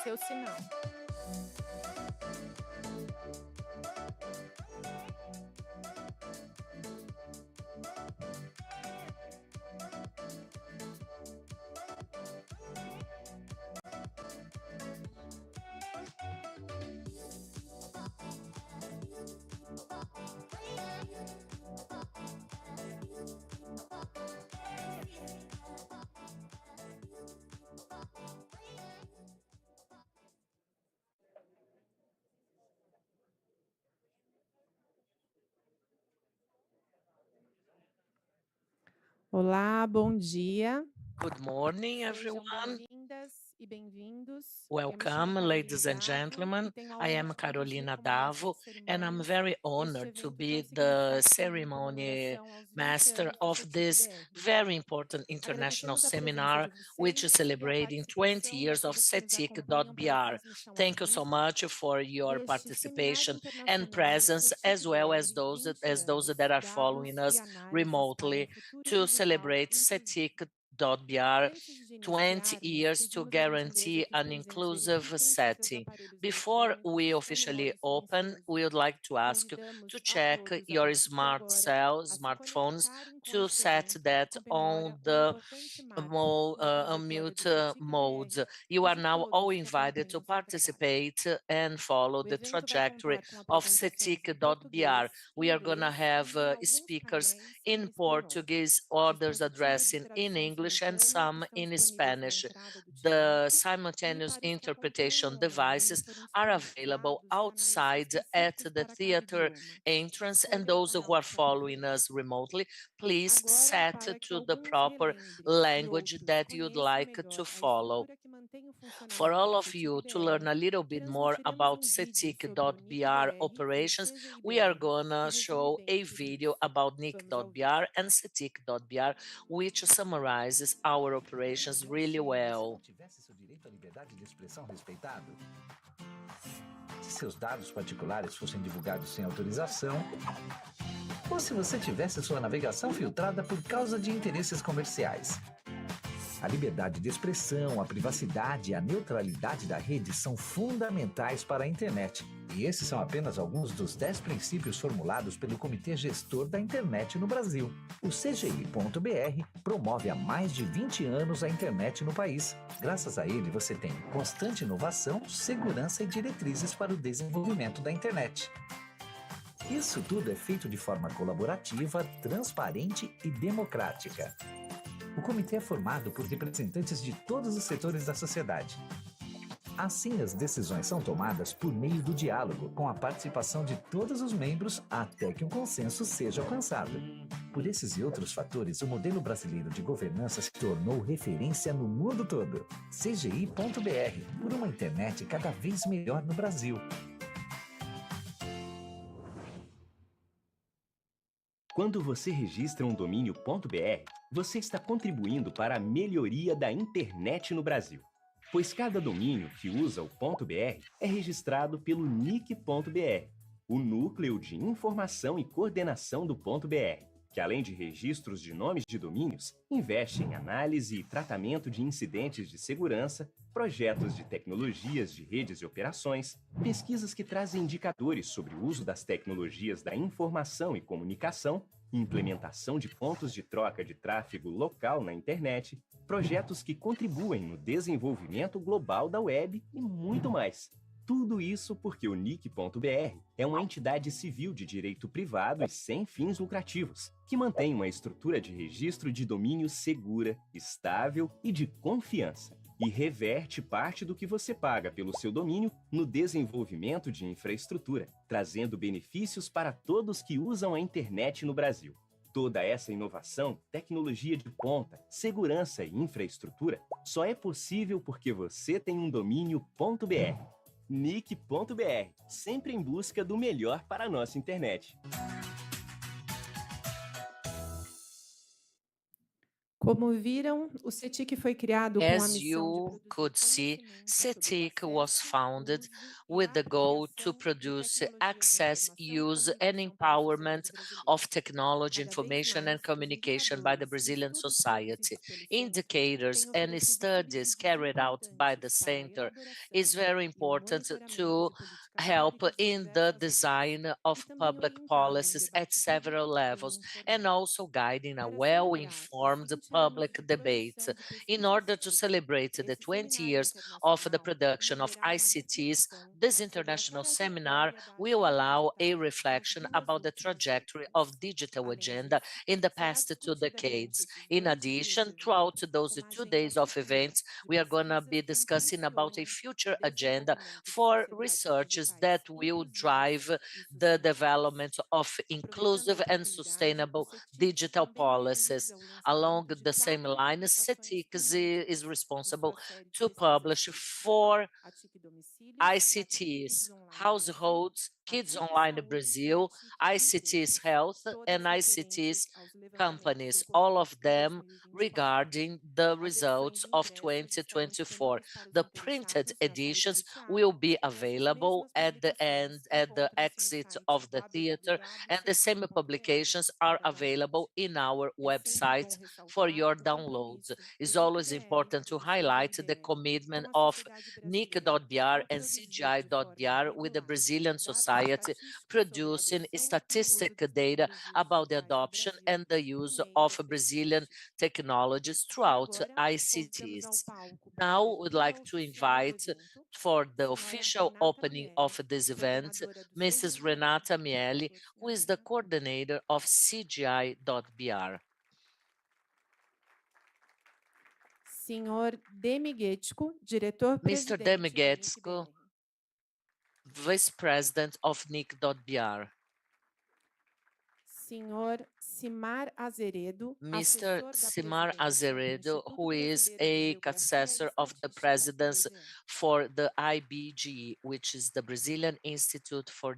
seu sinal. Olá, bom dia. Good morning, Sejam everyone. bem-vindas e bem-vindos. Eu me chamo Welcome, Carolina ladies and Davo e gentlemen. tenho a I honra am de conduzir Carolina como mestre Davo, de and I'm cerimônias very este honored to evento tão be the significativo em ceremony comemoração aos 20 master anos do of this Cetic.br. very important international Agradecemos a presença seminar, de which is vocês e a celebrating 20 participação years of daqueles que nos acompanham pela Cetic.br. transmissão ao Thank you so vivo much for your deste Seminário participation and Internacional presence, as well Cetic.br as those 20 anos, that are dados following e us análises para um remotely futuro to digital celebrate inclusivo. Cetic.br Antes de 20 iniciarmos, years to pedimos a gentileza guarantee que os an presentes inclusive verifiquem se os seus setting. aparelhos Before eletrônicos we estão no officially modo open, silencioso. we would like to ask you Convidamos to a check todos, a your partir de agora, a se smartphones conectarem com to este set evento, que that comemora on um the importante marco na trajetória do unmute Cetic.br mode. You e are de now all todos que invited to acompanham seu trabalho. participate and follow O the evento vai trajectory contar com of apresentações em Cetic.br. português, We are going to inglês have e, em alguns speakers painéis, em in espanhol. Portuguese, others Dispositivos de addressing in tradução English and simultânea some estão in disponíveis na Spanish. entrada do The teatro e simultaneous para os que interpretation acompanham online devices foram are available disponibilizados canais outside at específicos the para cada theater idioma. entrance, and Escolha o those who canal are de sua following us preferência. remotely, please Agora, set para que to the alguns proper relembrem e language outros that you'd conheçam like to melhor a follow. estrutura que mantém o For funcionamento all do of you to Cetic.br, learn a little bit more transmitiremos about em vídeo sobre o Cetic.br NIC.br e o operations, we are CGI.br, que gonna resume show bem a tudo video isso. about Vamos ao vídeo. Nick.br and Cetic.br, which summarizes our operations really well. Você não tivesse seu direito à liberdade de expressão respeitado? Se seus dados particulares fossem divulgados sem autorização, ou se você tivesse sua navegação filtrada por causa de interesses comerciais. A liberdade de expressão, a privacidade e a neutralidade da rede são fundamentais para a internet. E esses são apenas alguns dos 10 princípios formulados pelo Comitê Gestor da Internet no Brasil. O CGI.br promove há mais de 20 anos a internet no país. Graças a ele, você tem constante inovação, segurança e diretrizes para o desenvolvimento da internet. Isso tudo é feito de forma colaborativa, transparente e democrática. O comitê é formado por representantes de todos os setores da sociedade. Assim, as decisões são tomadas por meio do diálogo, com a participação de todos os membros até que um consenso seja alcançado. Por esses e outros fatores, o modelo brasileiro de governança se tornou referência no mundo todo. CGI.br, por uma internet cada vez melhor no Brasil. Quando você registra um domínio .br, você está contribuindo para a melhoria da internet no Brasil, pois cada domínio que usa o .br é registrado pelo NIC.br, o Núcleo de Informação e Coordenação do .br, que além de registros de nomes de domínios, investe em análise e tratamento de incidentes de segurança, projetos de tecnologias de redes e operações, pesquisas que trazem indicadores sobre o uso das tecnologias da informação e comunicação, implementação de pontos de troca de tráfego local na internet, projetos que contribuem no desenvolvimento global da web e muito mais. Tudo isso porque o NIC.br é uma entidade civil de direito privado e sem fins lucrativos, que mantém uma estrutura de registro de domínio segura, estável e de confiança, e reverte parte do que você paga pelo seu domínio no desenvolvimento de infraestrutura, trazendo benefícios para todos que usam a internet no Brasil. Toda essa inovação, tecnologia de ponta, segurança e infraestrutura só é possível porque você tem um domínio .br. NIC.br, sempre em busca do melhor para a nossa internet. Como viram, o CETIC foi criado com a As missão de you produzir could see, conhecimento sobre o Cetic was acesso, founded uso e with the goal to apropriação de produce tecnologias da access, informação e use, and comunicação para a sociedade empowerment brasileira. of technology, Cada vez information, and mais, os communication by the indicadores e Brazilian estudos society. produzidos pelo CETIC Indicators têm and oferecido studies subsídios carried out by the importantes para a center elaboração is very e o important monitoramento to de políticas help públicas em in the diversas áreas design e of também public orientaram o policies at debate several público e levels and informado. also guiding a Para celebrar os well-informed 20 anos public de debate. produção de In pesquisas order to TIC, celebrate the esse 20 seminário years of the internacional production of promoverá uma ICTs, reflexão this sobre a international seminar trajetória da will agenda allow a digital nas reflection duas about the últimas trajectory décadas. of digital Além agenda disso, in the será past two discutida durante decades. esses In 2 dias de addition, evento throughout those uma 2 days agenda of futura events, de we are going to pesquisas be que discussing about a impulsionem o future agenda desenvolvimento de for sociedades researches digitais that will inclusivas drive e the sustentáveis. development of Aproveitando a inclusive and oportunidade, o sustainable CETIC digital também policies. realiza o Along lançamento de the same 4 line, publicações CETIC is temáticas de responsible sua série de to pesquisas publish TIC: 4 a TIC Domicílios, a TIC Kids ICTs, Online Brasil, households, a kids TIC online Saúde e a Brazil, TIC ICTs Empresas, health, and todas ICTs referentes aos levantamentos companies, all of ocorridos em them 2024. regarding the As edições results of impressas estarão 2024. disponíveis para os The printed interessados nas saídas editions do teatro will be e essas available mesmas at the end, publicações at the encontram-se no exit site of the theater, and the same publications are available www.cetic.br/. in our É sempre bom website for ressaltar your o downloads. compromisso do It's always NIC.br, important para to vocês uma highlight the ideia, commitment como a of sociedade brasileira, NIC.br ao and produzir de forma CGI.br with the regular Brazilian dados society estatísticos sobre a producing adoção e o statistic uso das data tecnologias about the digitais no adoption Brasil and the por use meio of desse Brazilian CETIC. technologies E throughout agora, convidamos ao ICTs. palco para a Now, we'd abertura like to oficial do invite evento for the senhora official Renata opening of Miele, this event, coordenadora do Mrs. CGI. Renata Por Miele, favor, who senhora is the Renata. coordinator of CGI.br. Senhor Demiguetsko, Mr. diretor-presidente do Demigetsko, NIC-BR. Vice President of NIC.br. Senhor Simar Azeredo, Mr. assessor da Simar presidência do Azeredo, Instituto who is Brasileiro de a Geografia e successor of the Estatística, presidents IBGE. for the IBGE, which is the Brazilian Institute for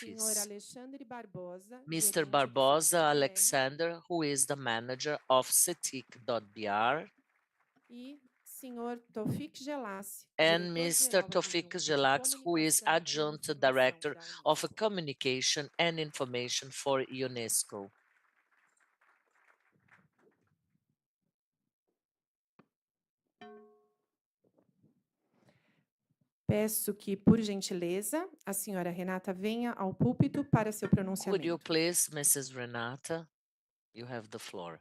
Senhor Geographies. Alexandre Barbosa, Mr. gerente do Barbosa Cetic.br. Alexander, who is the manager of Cetic.br. E senhor Tofik Gelassi, And Mr. diretor-geral Tofik adjunto de Gelax, who is Comunicação e adjunct Informação director da of Unesco. communication and information for UNESCO. Peço que, por gentileza, a senhora Renata venha ao púlpito para seu Could you pronunciamento. please, Mrs. Renata, you have the floor.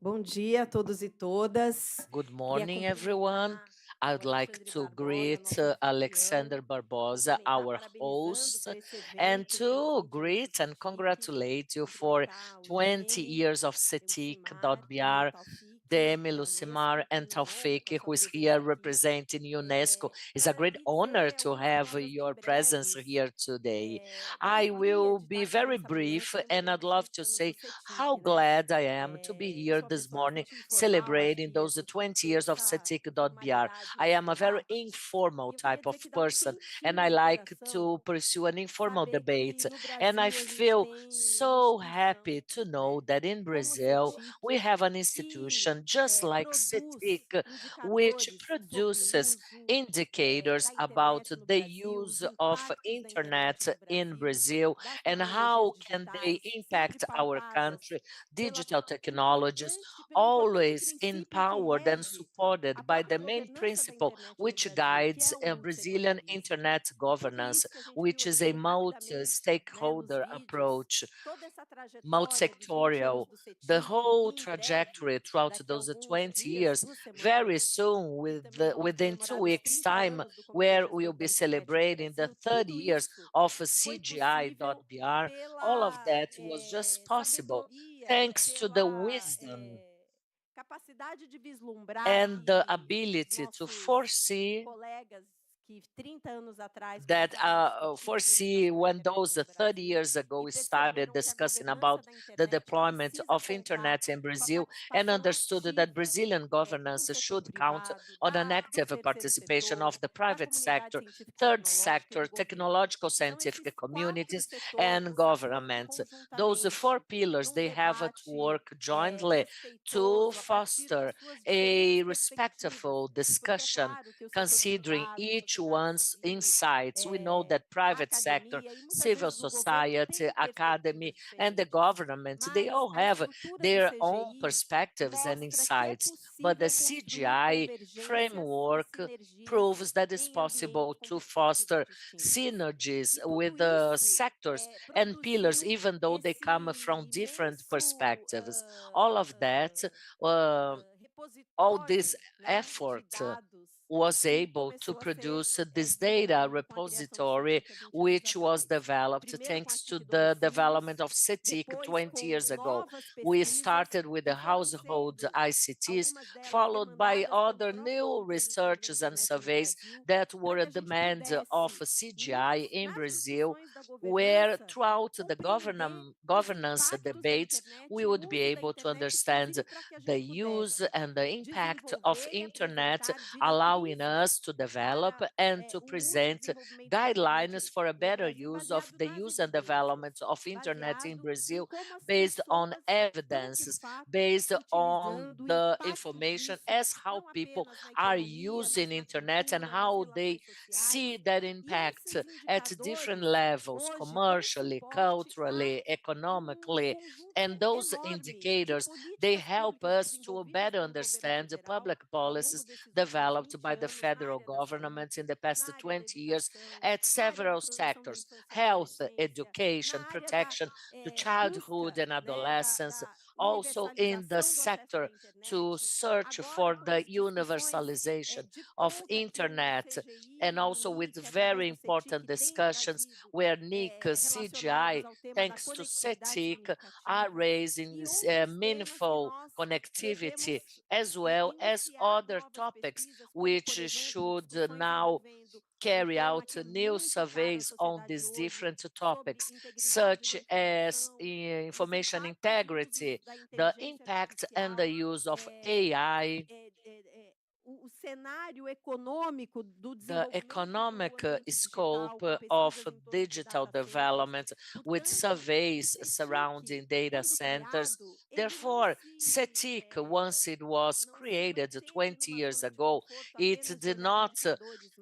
Bom dia a todos e todas. Good Queria morning, everyone. cumprimentar I o would like Alexandre to Barbosa, greet nosso Alexander anfitrião, Barbosa, cumprimentar our parabenizando host, por esse and evento, pelos to 20 anos do greet and CETIC, congratulate you for cumprimentar o 20 Demi, years of o Lucimar e o Cetic.br, Taufik Demi, da Lucimar, Unesco, que and nos honra com a Taufik, sua who is here presença aqui. representing UNESCO. It's a Para great lhe honor dizer to algumas have palavras bem your presence breves here today. da I alegria will de be estar aqui very nessa manhã brief, and I'd celebrando os love 20 to anos do say how CETIC, né? glad I am to be Eu here sou uma this pessoa morning bastante informal, acho celebrating que those por 20 ter years of essa Cetic.br. informalidade I nesse am a very debate. informal E eu queria type of dizer que dá um person, and quentinho I no like coração to pursue an informal saber debate. que no And I Brasil a gente feel tem uma so instituição, happy to know né, that in como o Brazil we CETIC, have an que institution just like produz Cetic, which indicadores sobre o produces uso indicators da about internet no the Brasil, os use of impactos da internet internet no in Brasil, Brazil das and tecnologias how can they digitais, sempre impact our pautadas country, pela digital technologies, pelo importante always princípio que empowered and rege a supported by própria the main governança da principle internet no which Brasil, que guides é a o Brazilian multisetorialismo. internet Tudo governance, isso que a gente viu which is a aqui rapidamente, né, nos multi-stakeholder vídeos, approach, toda essa trajetória dos 20 anos multi-sectorial, do the CETIC whole e em breve, trajectory throughout daqui a those alguns 20 dias, years, 2 semanas, very soon, também vamos within comemorar 2 os weeks' 30 time, anos do Comitê where Gestor we'll be da Internet no celebrating the Brasil. 30 Tudo years isso of foi possível CGI.br. All of pela that was just possible sabedoria e thanks to the pela wisdom capacidade de vislumbrar and the que os ability to nossos foresee colegas that foresee when those 30 years ago started discussing about the deployment of internet in Brazil and understood that Brazilian governance should count on an active participation of the private sector, third sector, technological scientific communities, and government. Those four pillars, they have to work jointly to foster a respectful discussion considering each one's insights. We know that private sector, civil society, academy, and the government, they all have their own perspectives and insights, but the CGI framework proves that it's possible to foster synergies with the sectors and pillars, even though they come from different perspectives. All of that, uh, all this effort was able to produce this data repository, which was developed thanks to the development of Cetic 20 years ago. We started with the household ICTs, followed by other new researches and surveys that were a demand of CGI in Brazil, where throughout the governance debates, we would be able to understand the use and the impact of internet, allowing us to develop and to present guidelines for a better use of the use and development of internet in Brazil based on evidences, based on the information as how people are using internet and how they see that impact at different levels, commercially, culturally, economically, and those indicators, they help us to better understand the public policies developed by the federal government in the past 20 years at several sectors: health, education, protection to childhood and adolescence, also in the sector to search for the universalization of internet, and also with very important discussions where NIC, CGI, thanks to CETIC, are raising this, meaningful connectivity, as well as other topics which should now carry out new surveys on these different topics, such as information integrity, the impact and the use of AI, the economic scope of digital development with surveys surrounding data centers. Therefore, CETIC, once it was created 20 years ago, it did not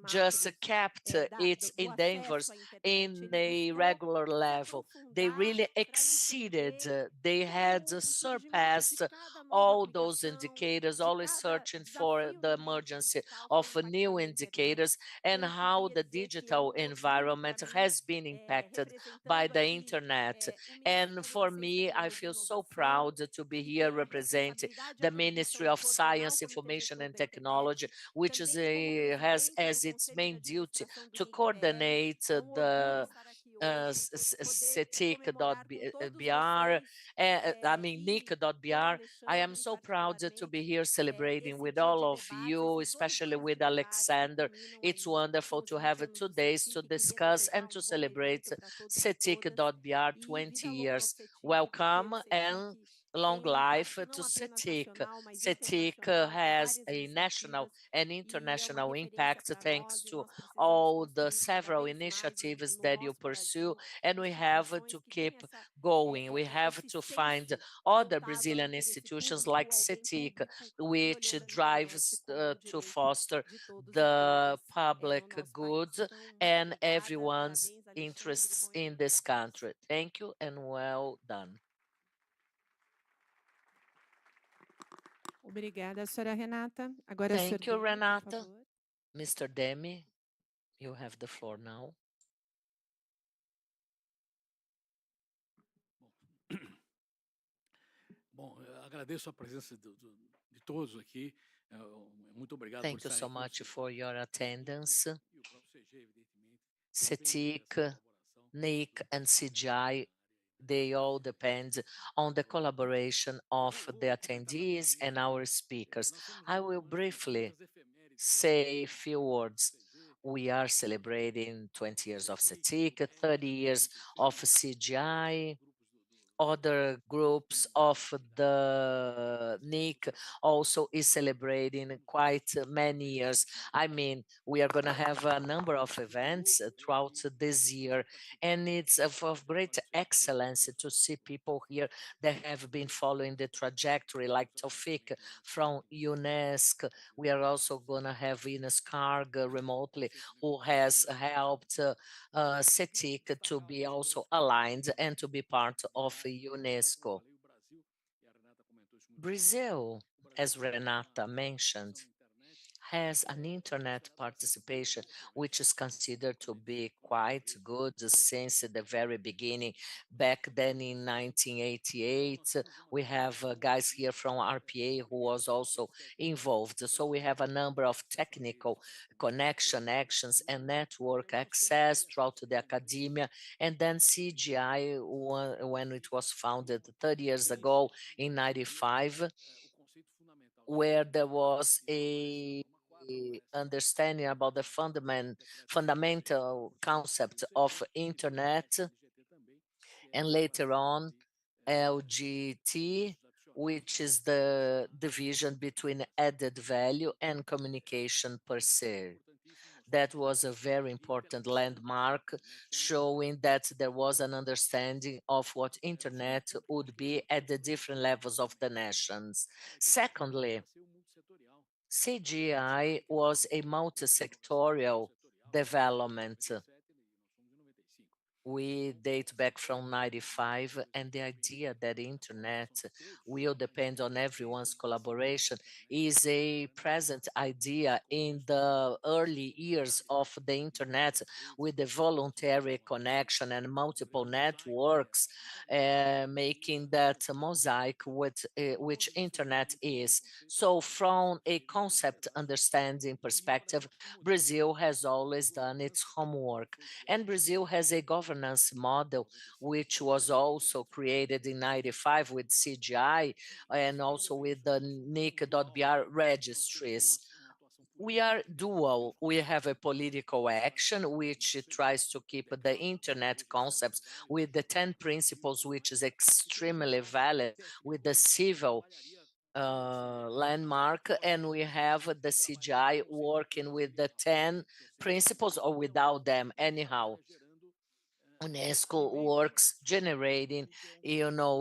just kept its endeavors in a regular level. They really exceeded, they had surpassed all those indicators, always searching for the emergency of new indicators and how the digital environment has been impacted by the internet. And for me, I feel so proud to be here representing the Ministry of Science, Information and Technology, which has as its main duty to coordinate the Cetic.br, I mean Nick.br. I am so proud to be here celebrating with all of you, especially with Alexander. It's wonderful to have 2 days to discuss and to celebrate Cetic.br 20 years. Welcome and long life to Cetic. Cetic has a national and international impact thanks to all the several initiatives that you pursue, and we have to keep going. We have to find other Brazilian institutions like Cetic, which drives to foster the public good and everyone's interests in this country. Thank you and well done. Obrigada, senhora Renata. Agora, Thank Sr. you, Demi, por Renata. favor. Mr. Demi, you have the floor now. Bom, agradeço a presença de todos aqui. Muito obrigado por Thank you estarem so aqui. much for your attendance. E o próprio CG, evidentemente. Cetic, NIC, and CGI, they all depend on the collaboration of the attendees and our speakers. I will briefly say a few words We are celebrating 20 years of Cetic, 30 years of CGI. Other groups of the NIC also is celebrating quite many years. I mean, we are going to have a number of events throughout this year, and it's of great excellence to see people here that have been following the trajectory, like Taufik from UNESCO. We are also going to have Ines Karg remotely, who has helped CETIC to be also aligned and to be part of UNESCO. Brazil, as Renata mentioned, has an internet participation, which is considered to be quite good since the very beginning. Back then in 1988, we have guys here from RPA who was also involved. So we have a number of technical connection actions and network access throughout the academia. And then CGI, when it was founded 30 years ago in 95, where there was a understanding about the fundamental concept of internet, and later on LGT, which is the division between added value and communication per se. That was a very important landmark, showing that there was an understanding of what internet would be at the different levels of the nations. Secondly, CGI was a multi-sectorial development. We date back from 95, and the idea that the internet will depend on everyone's collaboration is a present idea in the early years of the internet, with the voluntary connection and multiple networks, making that mosaic with which internet is. So from a concept understanding perspective, Brazil has always done its homework, and Brazil has a governance model which was also created in 95 with CGI and also with the Nic.br registries. We are dual. We have a political action which tries to keep the internet concepts with the 10 principles, which is extremely valid, with the civil landmark, and we have the CGI working with the 10 principles or without them anyhow. UNESCO works generating,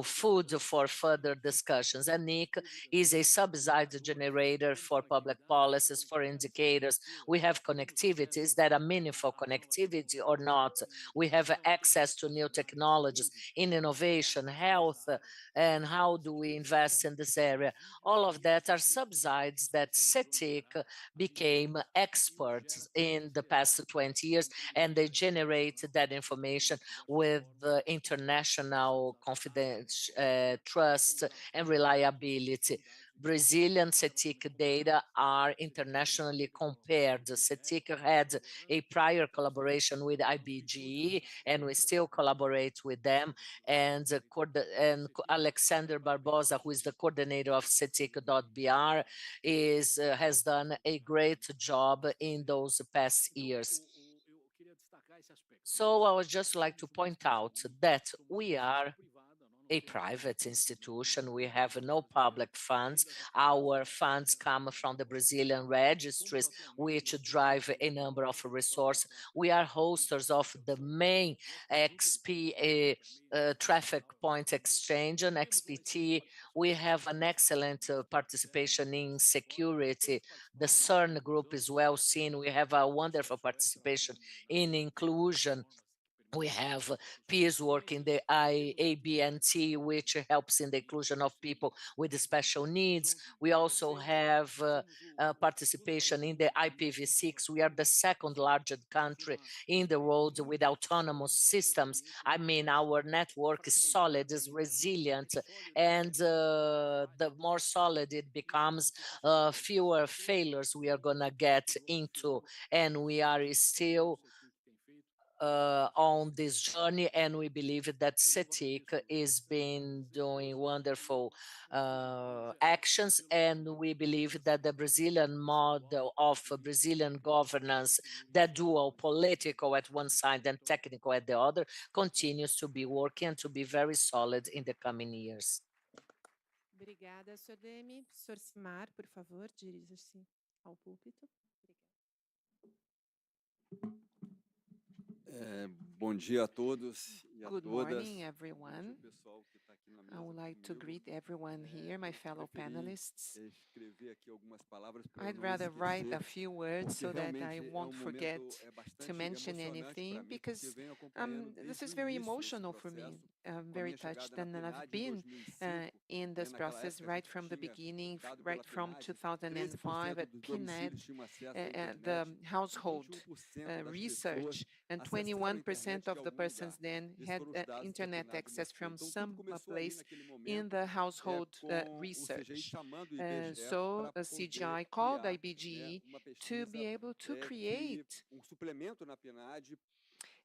food for further discussions. And NIC is a subsidized generator for public policies, for indicators. We have connectivities that are meaningful connectivity or not. We have access to new technologies in innovation, health, and how do we invest in this area. All of that are subsides that CETIC became experts in the past 20 years, and they generate that information with the international confidence, trust, and reliability. Brazilian CETIC data are internationally compared. CETIC had a prior collaboration with IBGE, and we still collaborate with them. And Alexander Barbosa, who is the coordinator of Cetic.br, has done a great job in those past years. So I would just like to point out that we are a private institution. We have no public funds. Our funds come from the Brazilian registries, which drive a number of resources. We are hosters of the main XP traffic point exchange and XPT. We have an excellent participation in security. The CERN group is well seen. We have a wonderful participation in inclusion. We have peers work in the IABNT, which helps in the inclusion of people with special needs. We also have participation in the IPv6. We are the second largest country in the world with autonomous systems. I mean, our network is solid, is resilient, and the more solid it becomes, fewer failures we are going to get into. And we are still on this journey, and we believe that Cetic is been doing wonderful actions, and we believe that the Brazilian model of Brazilian governance, that dual political at one side and technical at the other, continues to be working and to be very solid in the coming years. Obrigada, Sr. Demi. Sr. Simar, por favor, dirija-se ao púlpito. Bom dia a todos e a Good todas. morning, everyone. I would like to greet everyone here, my fellow panelists. Escrever aqui algumas palavras para eu I'd não rather write a esquecer, few words so porque that I realmente é won't forget bastante to mention emocionante anything, para mim, because porque venho acompanhando this desde is o very início desse emotional for me. processo. I'm Com a very minha touched, chegada na and I've PNAD em been 2005, in this naquela process época a right gente from the tinha beginning, dado right pela from PNAD, 2005 13% at dos PNAD, domicílios tinham acesso à the internet, household 21% das research, pessoas and acessaram a 21% internet de of the algum persons lugar. then Esses had foram os dados que a internet PNAD access mostrou. from Então, tudo some começou ali place naquele in momento, the household com o research. CGI chamando o IBGE So para CGI poder called criar, IBGE uma to be pesquisa able to que create suplemento na PNAD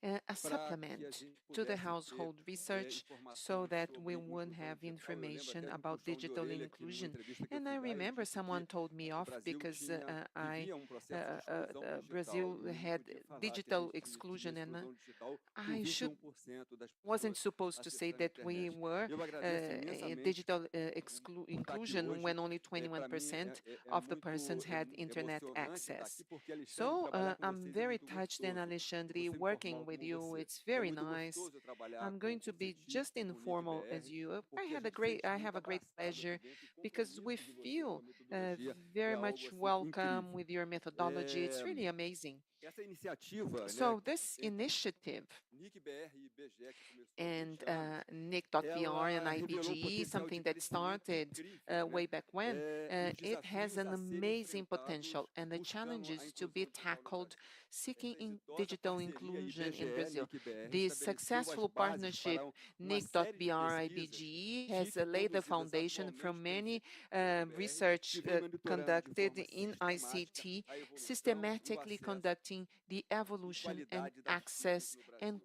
a para que a supplement gente to the pudesse ter household research so informações that we sobre would inclusão have digital. Eu lembro information até de um about puxão de digital orelha aqui numa inclusion. entrevista que eu And fui I dar, ele remember disse someone que told me o off Brasil because vivia um processo de exclusão digital Brazil e ele não had podia falar que a digital gente tinha exclusion, and exclusão digital por I should 21% das wasn't pessoas supposed to say acessando a that we internet. were Eu agradeço imensamente digital por estar aqui inclusion when hoje. only Para mim 21% of the persons had internet emocionante estar access. aqui porque Alexandre So trabalhar com I'm vocês é very muito touched, and gostoso. Alexandre, Você me working informal with como you, você. it's É very muito nice. gostoso trabalhar I'm com going o to be Cetic, just com o informal as Cetic.br, you. porque a gente sente I muito have a great abraçado aqui pleasure dentro e o because we compromisso de vocês com feel a metodologia very é algo much assim welcome incrível. with your methodology. It's really amazing. Essa iniciativa, So né, this initiative NIC.br e IBGE que começou há and 20 anos, Nick.br and ela revelou um IBGE, potencial de something that crescimento started incrível, né? way back when, Os it has desafios an a serem amazing potential, enfrentados and the buscando a challenges to be inclusão digital no tackled Brasil. seeking Essa in exitosa digital parceria inclusion in IBGE Brazil. NIC.br This estabeleceu as successful bases partnership, para uma série de Nick.br pesquisas IBGE, has TIC laid the conduzidas foundation from atualmente pelo many Cetic.br, research que vem monitorando de conducted forma in sistemática ICT, a evolução, o systematically acesso conducting the e evolution and qualidade das TICs access no and Brasil.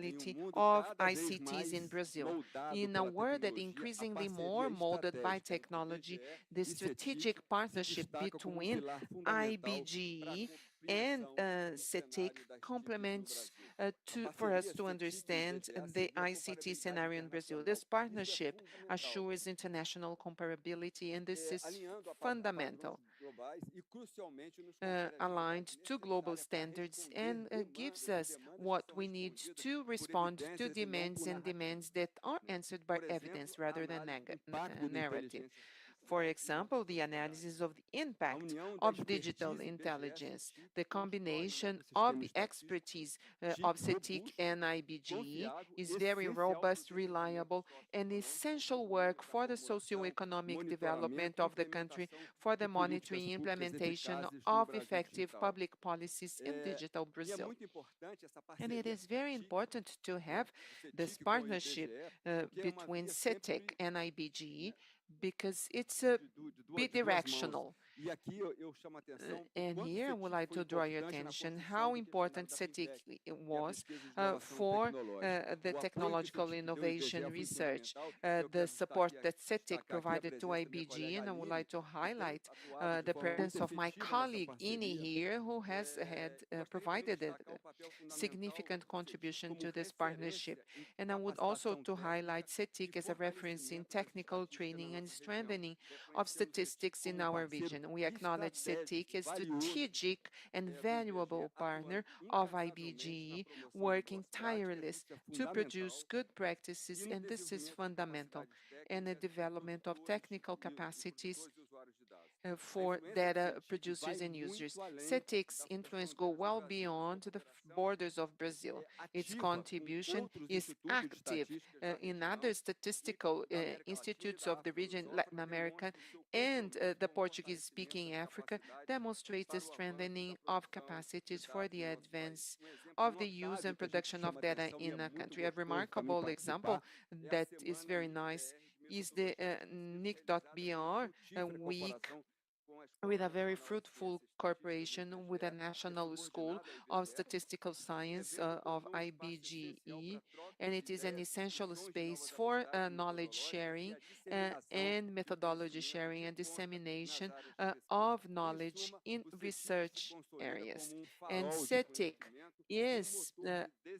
Em quality mundo of cada vez ICTs in mais Brazil. moldado In a pela world that tecnologia, a increasingly parceria more molded by estratégica entre technology, IBGE the e CETIC strategic se partnership destaca como between pilar fundamental para a IBGE and compreensão do CETIC cenário das TICs no complements Brasil. for us Parceria to understand CETIC e the IBGE assegura ICT comparabilidade scenario in Brazil. internacional. This Isso é partnership fundamental. assures international comparability, and this is Alinhando a fundamental. padrões globais e crucialmente nos confere Aligned agilidade to global necessária para standards, responder and gives demandas e us demandas que what são we need respondidas to por respond to evidências e não demands por and demands narrativas, that are né? answered by Por exemplo, evidence a rather than análise do impacto da narrative. inteligência For artificial na example, the nossa sociedade. analysis of the A impact união da of digital expertise intelligence, IBGE-CETIC the constrói combination of ecossistema the estatístico expertise TIC of CETIC robusto, and IBGE confiável, is very essencial para o robust, desenvolvimento reliable, and socioeconômico, essential desenvolvimento work da for the promoção, socioeconomic development monitoramento e of the country, implementação for de the monitoring políticas públicas implementation eficazes no of Brasil effective digital. public policies in digital E é Brazil. muito importante essa And it parceria is very TIC, important to have do this CETIC com o partnership IBGE, porque é uma between via CETIC sempre, and IBGE, né, because it's de duas mãos. bidirectional. E aqui eu chamo a atenção o And quanto here I o would CETIC like foi to draw your importante na attention construção how do que é important chamado da CETIC PIVEC, que é a was pesquisa de inovação for tecnológica. the O apoio que o technological CETIC deu ao innovation IBGE foi research, fundamental. Eu the quero support that CETIC destacar aqui a provided to presença da minha IBG, colega and I would Aline, like to que tem highlight atuado de the forma muito presence of my efetiva nessa colleague Ini parceria. here, who has had Gostaria também de provided a destacar o papel fundamental significant do CETIC contribution como to this partnership. referência em And I would also capacitação to técnica highlight e CETIC as a reference in fortalecimento da technical estatística na training and nossa região. strengthening of Reconhecemos o CETIC statistics in como our parceiro region. We acknowledge estratégico, CETIC as valioso, strategic and do IBGE, valuable partner atuando of incansavelmente na IBGE, promoção de working boas práticas, tireless isso é to produce fundamental, good e practices, no and this is desenvolvimento de fundamental, capacidades and the técnicas dos development of produtores technical e capacities e usuários de dados. A for influência do data CETIC vai producers and users. muito além CETIC's das influence go fronteiras do well Brasil. beyond Sua the cooperação borders of Brazil. é Its ativa com contribution outros is institutos de active estatísticas da in região other e statistical da América Latina e institutes da of the África region, lusófona, Latin America, demonstra o seu and compromisso the com o Portuguese-speaking fortalecimento das Africa capacidades demonstrates the para o avanço da strengthening of produção de capacities for dados the no nosso país. advance Exemplo of the use notável and que a gente production of chama data atenção e in é a muito country. A gostoso também remarkable example participar é a that is semana very nice NIC.br de is the metodologia, que tem sido realizada Nick.br com frutífera week colaboração with a very fruitful cooperation with the National School of Statistical Science of IBGE, and it is an essential space for knowledge sharing and methodology sharing and dissemination of knowledge in research areas. And Cetic is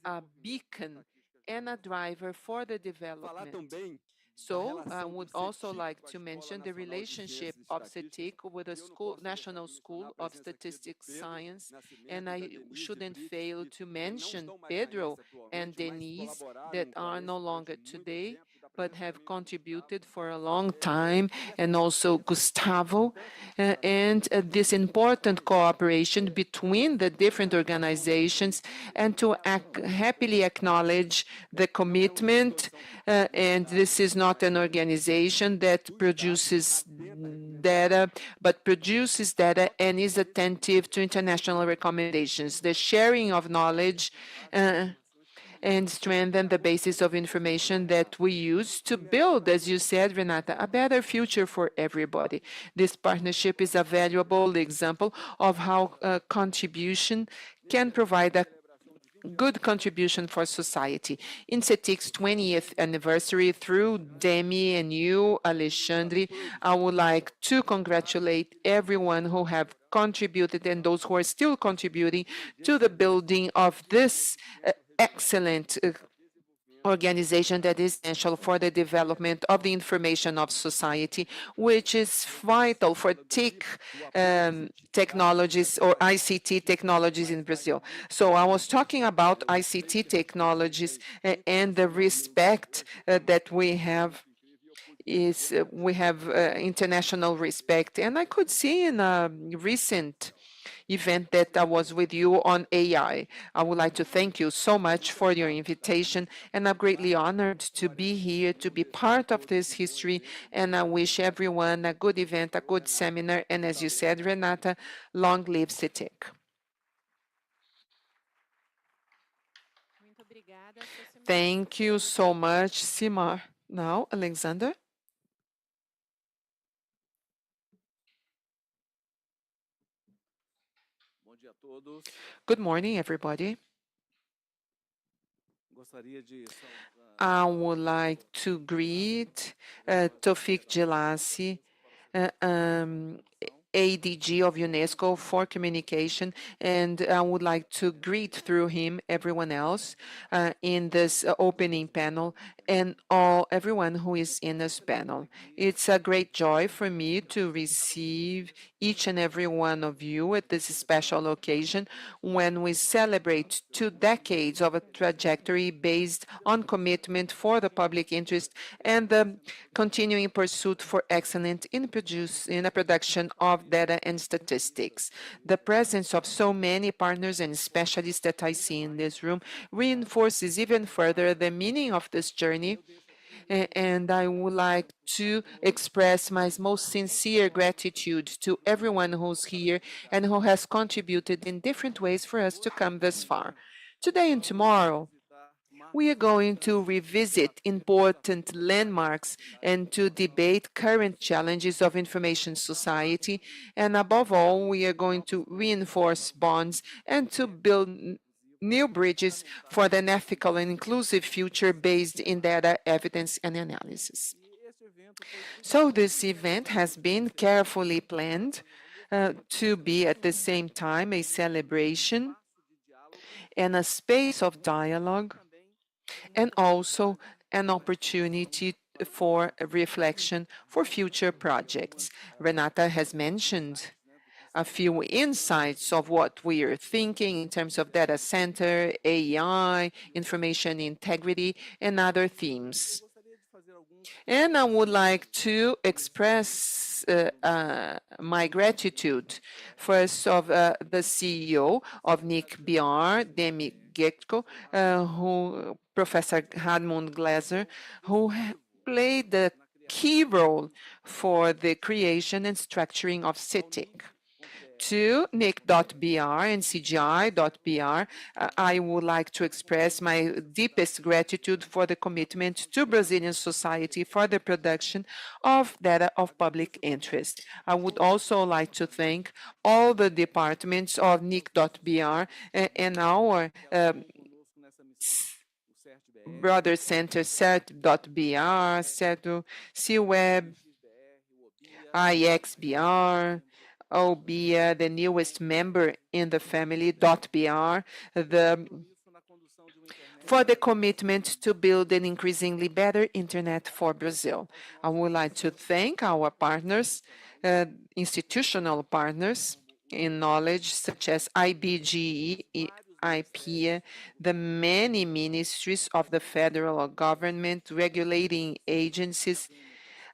a beacon and a driver for the development. So I would also like to mention the relationship of CETIC with the National School of Statistics Science, and I shouldn't fail to mention Pedro and Denise that are no longer today, but have contributed for a long time, and also Gustavo, and this important cooperation between the different organizations, and to happily acknowledge the commitment, and this is not an organization that produces data, but produces data and is attentive to international recommendations. The sharing of knowledge and strengthen the basis of information that we use to build, as you said, Renata, a better future for everybody. This partnership is a valuable example of how contribution can provide a good contribution for society. In CETIC's 20th anniversary, through Demi and you, Alexandre, I would like to congratulate everyone who have contributed and those who are still contributing to the building of this excellent organization that is essential for the development of the information of society, which is vital for TIC technologies or ICT technologies in Brazil. So I was talking about ICT technologies and the respect that we have is we have international respect. And I could see in a recent event that I was with you on AI. I would like to thank you so much for your invitation, and I'm greatly honored to be here, to be part of this history, and I wish everyone a good event, a good seminar, and as you said, Renata, long live CITIC. Thank you so much, Simar. Now, Alexander. Good morning, everybody. I would like to greet Tofik Jelassi, ADG of UNESCO for communication, and I would like to greet through him everyone else in this opening panel and everyone who is in this panel. It's a great joy for me to receive each and every one of you at this special occasion when we celebrate 2 decades of a trajectory based on commitment for the public interest and the continuing pursuit for excellence in the production of data and statistics. The presence of so many partners and specialists that I see in this room reinforces even further the meaning of this journey, and I would like to express my most sincere gratitude to everyone who's here and who has contributed in different ways for us to come this far. Today and tomorrow, we are going to revisit important landmarks and to debate current challenges of information society. And above all, we are going to reinforce bonds and to build new bridges for an ethical and inclusive future based in data, evidence, and analysis. So this event has been carefully planned to be at the same time a celebration and a space of dialogue, and also an opportunity for reflection for future projects. Renata has mentioned a few insights of what we are thinking in terms of data center, AI, information integrity, and other themes. And I would like to express my gratitude first of the CEO of Cetic.br, Demi Getko, Professor Harmund Glaser, who played a key role for the creation and structuring of CITIC. to nic.br and cgi.br. I would like to express my deepest gratitude for the commitment to Brazilian society for the production of data of public interest. I would also like to thank all the departments of nic.br and our brother center Cetic.br, CETO, CWeb, IXBR, OBIA, the newest member in the family, .br, for the commitment to build an increasingly better internet for Brazil. I would like to thank our partners, institutional partners in knowledge, such as IBGE, IPEA, the many ministries of the federal government, regulating agencies,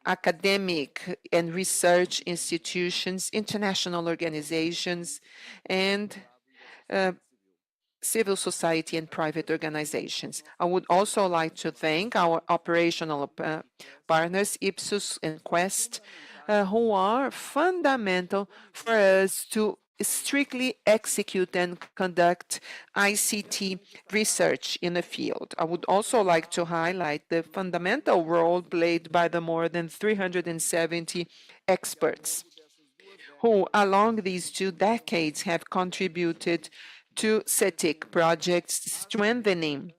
academic and research institutions, international organizations, and civil society and private organizations. I would also like to thank our operational partners, Ipsos and Quest, who are fundamental for us to strictly execute and conduct ICT research in the field. I would also like to highlight the fundamental role played by the more than 370 experts who, along these 2 decades, have contributed to Cetic projects, strengthening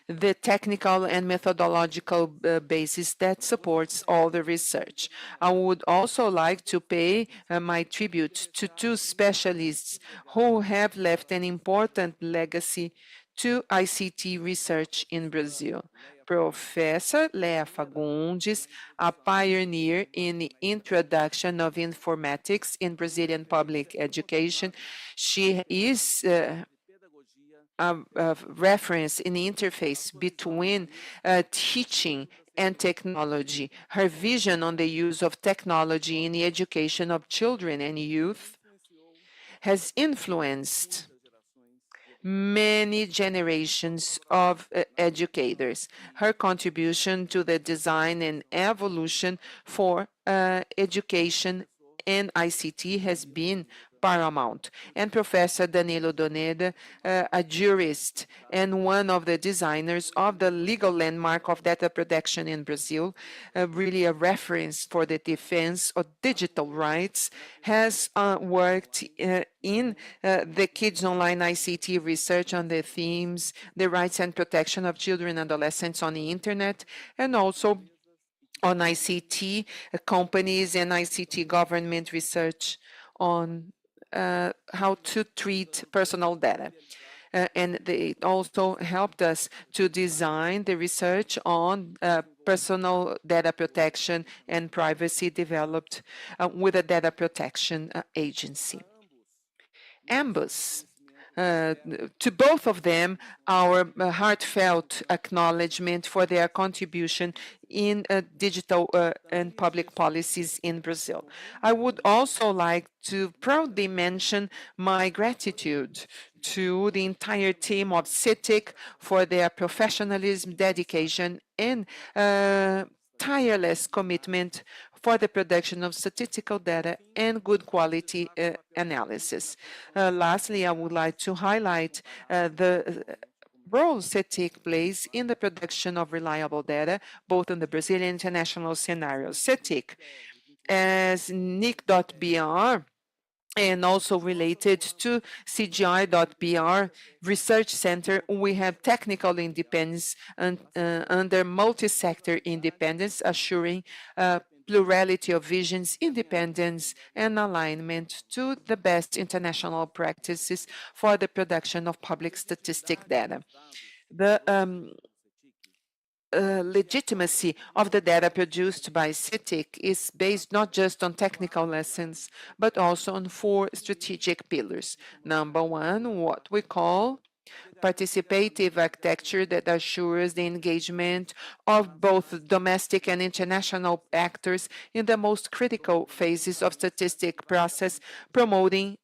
the technical and methodological basis that supports all the research. I would also like to pay my tribute to 2 specialists who have left an important legacy to ICT research in Brazil. Professor Lea Fagundes, a pioneer in the introduction of informatics in Brazilian public education. She is a reference in the interface between teaching and technology. Her vision on the use of technology in the education of children and youth has influenced many generations of educators. Her contribution to the design and evolution for education and ICT has been paramount. And Professor Danilo Doneda, a jurist and one of the designers of the legal landmark of data protection in Brazil, really a reference for the defense of digital rights, has worked in the Kids Online ICT research on the themes, the rights and protection of children and adolescents on the internet, and also on ICT companies and ICT government research on how to treat personal data. And they also helped us to design the research on personal data protection and privacy developed with a data protection agency. Ambos. To both of them, our heartfelt acknowledgement for their contribution in digital and public policies in Brazil. I would also like to proudly mention my gratitude to the entire team of Cetic for their professionalism, dedication, and tireless commitment for the production of statistical data and good quality analysis. Lastly, I would like to highlight the role Cetic plays in the production of reliable data, both in the Brazilian and international scenarios. Cetic, as nic.br, and also related to CGI.br Research Center, we have technical independence and, under multi-sector independence, assuring plurality of visions, independence, and alignment to the best international practices for the production of public statistic data. The legitimacy of the data produced by Cetic is based not just on technical lessons, but also on 4 strategic pillars. Number 1, what we call participative architecture that assures the engagement of both domestic and international actors in the most critical phases of statistic process, promoting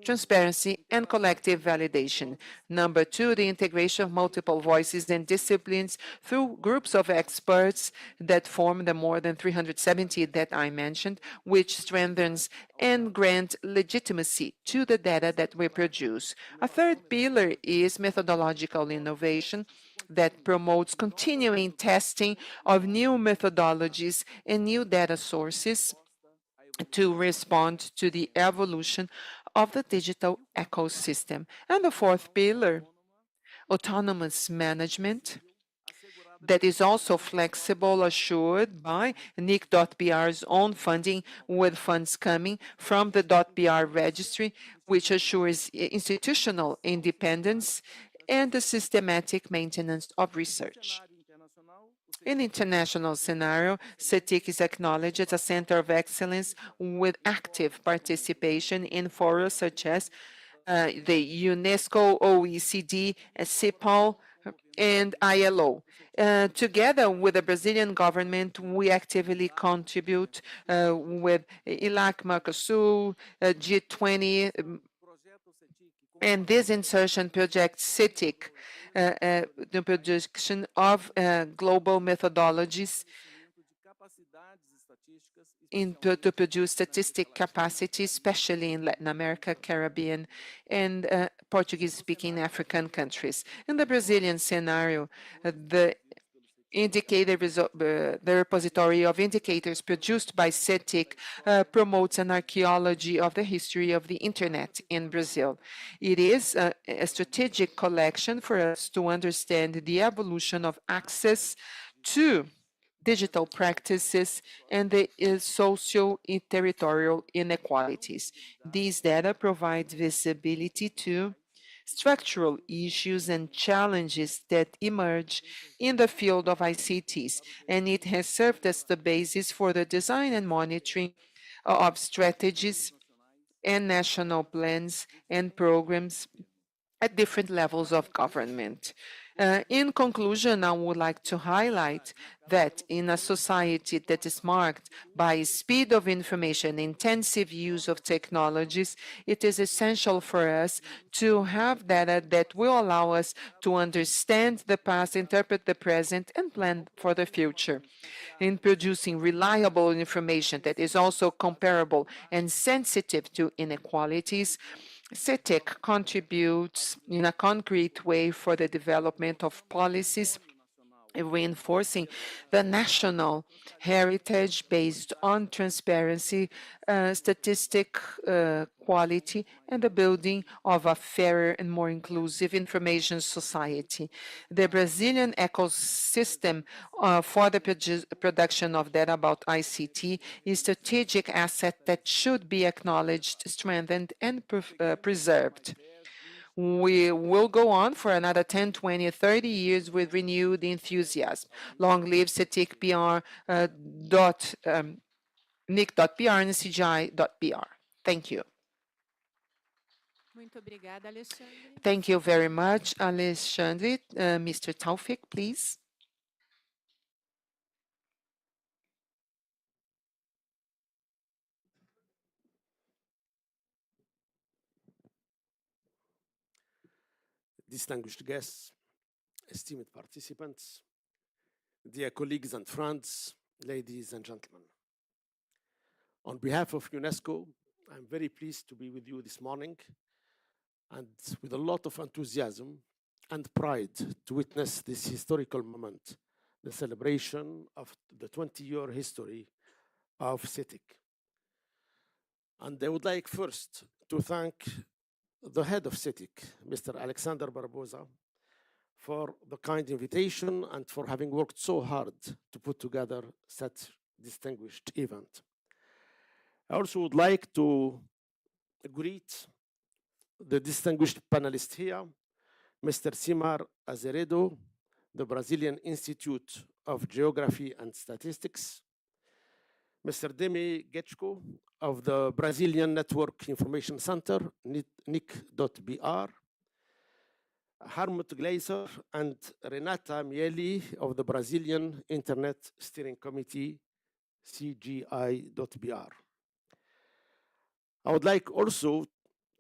transparency, and collective validation. Number two, the integration of multiple voices and disciplines through groups of experts that form the more than 370 that I mentioned, which strengthens and grants legitimacy to the data that we produce. A third pillar is methodological innovation that promotes continuing testing of new methodologies and new data sources to respond to the evolution of the digital ecosystem. And the fourth pillar, autonomous management, that is also flexible, assured by Nic.br's own funding, with funds coming from the .br registry, which assures institutional independence and the systematic maintenance of research. In international scenario, Cetic is acknowledged as a center of excellence with active participation in forums such as the UNESCO, OECD, CIPOL, and ILO. Together with the Brazilian government, we actively contribute with ILAC, Mercosul, G20, and this insertion project CITIC, the production of global methodologies to produce statistic capacity, especially in Latin America, Caribbean, and Portuguese-speaking African countries. In the Brazilian scenario, the the repository of indicators produced by CETIC promotes an archaeology of the history of the internet in Brazil. It is a strategic collection for us to understand the evolution of access to digital practices and the socio and territorial inequalities. These data provide visibility to structural issues and challenges that emerge in the field of ICTs, and it has served as the basis for the design and monitoring of strategies and national plans and programs at different levels of government. In conclusion, I would like to highlight that in a society that is marked by speed of information, intensive use of technologies, it is essential for us to have data that will allow us to understand the past, interpret the present, and plan for the future. In producing reliable information that is also comparable and sensitive to inequalities, CETIC contributes in a concrete way for the development of policies reinforcing the national heritage based on transparency, statistic quality, and the building of a fairer and more inclusive information society. The Brazilian ecosystem for the production of data about ICT is a strategic asset that should be acknowledged, strengthened, and preserved. We will go on for another 10, 20, 30 years with renewed enthusiasm. Long live Cetic.br, Nic.br, and CGI.br. Thank you. Thank you very much, Alexandre. Mr. Taufik, please. Distinguished guests, esteemed participants, dear colleagues and friends, ladies and gentlemen. On behalf of UNESCO, I'm very pleased to be with you this morning and with a lot of enthusiasm and pride to witness this historical moment, the celebration of the 20-year history of CETIC. And I would like first to thank the head of CETIC, Mr. Alexander Barbosa, for the kind invitation and for having worked so hard to put together such distinguished event. I also would like to greet the distinguished panelists here, Mr. Simar Azeredo, the Brazilian Institute of Geography and Statistics, Mr. Demi Getchko of the Brazilian Network Information Center, Nic.br, Harmut Gleiser and Renata Mieli of the Brazilian Internet Steering Committee, CGI.br. I would like also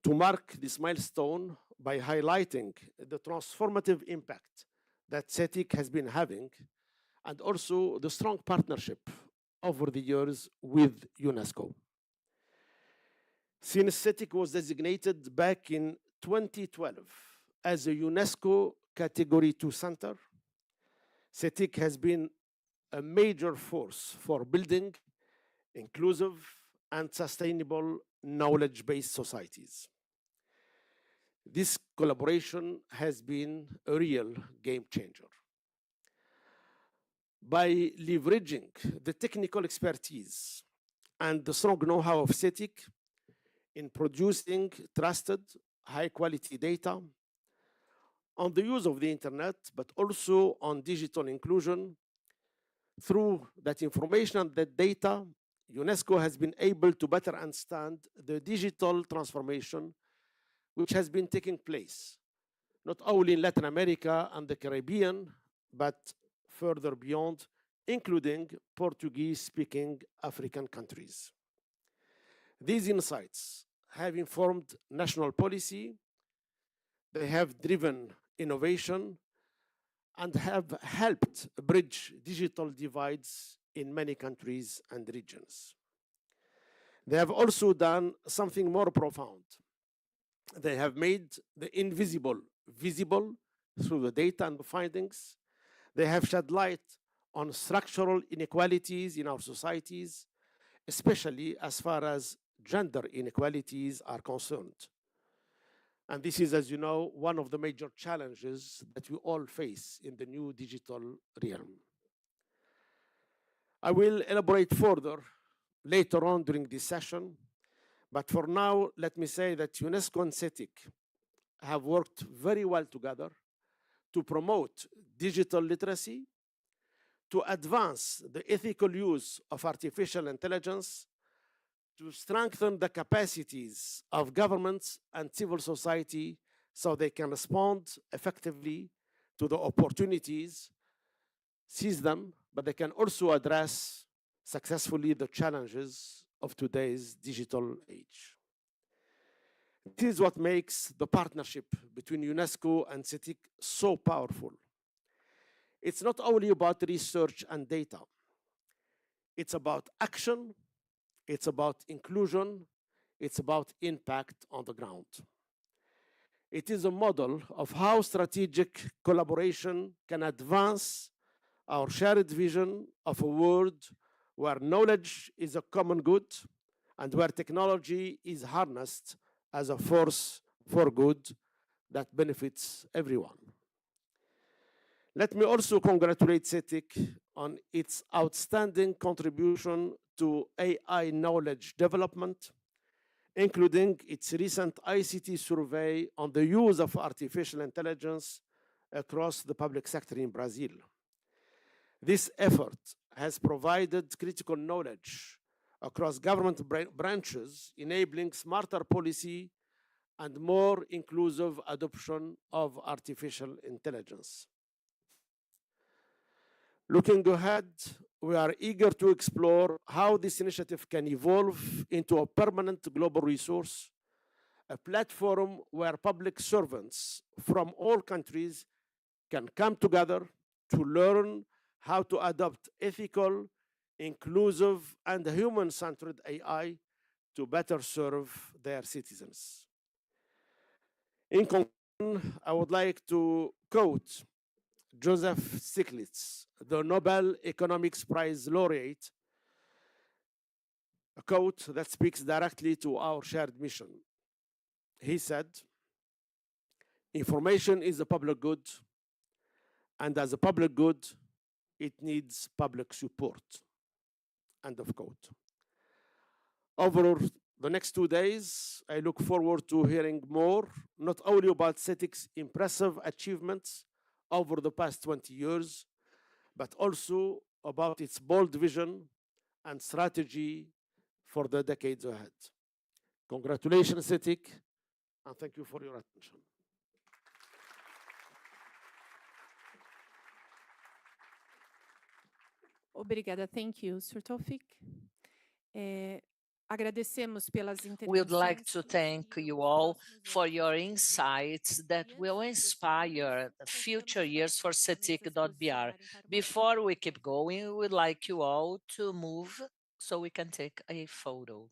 to mark this milestone by highlighting the transformative impact that Cetic has been having, and also the strong partnership over the years with UNESCO. Since Cetic was designated back in 2012 as a UNESCO Category 2 center, Cetic has been a major force for building inclusive and sustainable knowledge-based societies. This collaboration has been a real game changer. By leveraging the technical expertise and the strong know-how of Cetic in producing trusted, high-quality data on the use of the internet, but also on digital inclusion, through that information and that data, UNESCO has been able to better understand the digital transformation which has been taking place, not only in Latin America and the Caribbean, but further beyond, including Portuguese-speaking African countries. These insights have informed national policy, they have driven innovation, and have helped bridge digital divides in many countries and regions. They have also done something more profound. They have made the invisible visible through the data and the findings. They have shed light on structural inequalities in our societies, especially as far as gender inequalities are concerned. And this is, as you know, one of the major challenges that we all face in the new digital realm. I will elaborate further later on during this session, but for now, let me say that UNESCO and Cetic have worked very well together to promote digital literacy, to advance the ethical use of artificial intelligence, to strengthen the capacities of governments and civil society so they can respond effectively to the opportunities, seize them, but they can also address successfully the challenges of today's digital age. This is what makes the partnership between UNESCO and Cetic so powerful. It's not only about research and data. It's about action, it's about inclusion, it's about impact on the ground. It is a model of how strategic collaboration can advance our shared vision of a world where knowledge is a common good and where technology is harnessed as a force for good that benefits everyone. Let me also congratulate Cetic on its outstanding contribution to AI knowledge development, including its recent ICT survey on the use of artificial intelligence across the public sector in Brazil. This effort has provided critical knowledge across government branches, enabling smarter policy and more inclusive adoption of artificial intelligence. Looking ahead, we are eager to explore how this initiative can evolve into a permanent global resource, a platform where public servants from all countries can come together to learn how to adopt ethical, inclusive, and human-centered AI to better serve their citizens. In conclusion, I would like to quote Joseph Stiglitz, the Nobel Economics Prize laureate, a quote that speaks directly to our shared mission. He said, "Information is a public good, and as a public good, it needs public support." End of quote. Over the next 2 days, I look forward to hearing more, not only about Cetic's impressive achievements over the past 20 years, but also about its bold vision and strategy for the decades ahead. Congratulations, Cetic, and thank you for your attention. Obrigada, thank you, Sr. Taufik. Agradecemos pelas We'd like intervenções to que thank inspiram you os all próximos for anos your do CETIC. insights that E will antes de inspire prosseguirmos, future convidamos years for todos à mesa se Cetic.br. posicionarem para uma Before we foto. keep going, we would like you all to move so we can take a photo.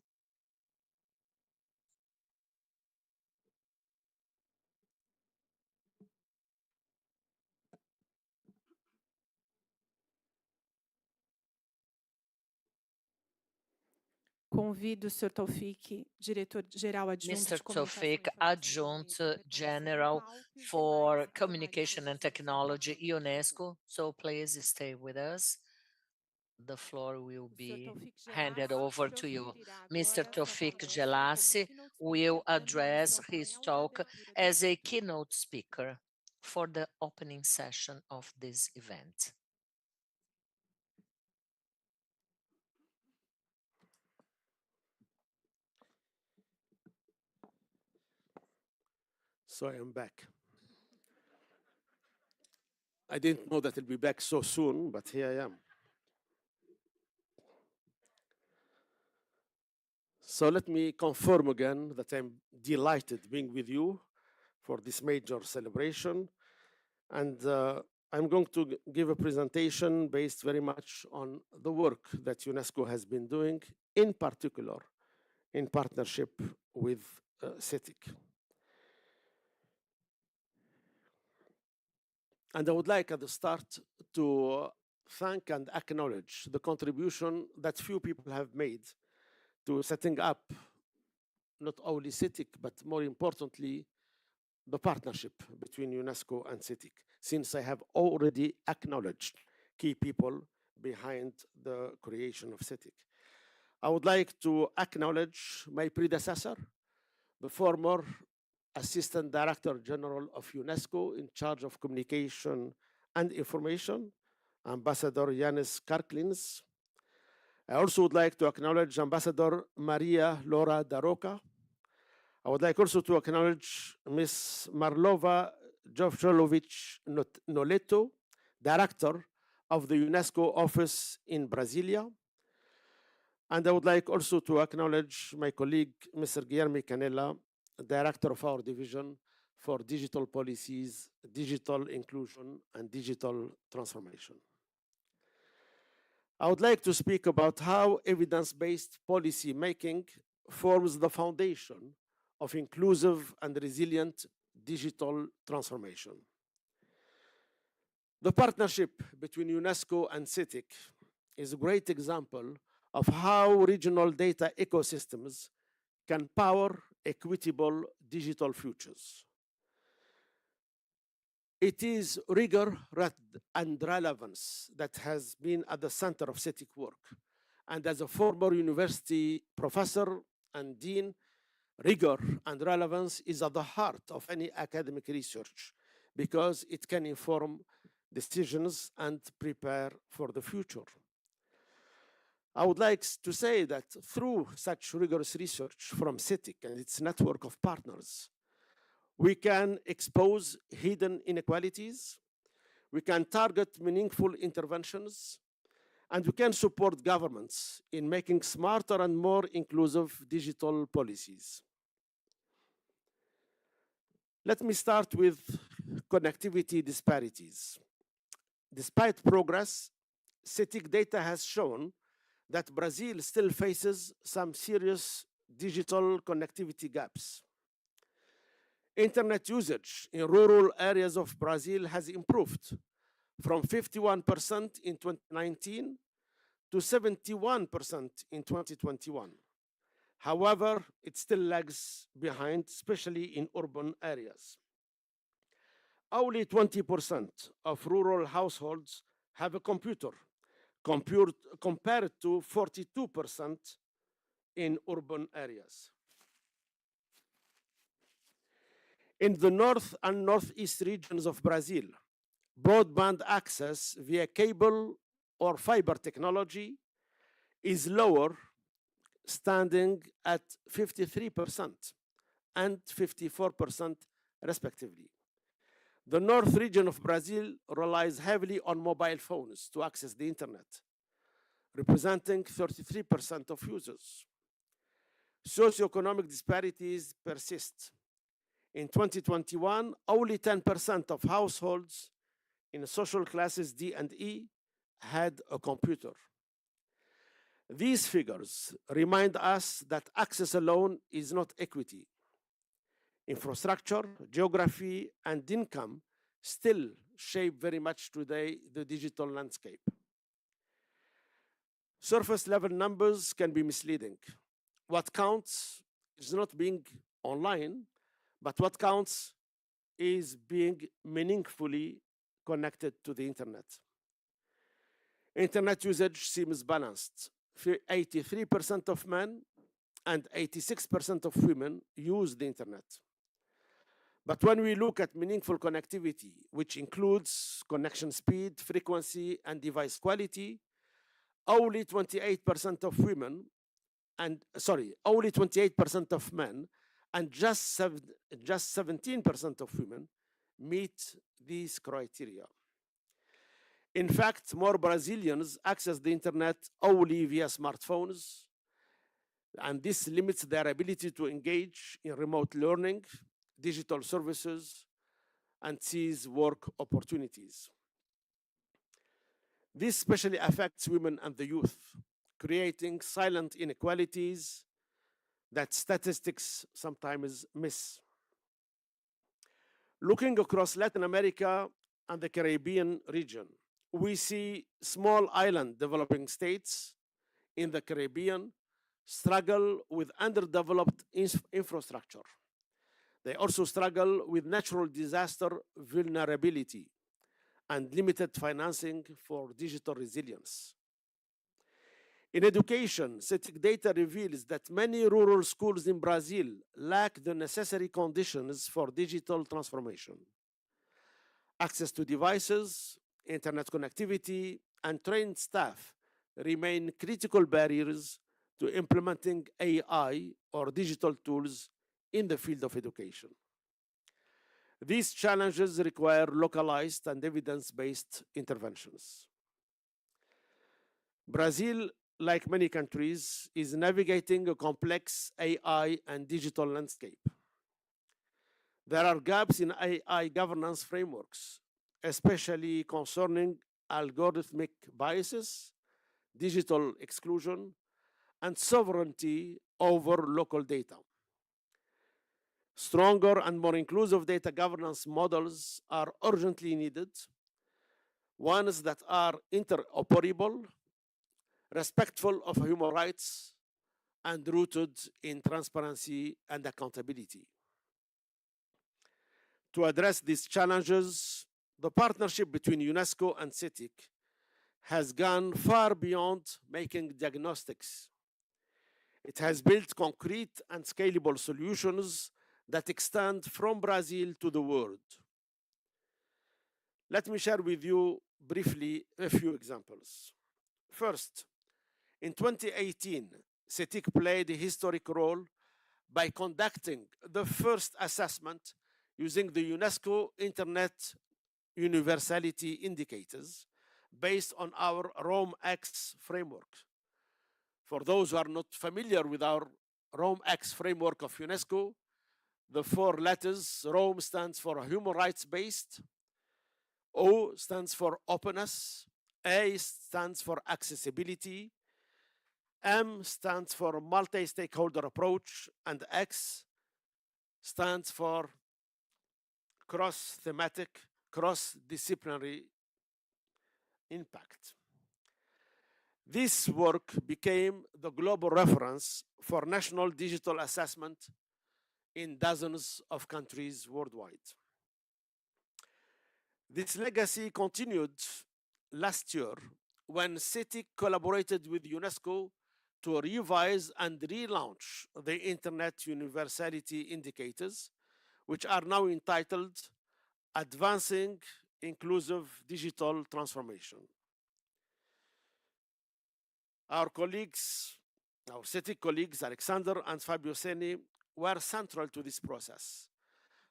Convido o Sr. Taufik, diretor-geral adjunto Mr. de comunicação e Taufik, informação da Adjunct Unesco, permanecer no General palco e os demais for demais Communication and participantes aguardem Technology, o turno. UNESCO. So please stay with us. The floor will O Sr. be Taufik handed Gelassi over to you. prosseguirá Mr. agora sua Taufik palestra como Gelassi keynote will speaker na address introdução ao his painel e talk abertura do as a evento. keynote speaker for the opening session of this event. So I am back. I didn't know that I'll be back so soon, but here I am. So let me confirm again that I'm delighted being with you for this major celebration. And I'm going to give a presentation based very much on the work that UNESCO has been doing, in particular, in partnership with Cetic. And I would like at the start to thank and acknowledge the contribution that few people have made to setting up not only Cetic, but more importantly, the partnership between UNESCO and Cetic, since I have already acknowledged key people behind the creation of Cetic. I would like to acknowledge my predecessor, the former Assistant Director General of UNESCO in charge of communication and information, Ambassador Yanis Karklins. I also would like to acknowledge Ambassador Maria Laura Daroca. I would like also to acknowledge Ms. Marlova Jovjelovic Noleto, Director of the UNESCO office in Brasilia. And I would like also to acknowledge my colleague, Mr. Guilherme Canella, Director of our division for digital policies, digital inclusion, and digital transformation. I would like to speak about how evidence-based policy making forms the foundation of inclusive and resilient digital transformation. The partnership between UNESCO and Cetic is a great example of how regional data ecosystems can power equitable digital futures. It is rigor and relevance that has been at the center of Cetic work. And as a former university professor and dean, rigor and relevance is at the heart of any academic research because it can inform decisions and prepare for the future. I would like to say that through such rigorous research from Cetic and its network of partners, we can expose hidden inequalities, we can target meaningful interventions, and we can support governments in making smarter and more inclusive digital policies. Let me start with connectivity disparities. Despite progress, Cetic data has shown that Brazil still faces some serious digital connectivity gaps. Internet usage in rural areas of Brazil has improved from 51% in 2019 to 71% in 2021. However, it still lags behind, especially in urban areas. Only 20% of rural households have a computer, compared to 42% in urban areas. In the north and northeast regions of Brazil, broadband access via cable or fiber technology is lower, standing at 53% and 54% respectively. The north region of Brazil relies heavily on mobile phones to access the internet, representing 33% of users. Socioeconomic disparities persist. In 2021, only 10% of households in social classes D and E had a computer. These figures remind us that access alone is not equity. Infrastructure, geography, and income still shape very much today the digital landscape. Surface level numbers can be misleading. What counts is not being online, but what counts is being meaningfully connected to the internet. Internet usage seems balanced. 83% of men and 86% of women use the internet. But when we look at meaningful connectivity, which includes connection speed, frequency, and device quality, only 28% of women only 28% of men and just 17% of women meet these criteria. In fact, more Brazilians access the internet only via smartphones, and this limits their ability to engage in remote learning, digital services, and seize work opportunities. This especially affects women and the youth, creating silent inequalities that statistics sometimes miss. Looking across Latin America and the Caribbean region, we see small island developing states in the Caribbean struggle with underdeveloped infrastructure. They also struggle with natural disaster vulnerability and limited financing for digital resilience. In education, Cetic data reveals that many rural schools in Brazil lack the necessary conditions for digital transformation. Access to devices, internet connectivity, and trained staff remain critical barriers to implementing AI or digital tools in the field of education. These challenges require localized and evidence-based interventions. Brazil, like many countries, is navigating a complex AI and digital landscape. There are gaps in AI governance frameworks, especially concerning algorithmic biases, digital exclusion, and sovereignty over local data. Stronger and more inclusive data governance models are urgently needed, ones that are interoperable, respectful of human rights, and rooted in transparency and accountability. To address these challenges, the partnership between UNESCO and Cetic has gone far beyond making diagnostics. It has built concrete and scalable solutions that extend from Brazil to the world. Let me share with you briefly a few examples. First, in 2018, Cetic played a historic role by conducting the first assessment using the UNESCO Internet Universality Indicators based on our ROMX framework. For those who are not familiar with our ROMX framework of UNESCO, the four letters, ROM stands for human rights based, O stands for openness, A stands for accessibility, M stands for multi-stakeholder approach, and X stands for cross-thematic, cross-disciplinary impact. This work became the global reference for national digital assessment in dozens of countries worldwide. This legacy continued last year when Cetic collaborated with UNESCO to revise and relaunch the Internet Universality Indicators, which are now entitled Advancing Inclusive Digital Transformation. Our Cetic colleagues, Alexander and Fabio Seni, were central to this process,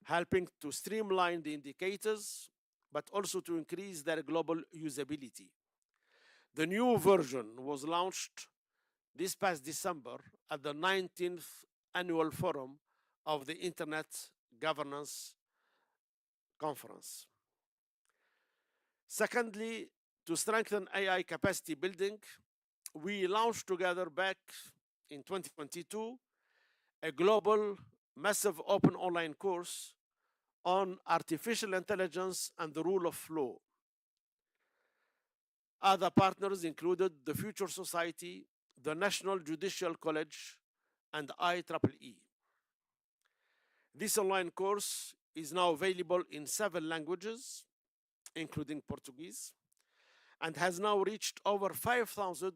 helping to streamline the indicators, but also to increase their global usability. The new version was launched this past December at the 19th annual forum of the Internet Governance Conference. Secondly, to strengthen AI capacity building, we launched together back in 2022 a global massive open online course on artificial intelligence and the rule of law. Other partners included the Future Society, the National Judicial College, and IEEE. This online course is now available in 7 languages, including Portuguese, and has now reached over 5,000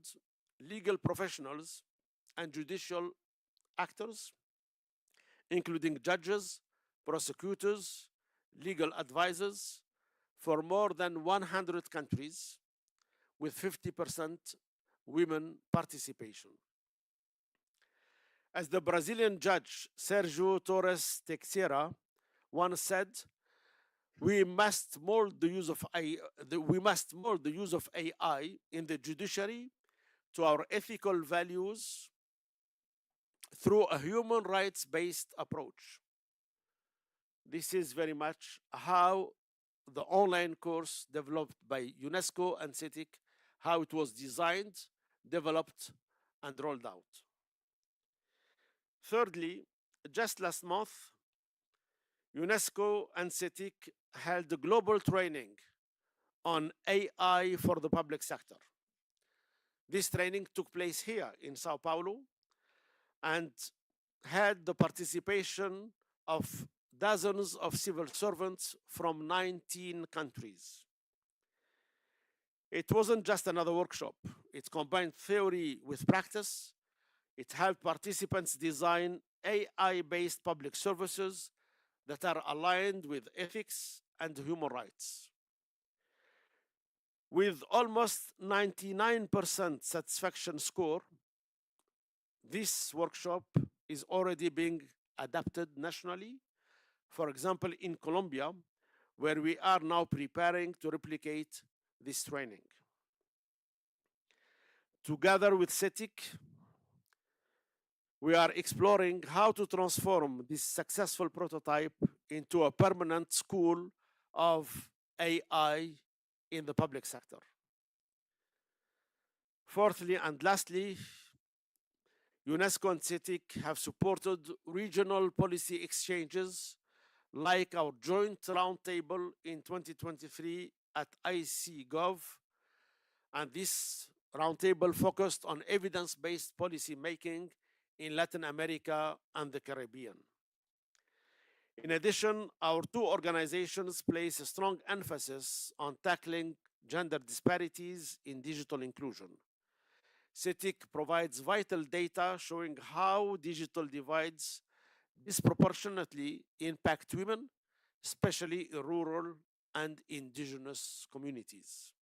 legal professionals and judicial actors, including judges, prosecutors, legal advisors, for more than 100 countries, with 50% women participation. As the Brazilian judge Sergio Torres Teixeira once said, we must mold the use of AI in the judiciary to our ethical values through a human rights-based approach. This is very much how the online course developed by UNESCO and Cetic, how it was designed, developed, and rolled out. Thirdly, just last month, UNESCO and Cetic held a global training on AI for the public sector. This training took place here in Sao Paulo and had the participation of dozens of civil servants from 19 countries. It wasn't just another workshop. It combined theory with practice. It helped participants design AI-based public services that are aligned with ethics and human rights. With almost 99% satisfaction score, this workshop is already being adapted nationally. For example, in Colombia, where we are now preparing to replicate this training. Together with Cetic, we are exploring how to transform this successful prototype into a permanent school of AI in the public sector. Fourthly and lastly, UNESCO and Cetic have supported regional policy exchanges like our joint roundtable in 2023 at IC.gov, and this roundtable focused on evidence-based policy making in Latin America and the Caribbean. In addition, our 2 organizations place a strong emphasis on tackling gender disparities in digital inclusion. Cetic provides vital data showing how digital divides disproportionately impact women, especially in rural and indigenous communities.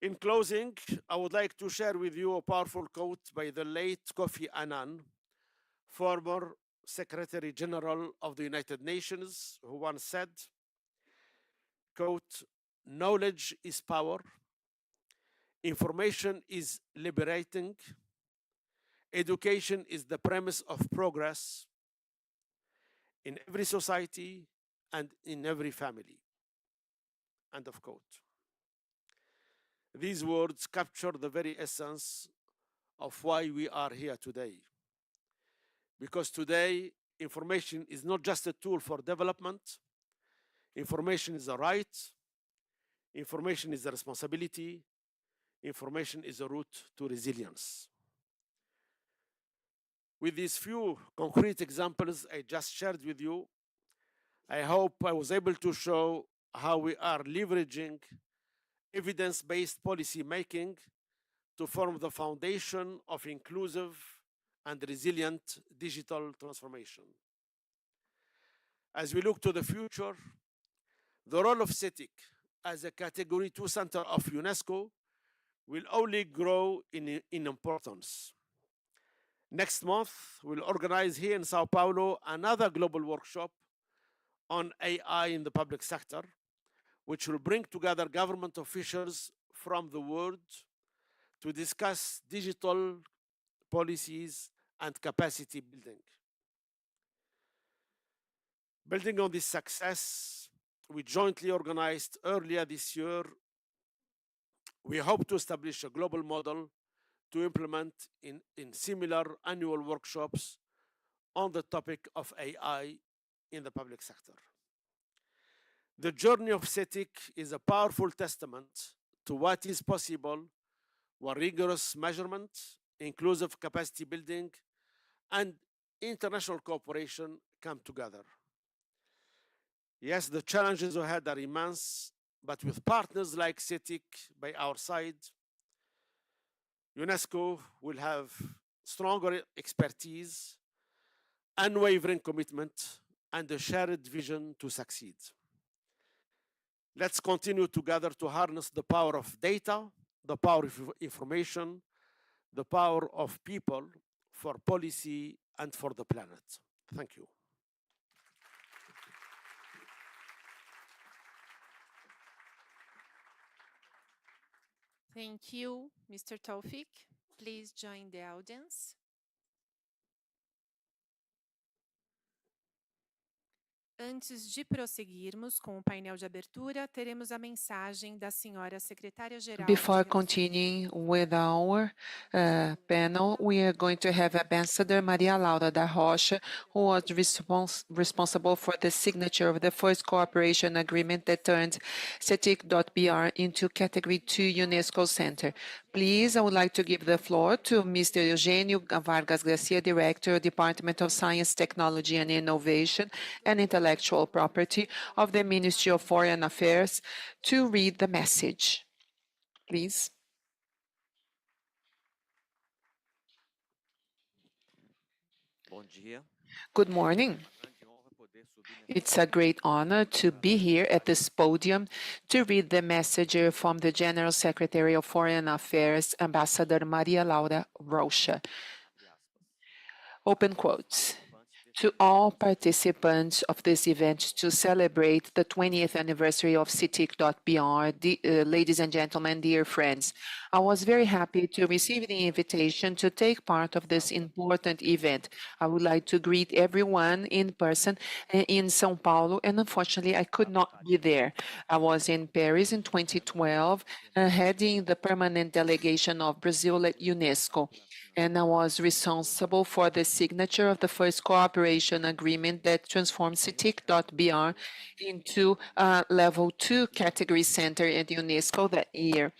In closing, I would like to share with you a powerful quote by the late Kofi Annan, former Secretary General of the United Nations, who once said, quote, "Knowledge is power, information is liberating, education is the premise of progress in every society and in every family." End of quote. These words capture the very essence of why we are here today. Because today, information is not just a tool for development. Information is a right. Information is a responsibility. Information is a route to resilience. With these few concrete examples I just shared with you, I hope I was able to show how we are leveraging evidence-based policy making to form the foundation of inclusive and resilient digital transformation. As we look to the future, the role of Cetic as a Category 2 center of UNESCO will only grow in importance. Next month, we'll organize here in Sao Paulo another global workshop on AI in the public sector, which will bring together government officials from the world to discuss digital policies and capacity building. Building on this success, we jointly organized earlier this year, we hope to establish a global model to implement in similar annual workshops on the topic of AI in the public sector. The journey of Cetic is a powerful testament to what is possible when rigorous measurement, inclusive capacity building, and international cooperation come together. Yes, the challenges ahead are immense, but with partners like Cetic by our side, UNESCO will have stronger expertise, unwavering commitment, and a shared vision to succeed. Let's continue together to harness the power of data, the power of information, the power of people for policy and for the planet. Thank you. Thank you, Mr. Taufik. Please join the audience. Antes de prosseguirmos com o painel de abertura, teremos a mensagem da senhora secretária-geral. Before continuing with our panel, we are going to have Ambassador Maria Laura da Rocha, who was responsible for the signature of the first cooperation agreement that turned Cetic.br into Category 2 UNESCO Center. Please, I would like to give the floor to Mr. Eugenio Vargas Garcia, Director, Department of Science, Technology and Innovation and Intellectual Property of the Ministry of Foreign Affairs, to read the message. Please. Good morning. It's a great honor to be here at this podium to read the message from the General Secretary of Foreign Affairs, Ambassador Maria Laura Rocha. Open quotes. To all participants of this event to celebrate the 20th anniversary of Cetic.br, ladies and gentlemen, dear friends, I was very happy to receive the invitation to take part of this important event. I would like to greet everyone in person in São Paulo, and unfortunately, I could not be there. I was in Paris in 2012, heading the permanent delegation of Brazil at UNESCO, and I was responsible for the signature of the first cooperation agreement that transformed Cetic.br into a level 2 category center at UNESCO that year.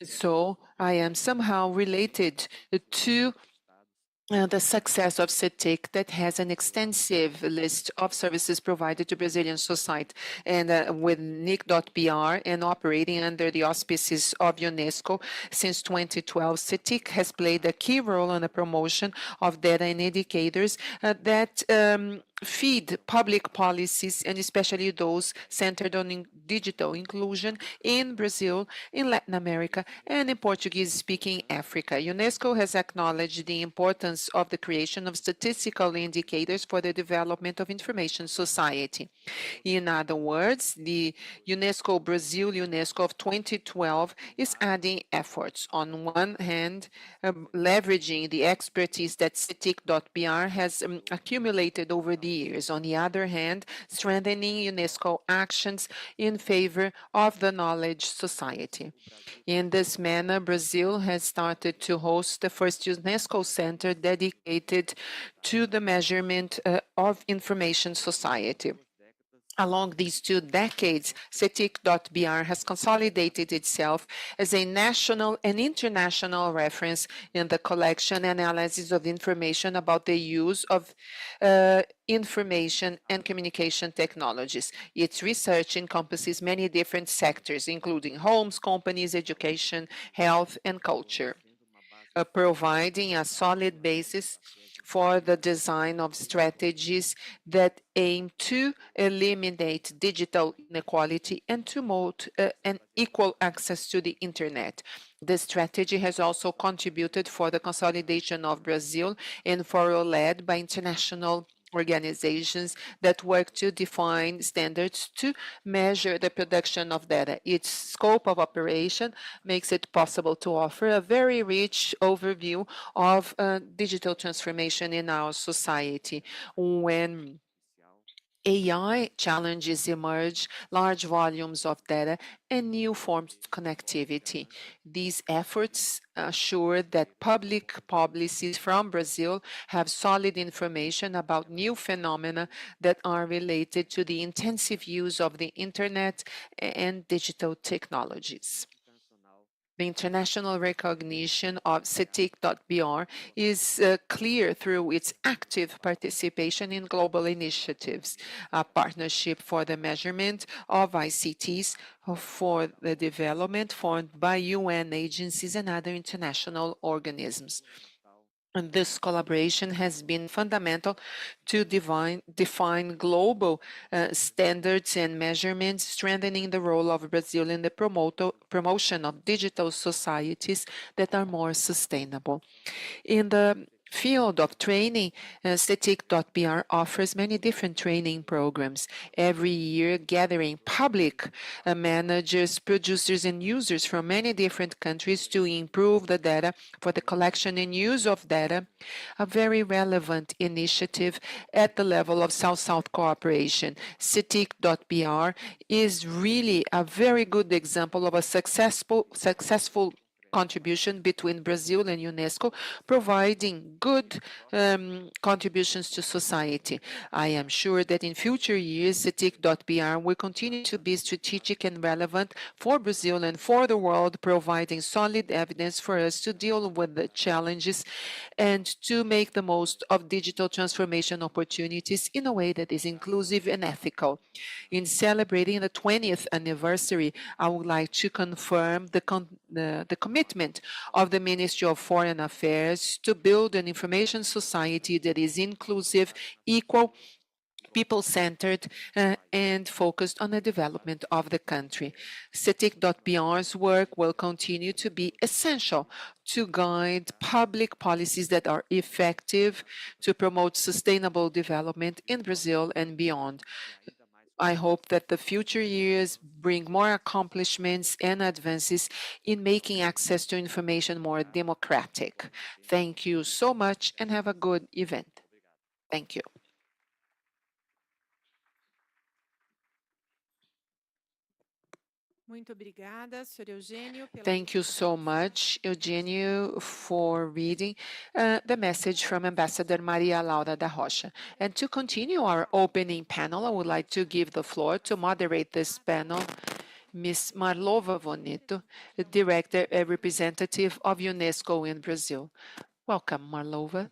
So I am somehow related to the success of Cetic that has an extensive list of services provided to Brazilian society. And with NIC.br and operating under the auspices of UNESCO since 2012, Cetic has played a key role in the promotion of data and indicators that feed public policies, and especially those centered on digital inclusion in Brazil, in Latin America, and in Portuguese-speaking Africa. UNESCO has acknowledged the importance of the creation of statistical indicators for the development of information society. In other words, the UNESCO Brazil UNESCO of 2012 is adding efforts. On one hand, leveraging the expertise that Cetic.br has accumulated over the years. On the other hand, strengthening UNESCO actions in favor of the knowledge society. In this manner, Brazil has started to host the first UNESCO center dedicated to the measurement of information society. Along these 2 decades, Cetic.br has consolidated itself as a national and international reference in the collection and analysis of information about the use of information and communication technologies. Its research encompasses many different sectors, including homes, companies, education, health, and culture, providing a solid basis for the design of strategies that aim to eliminate digital inequality and to promote an equal access to the internet. This strategy has also contributed for the consolidation of Brazil in fora led by international organizations that work to define standards to measure the production of data. Its scope of operation makes it possible to offer a very rich overview of digital transformation in our society. When AI challenges emerge, large volumes of data, and new forms of connectivity. These efforts assure that public policies from Brazil have solid information about new phenomena that are related to the intensive use of the internet and digital technologies. The international recognition of Cetic.br is clear through its active participation in global initiatives, a partnership for the measurement of ICTs for the development formed by UN agencies and other international organisms. And this collaboration has been fundamental to define global standards and measurements, strengthening the role of Brazil in the promotion of digital societies that are more sustainable. In the field of training, Cetic.br offers many different training programs every year, gathering public managers, producers, and users from many different countries to improve the data for the collection and use of data, a very relevant initiative at the level of South-South cooperation. Cetic.br is really a very good example of a successful contribution between Brazil and UNESCO, providing good contributions to society. I am sure that in future years, Cetic.br will continue to be strategic and relevant for Brazil and for the world, providing solid evidence for us to deal with the challenges and to make the most of digital transformation opportunities in a way that is inclusive and ethical. In celebrating the 20th anniversary, I would like to confirm the commitment of the Ministry of Foreign Affairs to build an information society that is inclusive, equal, people-centered, and focused on the development of the country. Cetic.br's work will continue to be essential to guide public policies that are effective to promote sustainable development in Brazil and beyond. I hope that the future years bring more accomplishments and advances in making access to information more democratic. Thank you so much and have a good event. Thank you. Muito obrigada, Sr. Eugênio, pela Thank you so much, Eugenio, for reading the message from Ambassador Maria Laura da Rocha. And to continue our opening panel, I would like to give the floor to moderate this panel, Ms. Marlova Vonito, the Director and Representative of UNESCO in Brazil. Welcome, Marlova.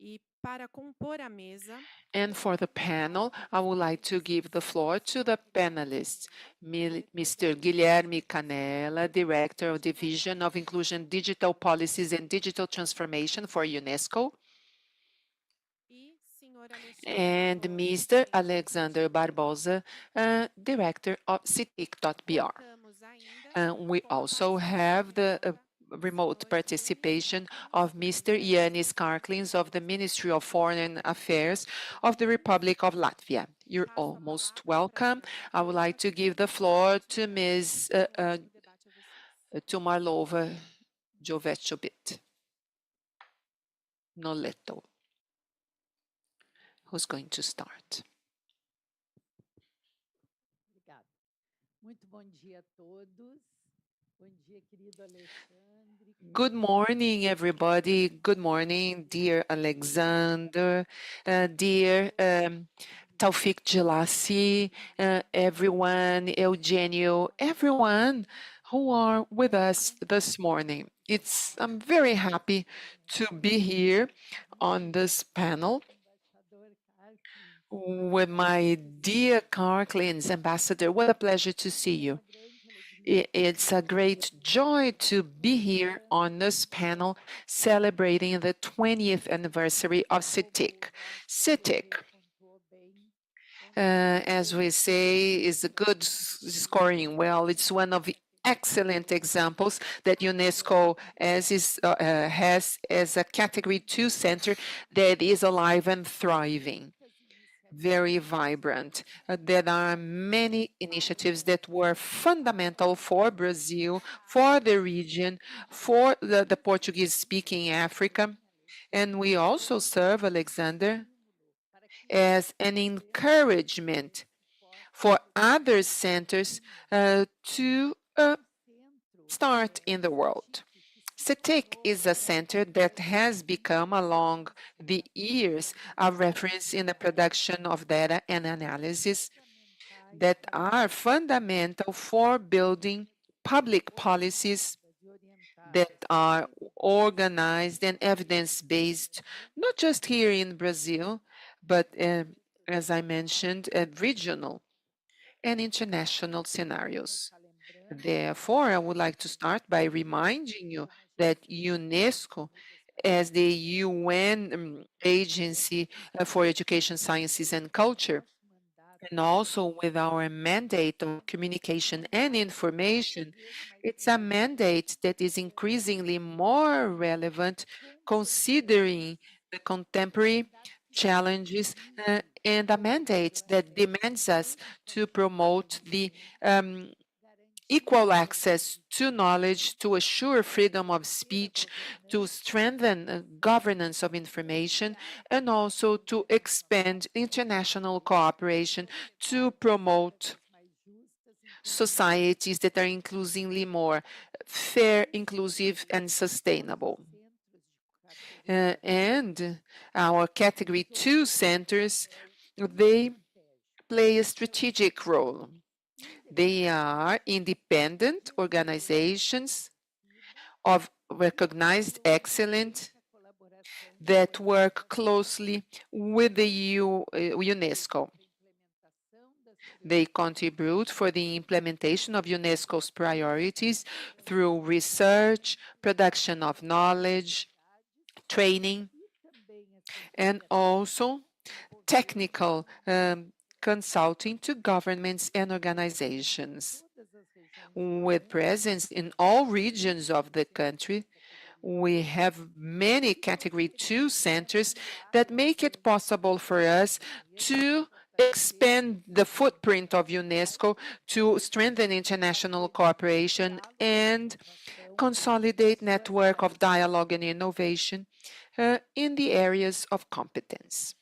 E para compor a mesa, And for the panel, I would like to give the floor to the panelists, Mr. Guilherme Canella, Director of Division of Inclusion, Digital Policies and Digital Transformation for UNESCO, e Sr. and Mr. Alexander Barbosa, Director of Cetic.br. Temos ainda We also have the remote participation of Mr. Yanis Karklins of the Ministry of Foreign Affairs of the Republic of Latvia. You're all most welcome. I would like to give the floor to Ms. To Marlova Jovechovit Noleto, who's going to start. Obrigada. Muito bom dia a todos. Bom dia, querido Alexandre. Good morning, everybody. Good morning, dear Alexander, dear Taufik Jelassi, everyone, Eugenio, everyone who are with us this morning. I'm very happy to be here on this panel Embaixador Carlos, with my dear Karklins ambassador. What a pleasure to see you. uma grande alegria It's a great joy to be here on this panel celebrating the 20th anniversary of Cetic. Cetic pontuou bem. as we say, is a good scoring well. It's one of the excellent examples that UNESCO has as a Category 2 center that is alive and thriving, very vibrant. There are many initiatives that were fundamental for Brazil, for the region, for the Portuguese-speaking Africa. And we also serve, Alexander, as an encouragement for other centers to start in the world. Cetic is a center that has become, along the years, a reference in the production of data and analysis that are fundamental for building public policies that are organized and evidence-based, not just here in Brazil, but as I mentioned, regional and international scenarios. Therefore, I would like to start by reminding you that UNESCO, as the UN agency for education, sciences, and culture, and also with our mandate of communication and information, it's a mandate that is increasingly more relevant considering the contemporary challenges and a mandate that demands us to promote the equal access to knowledge, to assure freedom of speech, to strengthen governance of information, and also to expand international cooperation to promote societies that are increasingly more fair, inclusive, and sustainable. And our Category 2 centers, they play a strategic role. They are independent organizations of recognized excellence that work closely with the UNESCO. They contribute for the implementation of UNESCO's priorities through research, production of knowledge, training, and also technical consulting to governments and organizations. With presence in all regions of the country, we have many Category 2 centers that make it possible for us to expand the footprint of UNESCO, to strengthen international cooperation and consolidate network of dialogue and innovation in the areas of competence.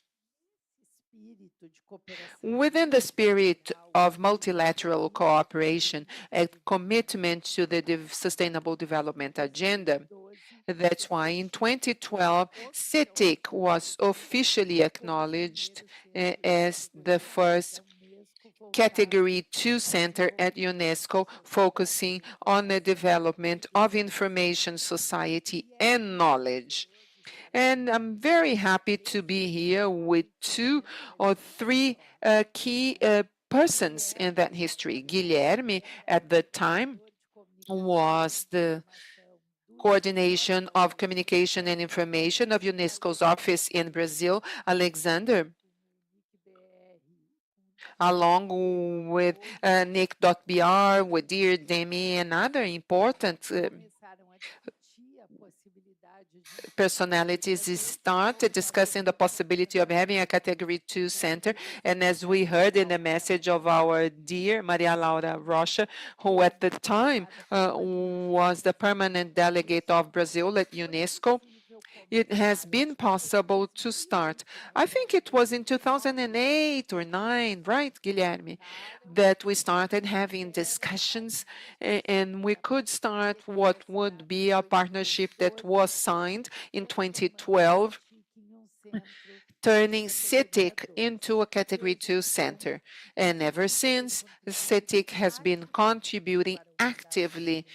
Within the spirit of multilateral cooperation and commitment to the Sustainable Development Agenda, that's why in 2012, Cetic was officially acknowledged as the first Category 2 center at UNESCO, focusing on the development of information society and knowledge. And I'm very happy to be here with two or three key persons in that history. Guilherme, at the time, was the coordination of communication and information of UNESCO's office in Brazil. Alexander, along with Nick.br, with Dear Demi, and other important personalities started discussing the possibility of having a Category 2 center. And as we heard in the message of our dear Maria Laura Rocha, who at the time was the permanent delegate of Brazil at UNESCO, it has been possible to start. I think it was in 2008 or 9, right, Guilherme, that we started having discussions and we could start what would be a partnership that was signed in 2012, turning Cetic into a Category 2 center. And ever since, Cetic has been contributing actively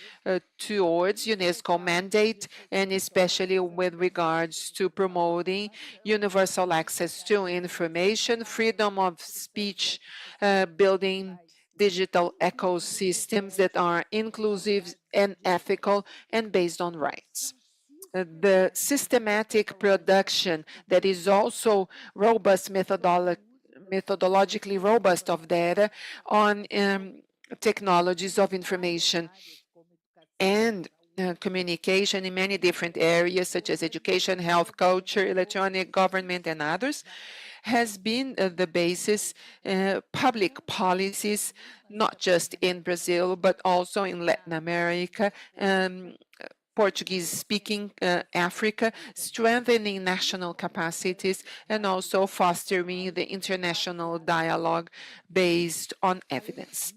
towards UNESCO mandate, and especially with regards to promoting universal access to information, freedom of speech, building digital ecosystems that are inclusive and ethical and based on rights. The systematic production that is also robust methodologically robust of data on technologies of information and communication in many different areas such as education, health, culture, electronic government, and others, has been the basis public policies, not just in Brazil, but also in Latin America, Portuguese-speaking Africa, strengthening national capacities, and also fostering the international dialogue based on evidence.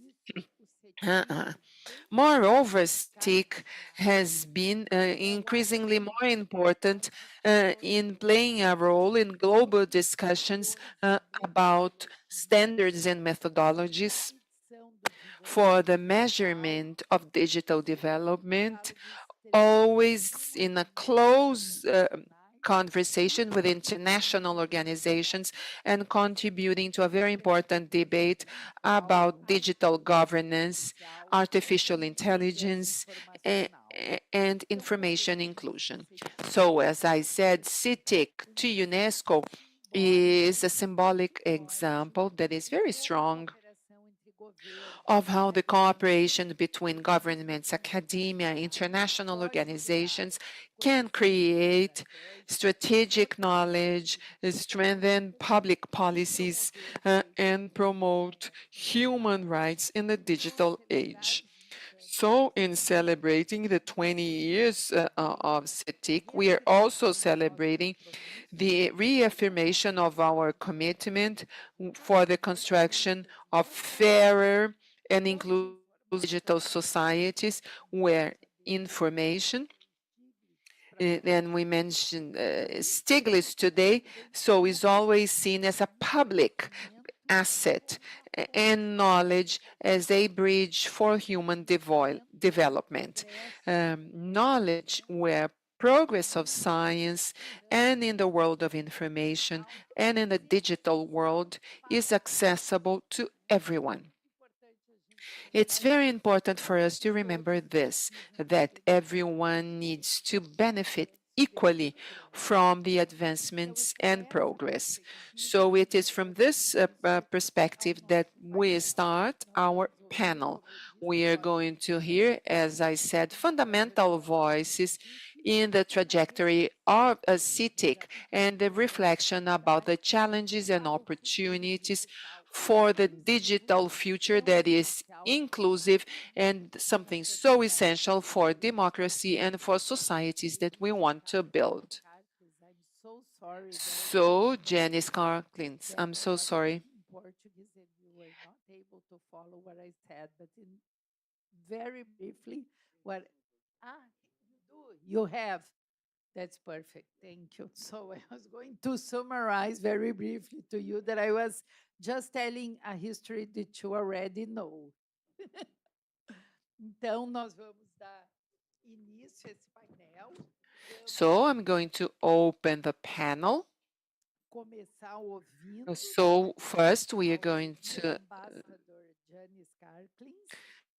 Moreover, Cetic has been increasingly more important in playing a role in global discussions about standards and methodologies for the measurement of digital development, always in a close conversation with international organizations and contributing to a very important debate about digital governance, artificial intelligence, and information inclusion. So, as I said, CITIC to UNESCO is a symbolic example that is very strong of how the cooperation between governments, academia, international organizations can create strategic knowledge, strengthen public policies, and promote human rights in the digital age. So, in celebrating the 20 years of CETIC, we are also celebrating the reaffirmation of our commitment for the construction of fairer and inclusive digital societies where information, and we mentioned Stiglitz today, so is always seen as a public asset and knowledge as a bridge for human development. Knowledge where progress of science and in the world of information and in the digital world is accessible to everyone. It's very important for us to remember this, that everyone needs to benefit equally from the advancements and progress. So it is from this perspective that we start our panel. We are going to hear, as I said, fundamental voices in the trajectory of a CITIC and the reflection about the challenges and opportunities for the digital future that is inclusive and something so essential for democracy and for societies that we want to build. So, Janice Carlins, I'm so sorry. Portuguese and you were not able to follow what I said, but in very briefly, what you do, you have. That's perfect. Thank you. So I was going to summarize very briefly to you that I was just telling a history that you already know. Então, nós vamos dar início a esse painel. So I'm going to open the panel. Começar ouvindo. So first we are going to Ambassador Janice Carclins,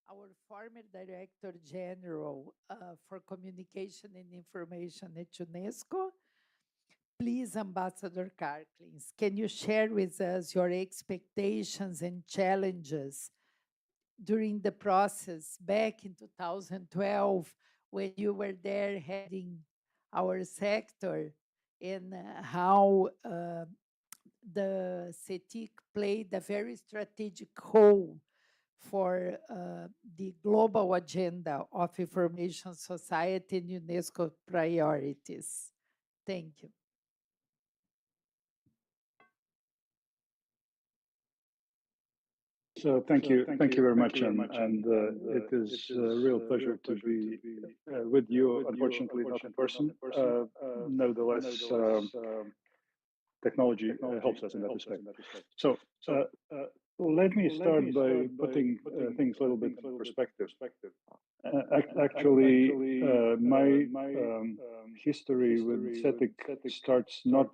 our former Director General for Communication and Information at UNESCO. Please, Ambassador Carclins, can you share with us your expectations and challenges during the process back in 2012 when you were there heading our sector, and how the CETIC played a very strategic role for the global agenda of information society and UNESCO priorities. Thank you. So thank you very much, and it is a real pleasure to be with you. Unfortunately, not in person. Nevertheless, technology helps us in that respect. So let me start by putting things a little bit in perspective. Actually, my history with CETIC starts not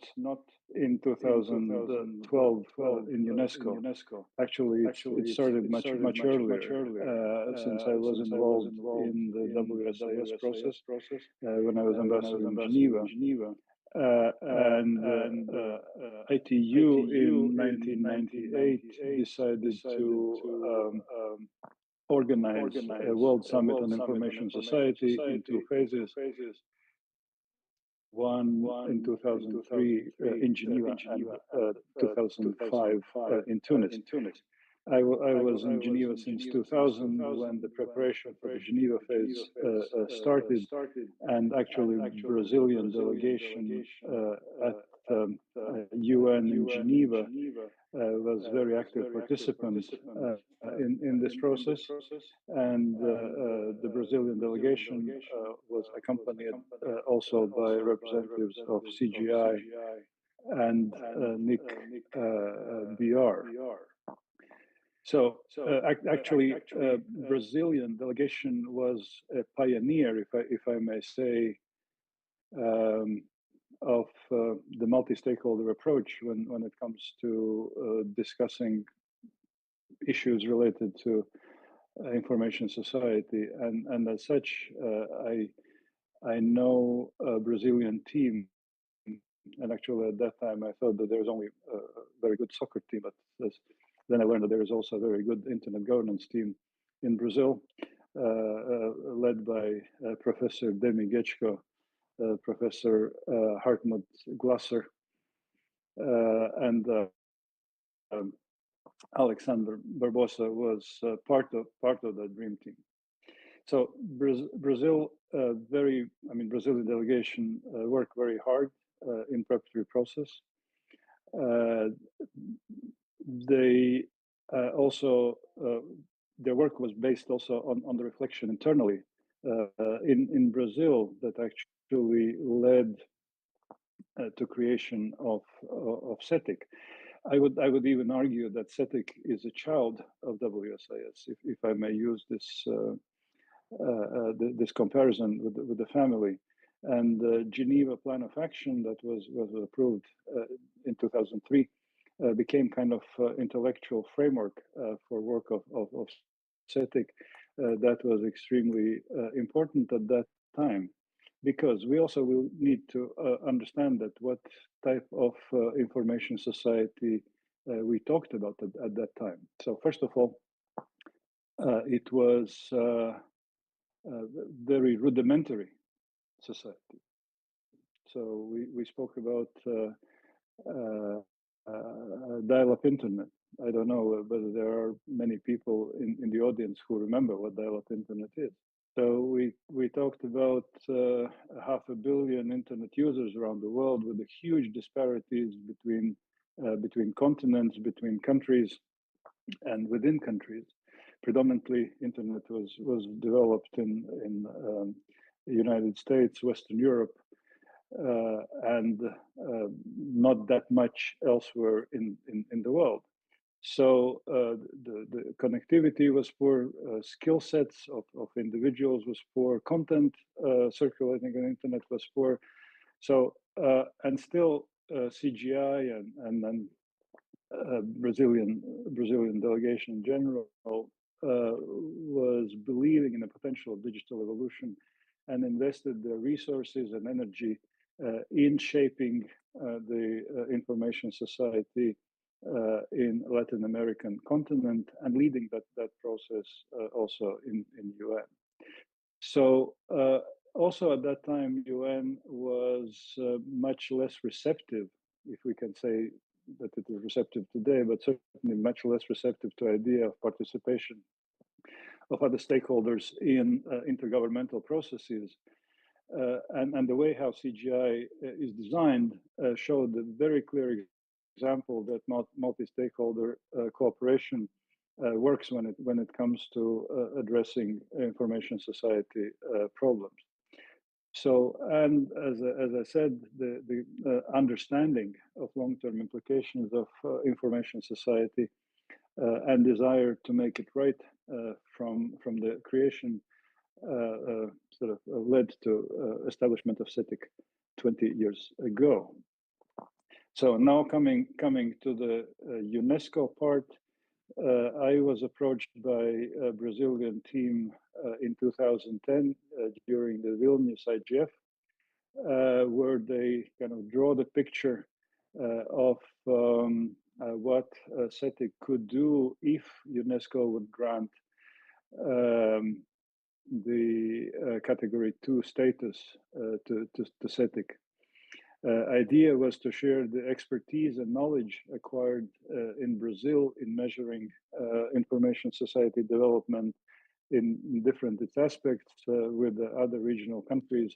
in 2012 in UNESCO. Actually, it started much earlier, since I was involved in the WSIS process when I was ambassador in Geneva. ITU in 1998 decided to organize a World Summit on Information Society in two phases. One in 2003 in Geneva and 2005 in Tunis. I was in Geneva since 2000 when the preparation for the Geneva phase started, and actually Brazilian delegation at UN in Geneva was very active participant in this process, and the Brazilian delegation was accompanied also by representatives of CGI and Cetic.br. So actually, Brazilian delegation was a pioneer, if I may say, of the multi-stakeholder approach when it comes to discussing issues related to information society, and as such, I know a Brazilian team, and actually at that time I thought that there was only a very good soccer team, but then I learned that there is also a very good internet governance team in Brazil, led by Professor Demi Gečko, Professor Hartmut Glasser, and Alexander Barbosa was part of that dream team. So Brazilian delegation worked very hard in preparatory process. They also their work was based also on the reflection internally in Brazil that actually led to creation of Cetic. I would even argue that Cetic is a child of WSIS, if I may use this this comparison with the family. And the Geneva Plan of Action that was approved in 2003 became kind of intellectual framework for work of Cetic that was extremely important at that time, because we also will need to understand that what type of information society we talked about at that time. So first of all, it was very rudimentary society. So we spoke about dial-up internet. I don't know whether there are many people in the audience who remember what dial-up internet is. So we talked about 500 million internet users around the world, with the huge disparities between continents, between countries, and within countries. Predominantly, internet was developed in the United States, Western Europe, and not that much elsewhere in the world. So the connectivity was poor, skill sets of individuals was poor, content circulating on the internet was poor. So and still CGI and Brazilian delegation in general was believing in the potential of digital evolution and invested their resources and energy in shaping the information society in Latin American continent and leading that process also in UN. So also at that time, UN was much less receptive, if we can say that it is receptive today, but certainly much less receptive to idea of participation of other stakeholders in intergovernmental processes. And the way how CGI is designed showed a very clear example that multi-stakeholder cooperation works when it comes to addressing information society problems. So, and as I said, the understanding of long-term implications of information society and desire to make it right from the creation sort of led to establishment of Cetic 20 years ago. So now coming to the UNESCO part, I was approached by a Brazilian team in 2010 during the Vilnius IGF where they kind of draw the picture of what Cetic could do if UNESCO would grant um, the category 2 status to Cetic. Idea was to share the expertise and knowledge acquired in Brazil in measuring information society development in different its aspects with the other regional countries,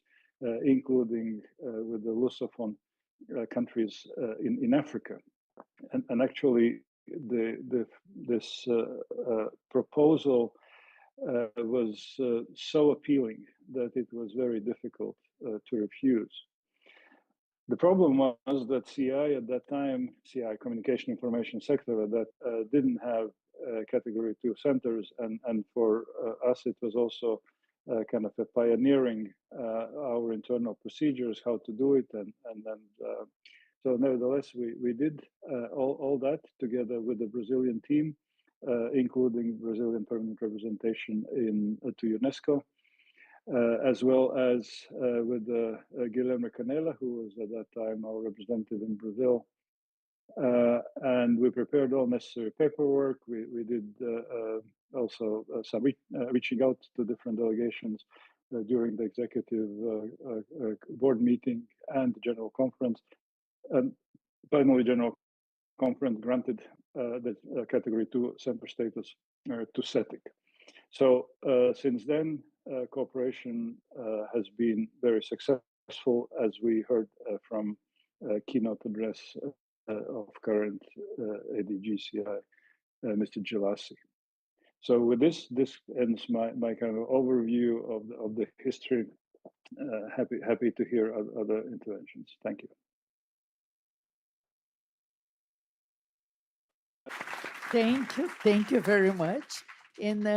including with the Lusophone countries in Africa. And actually, this proposal was so appealing that it was very difficult to refuse. The problem was that CI at that time, CI Communication Information Sector, that didn't have category 2 centers, and for us it was also kind of a pioneering our internal procedures, how to do it, and so nevertheless we did all that together with the Brazilian team, including Brazilian permanent representation to UNESCO. As well as with Guilherme Canela, who was at that time our representative in Brazil. And we prepared all necessary paperwork. We did also some reaching out to different delegations during the executive board meeting and the general conference. And finally, general conference granted the category 2 center status to Cetic. So since then, cooperation has been very successful, as we heard from keynote address of current ADGCI, Mr. Gelasi. So with this ends my kind of overview of the history. Happy to hear other interventions. Thank you. Thank you very much. And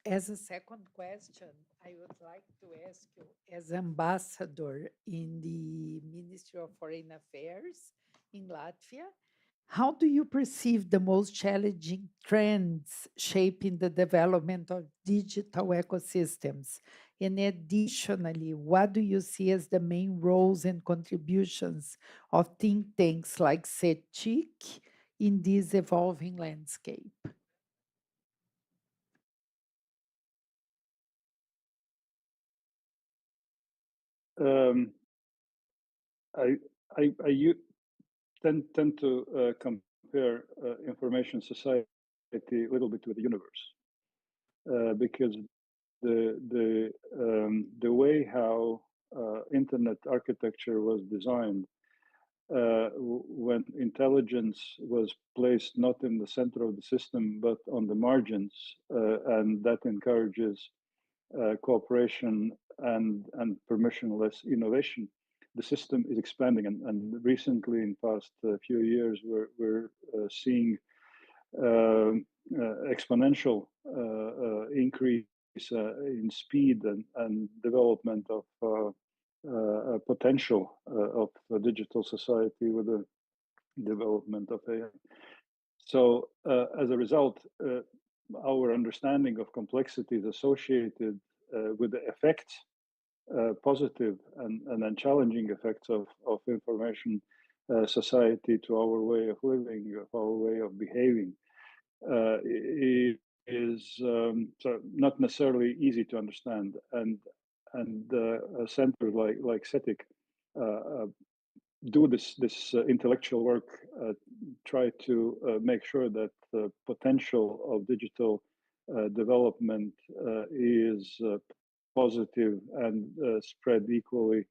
as a second question, I would like to ask you, as ambassador in the Ministry of Foreign Affairs in Latvia, how do you perceive the most challenging trends shaping the development of digital ecosystems? And additionally, what do you see as the main roles and contributions of think tanks like CETIC in this evolving landscape? I tend to compare information society a little bit with the universe, because the way how internet architecture was designed, when intelligence was placed not in the center of the system but on the margins, and that encourages cooperation and permissionless innovation, the system is expanding. And recently, in past few years, we're seeing exponential increase in speed and development of potential of a digital society with the development of AI. So as a result, our understanding of complexities associated with the effects, positive and then challenging effects of information society to our way of living, of our way of behaving, is so not necessarily easy to understand. And centers like Cetic do this intellectual work, try to make sure that the potential of digital development is positive and spread equally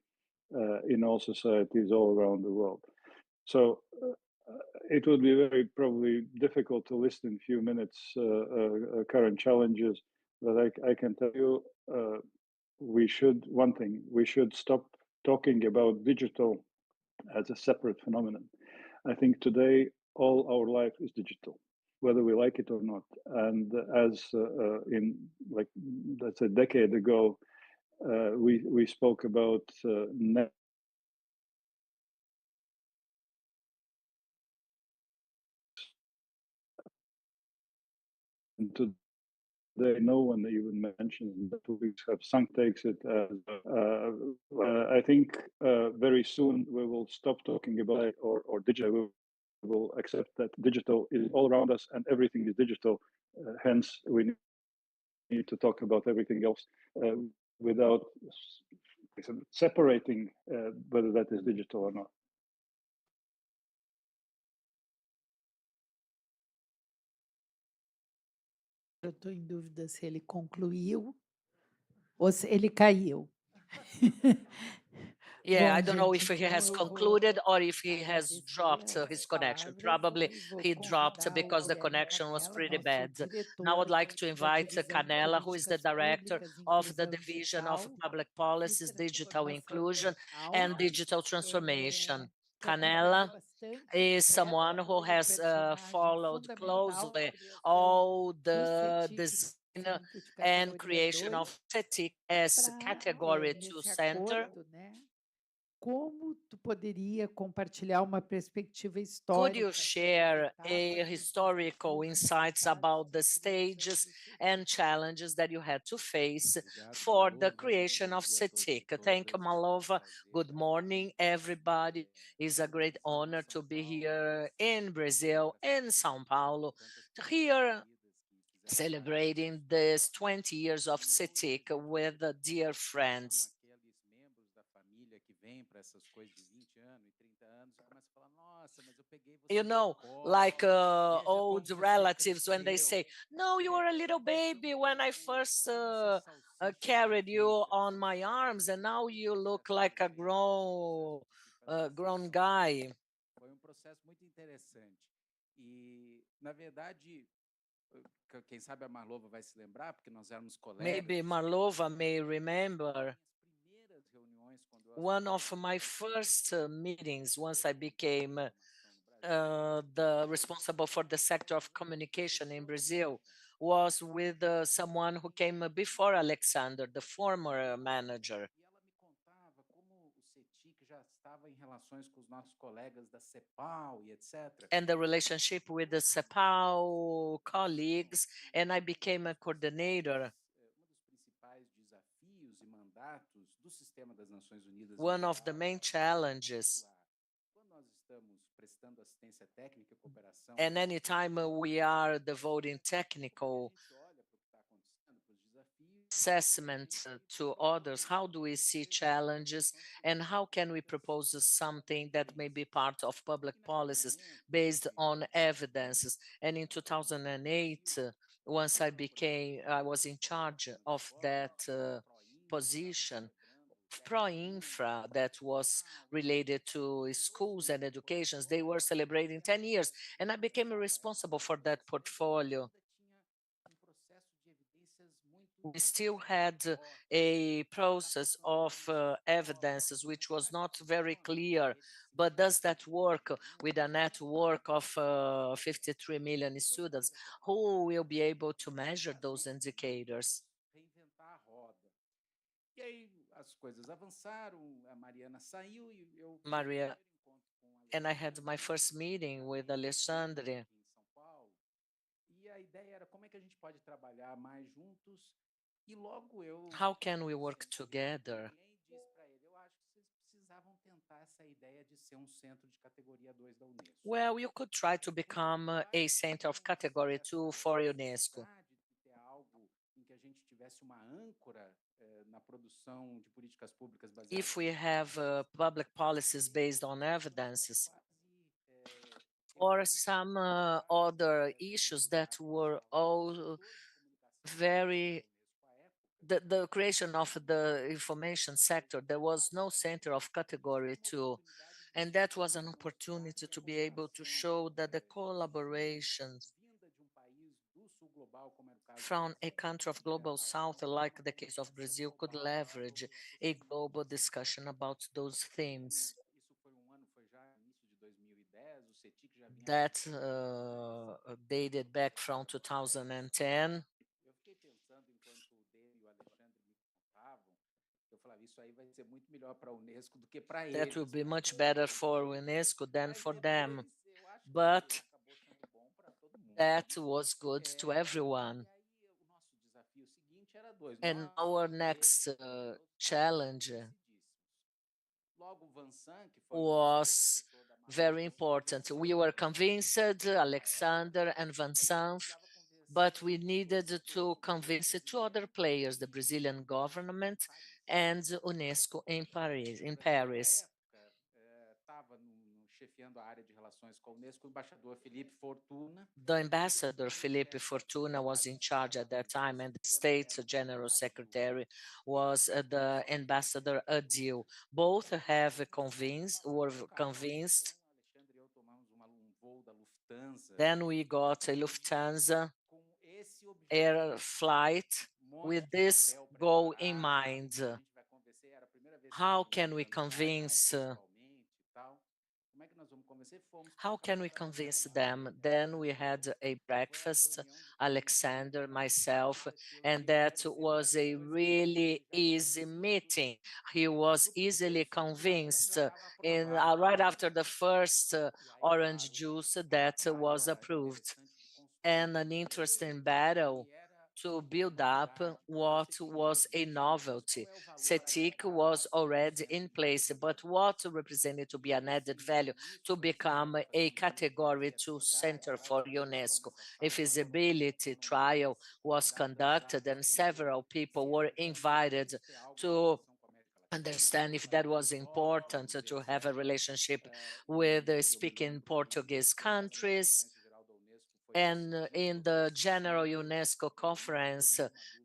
in all societies all around the world. So it would be very probably difficult to list in a few minutes current challenges, but I can tell you we should stop talking about digital as a separate phenomenon. I think today all our life is digital, whether we like it or not. And as in like that's a decade ago, we spoke about net day. No one even mentions that we have sunk takes it as. I think very soon we will stop talking about it or digital. We will accept that digital is all around us and everything is digital. Hence, we need to talk about everything else without separating whether that is digital or not. Eu estou em dúvida se ele concluiu ou se ele caiu. Yeah, Bom, I don't know gente, if he então has eu concluded vou or if he has agradecer dropped as his connection. palavras Probably e vou he dropped convidar o because the Guilherme connection was Canella, pretty nosso bad. Now I'd diretor like to da invite Divisão de Canella, who is the Políticas director Públicas, of the Inclusão Division of Digital Public e Policies, Digital Transformação Inclusion, Digital. and Digital Transformation. Que acompanhou Canella bastante de is perto, someone who foi has personagem followed fundamental na closely criação all do the CETIC design Centro de and Categoria creation of 2 CETIC as para, Category 2 nesse Center. acordo, né? Como tu poderia compartilhar uma perspectiva Could you histórica sobre as share a etapas e os historical desafios insights enfrentados about the pela criação stages do CETIC? and challenges that you had to face for the creation of CETIC? Thank you, Malova. Good morning, everybody. It's a great honor to be here in Brazil, in São Paulo, here celebrating this 20 years of CETIC with dear friends. You know, like old relatives when they say, no, you were a little baby when I first carried you on my arms and now you look like a grown guy. Foi processo muito interessante. E, na verdade, quem sabe a Marlova vai se lembrar, porque nós éramos colegas. Maybe Marlova may remember one of my first meetings once I became the responsible for the sector of communication in Brazil was with someone who came before Alexander, the former manager. E ela me contava como o CETIC já estava em relações com os nossos colegas da CEPAL e etc. And the relationship with the CEPAL colleagues, and I became a coordinator. Dos principais desafios e mandatos do sistema das Nações Unidas. One of the main challenges. And anytime we are devoting technical assessment to others, how do we see challenges and how can we propose something that may be part of public policies based on evidences? And in 2008, once I was in charge of that position, Pro-Infra that was related to schools and educations. They were celebrating 10 years, and I became responsible for that portfolio. We still had a process of evidences which was not very clear, but does that work with a network of 53 million students? Who will be able to measure those indicators? E aí as coisas avançaram, a Mariana saiu e eu Maria, and I had my first meeting with Alexandre. Em São Paulo. E a ideia era como é que a gente pode trabalhar mais juntos. E logo eu How can we work together? E disse para ele, eu acho que vocês precisavam tentar essa ideia de ser centro de categoria 2 da Unesco. Well, you could try to become a center of category 2 for UNESCO. Ter algo em que a gente tivesse uma âncora na produção de políticas públicas baseadas. If we have public policies based on evidences, or some other issues that were all very the creation of the information sector, there was no center of category 2. And that was an opportunity to be able to show that the collaboration from a country of global south, like the case of Brazil, could leverage a global discussion about those themes. That dated back from 2010. Eu fiquei pensando enquanto o Dê e o Alexandre me contavam, eu falava, isso aí vai ser muito melhor para a Unesco do que para eles. That will be much better for UNESCO than for them. But that was good to everyone. And our next challenge was very important. We were convinced, Alexander and Vincent, but we needed to convince two other players, the Brazilian government and UNESCO in Paris. Estava chefiando a área de relações com a Unesco, o embaixador Felipe Fortuna. The ambassador Felipe Fortuna was in charge at that time, and the State's General Secretary was the ambassador Adil. Both were convinced. Alexandre e eu tomamos voo da Lufthansa. Then we got a Lufthansa air flight with this goal in mind. How can we convince how can we convince them? Then we had a breakfast, Alexander, myself, and that was a really easy meeting. He was easily convinced right after the first orange juice that was approved. And an interesting battle to build up what was a novelty. Cetic was already in place, but what represented to be an added value to become a category 2 center for UNESCO. A feasibility trial was conducted and several people were invited to understand if that was important to have a relationship with speaking Portuguese countries. And in the General UNESCO conference,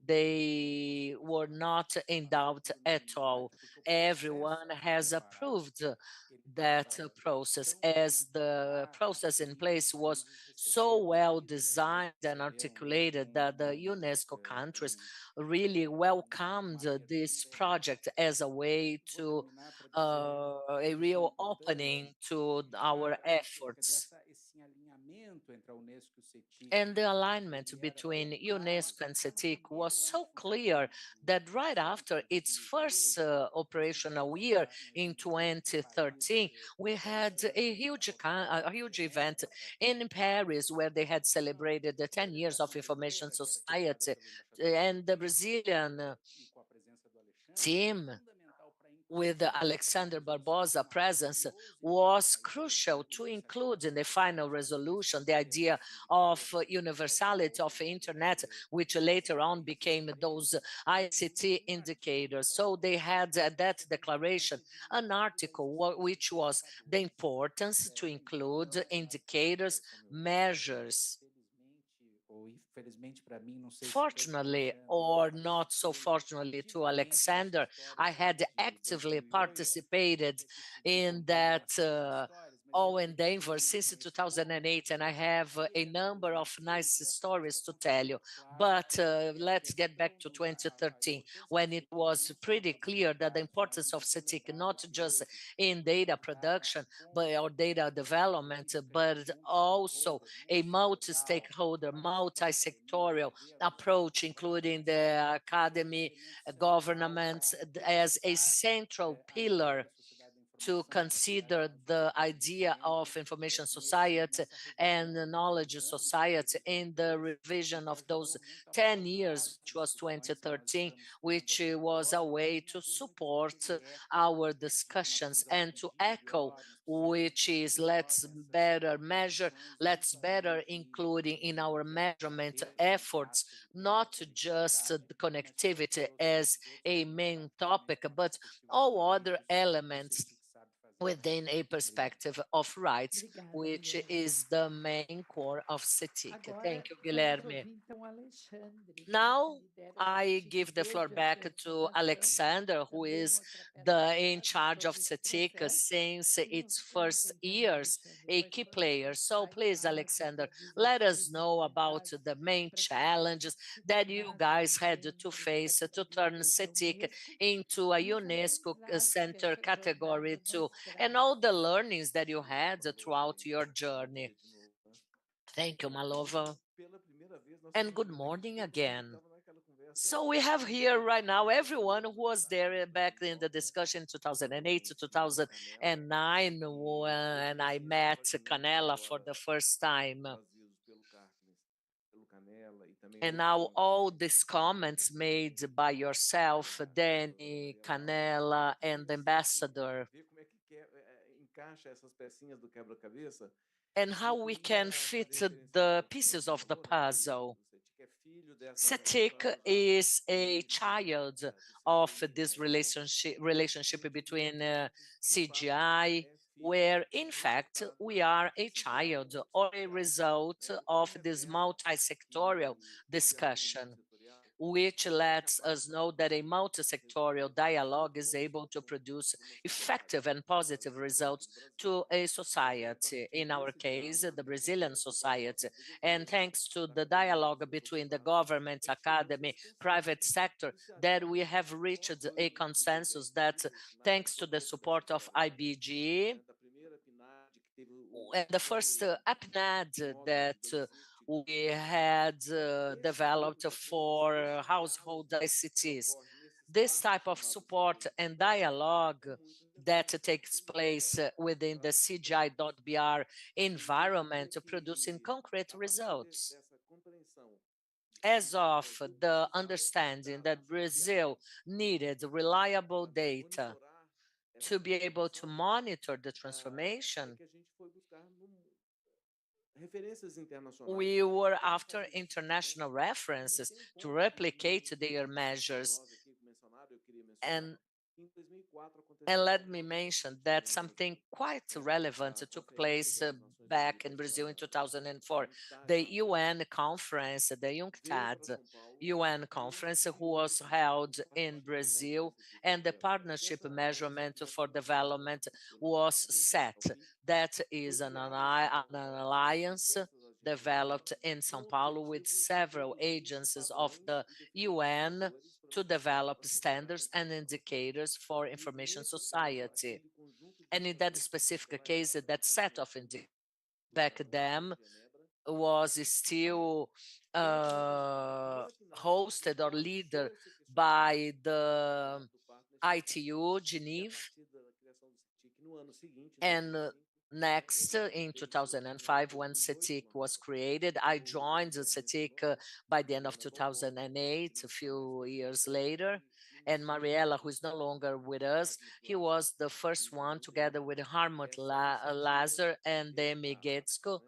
they were not in doubt at all. Everyone has approved that process, as the process in place was so well designed and articulated that the UNESCO countries really welcomed this project as a way to a real opening to our efforts. And the alignment between UNESCO and Cetic was so clear that right after its first operational year in 2013, we had a huge event in Paris where they had celebrated the 10 years of information society, and the Brazilian team with Alexander Barbosa presence was crucial to include in the final resolution the idea of universality of internet, which later on became those ICT indicators. So they had at that declaration an article which was the importance to include indicators, measures. Fortunately, or not so fortunately to Alexander, I had actively participated in that all endeavor since 2008, and I have a number of nice stories to tell you. But let's get back to 2013, when it was pretty clear that the importance of Cetic, not just in data production or data development, but also a multi-stakeholder, multi-sectorial approach, including the academy, governments, as a central pillar to consider the idea of information society and knowledge society in the revision of those 10 years, which was 2013, which was a way to support our discussions and to echo, which is let's better measure, let's better including in our measurement efforts, not just the connectivity as a main topic, but all other elements within a perspective of rights, which is the main core of Cetic. Thank you, Guilherme. Now, I give the floor back to Alexander, who is in charge of Cetic since its first years, a key player. So please, Alexander, let us know about the main challenges that you guys had to face to turn Cetic into a UNESCO Center Category 2, and all the learnings that you had throughout your journey. Thank you, Malova. And good morning again. So we have here right now everyone who was there back in the discussion 2008 to 2009 when I met Canela for the first time. And now all these comments made by yourself, Danny, Canela, and the ambassador, and how we can fit the pieces of the puzzle. Cetic is a child of this relationship between CGI, where in fact we are a child or a result of this multi-sectorial discussion, which lets us know that a multi-sectorial dialogue is able to produce effective and positive results to a society, in our case, the Brazilian society. And thanks to the dialogue between the government, academy, private sector, that we have reached a consensus that thanks to the support of IBG, and the first APNAD that we had developed for household ICTs. This type of support and dialogue that takes place within the CGI.br environment, producing concrete results. As of the understanding that Brazil needed reliable data to be able to monitor the transformation, we were after international references to replicate their measures. And let me mention that something quite relevant took place back in Brazil in 2004. The UN conference, the UNCTAD UN conference, who was held in Brazil, and the Partnership Measurement for Development was set. That is an alliance developed in Sao Paulo with several agencies of the UN to develop standards and indicators for information society. And in that specific case, that set of indicators back then was still hosted or led by the ITU Geneva. And next, in 2005, when Cetic was created, I joined Cetic by the end of 2008, a few years later. And Mariela, who is no longer with us, he was the first one, together with Harmut Lazar and Demi Getsko,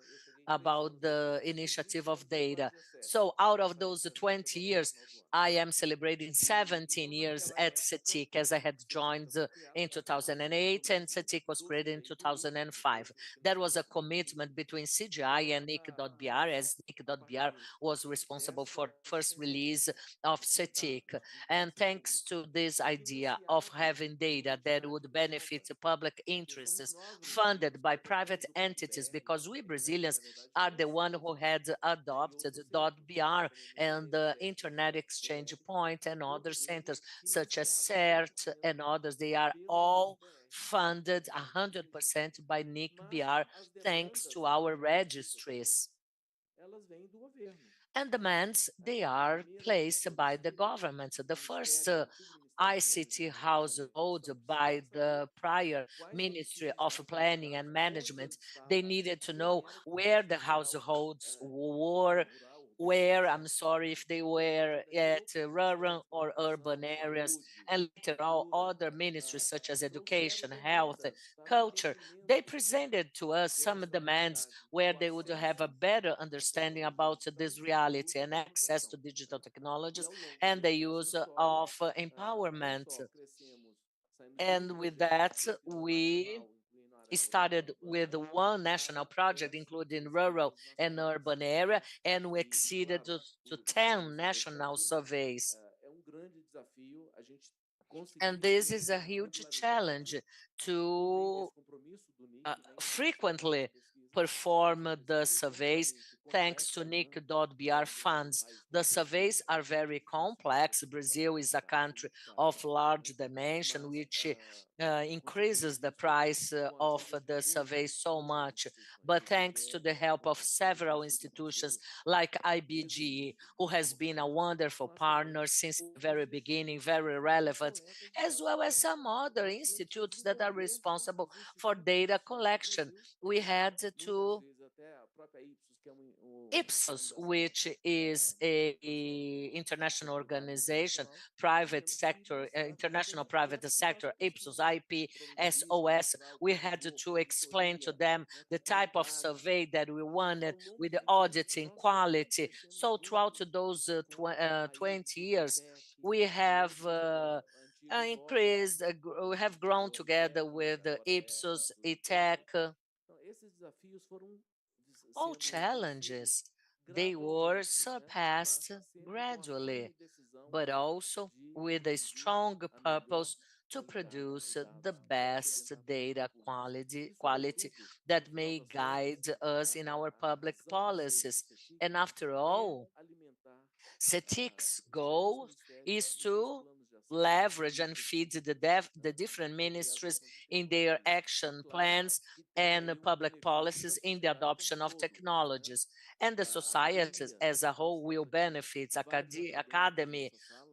about the initiative of data. So out of those 20 years, I am celebrating 17 years at Cetic, as I had joined in 2008, and Cetic was created in 2005. There was a commitment between CGI and Nick.br, as Nick.br was responsible for the first release of Cetic. And thanks to this idea of having data that would benefit the public interests, funded by private entities, because we Brazilians are the one who had adopted .br and the Internet Exchange Point and other centers such as CERT and others. They are all funded 100% by NIC.br, thanks to our registries. And demands, they are placed by the government. The first ICT household by the prior Ministry of Planning and Management, they needed to know where the households were, where, I'm sorry, if they were at rural or urban areas, and later all other ministries such as education, health, culture, they presented to us some demands where they would have a better understanding about this reality and access to digital technologies and the use of empowerment. And with that, we started with one national project, including rural and urban area, and we exceeded to 10 national surveys. And this is a huge challenge to frequently perform the surveys thanks to Nick.br funds. The surveys are very complex. Brazil is a country of large dimension, which increases the price of the survey so much. But thanks to the help of several institutions like IBGE, who has been a wonderful partner since the very beginning, very relevant, as well as some other institutes that are responsible for data collection. We had to Ipsos, which is a international organization, private sector, international private sector, Ipsos, IPSOS, we had to explain to them the type of survey that we wanted with the auditing quality. So throughout those 20 years, we have increased, we have grown together with Ipsos, ITEC, all challenges, they were surpassed gradually, but also with a strong purpose to produce the best data quality that may guide us in our public policies. And after all, Cetic's goal is to leverage and feed the different ministries in their action plans and public policies in the adoption of technologies. And the society as a whole will benefit. Academy,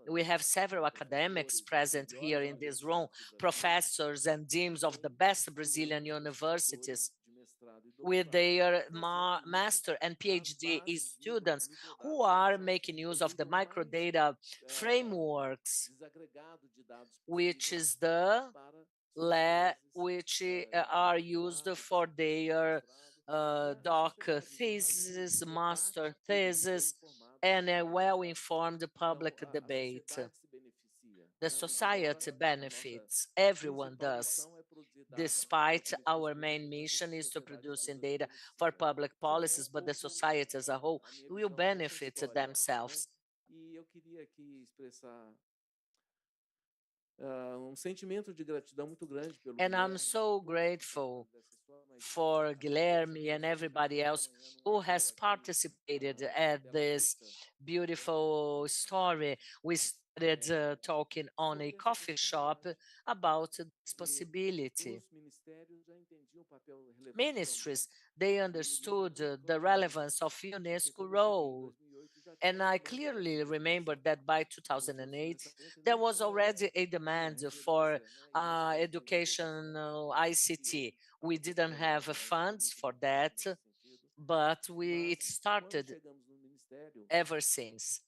we have several academics present here in this room, professors and deans of the best Brazilian universities with their master and PhD students who are making use of the microdata frameworks, which is the which are used for their doc thesis, master thesis, and a well-informed public debate. The society benefits, everyone does. Despite our main mission is to produce in data for public policies, but the society as a whole will benefit themselves. And I'm so grateful for Guilherme and everybody else who has participated at this beautiful story. We started talking on a coffee shop about this possibility. Ministries, they understood the relevance of UNESCO role. And I clearly remember that by 2008, there was already a demand for educational ICT. We didn't have funds for that, but it started ever since.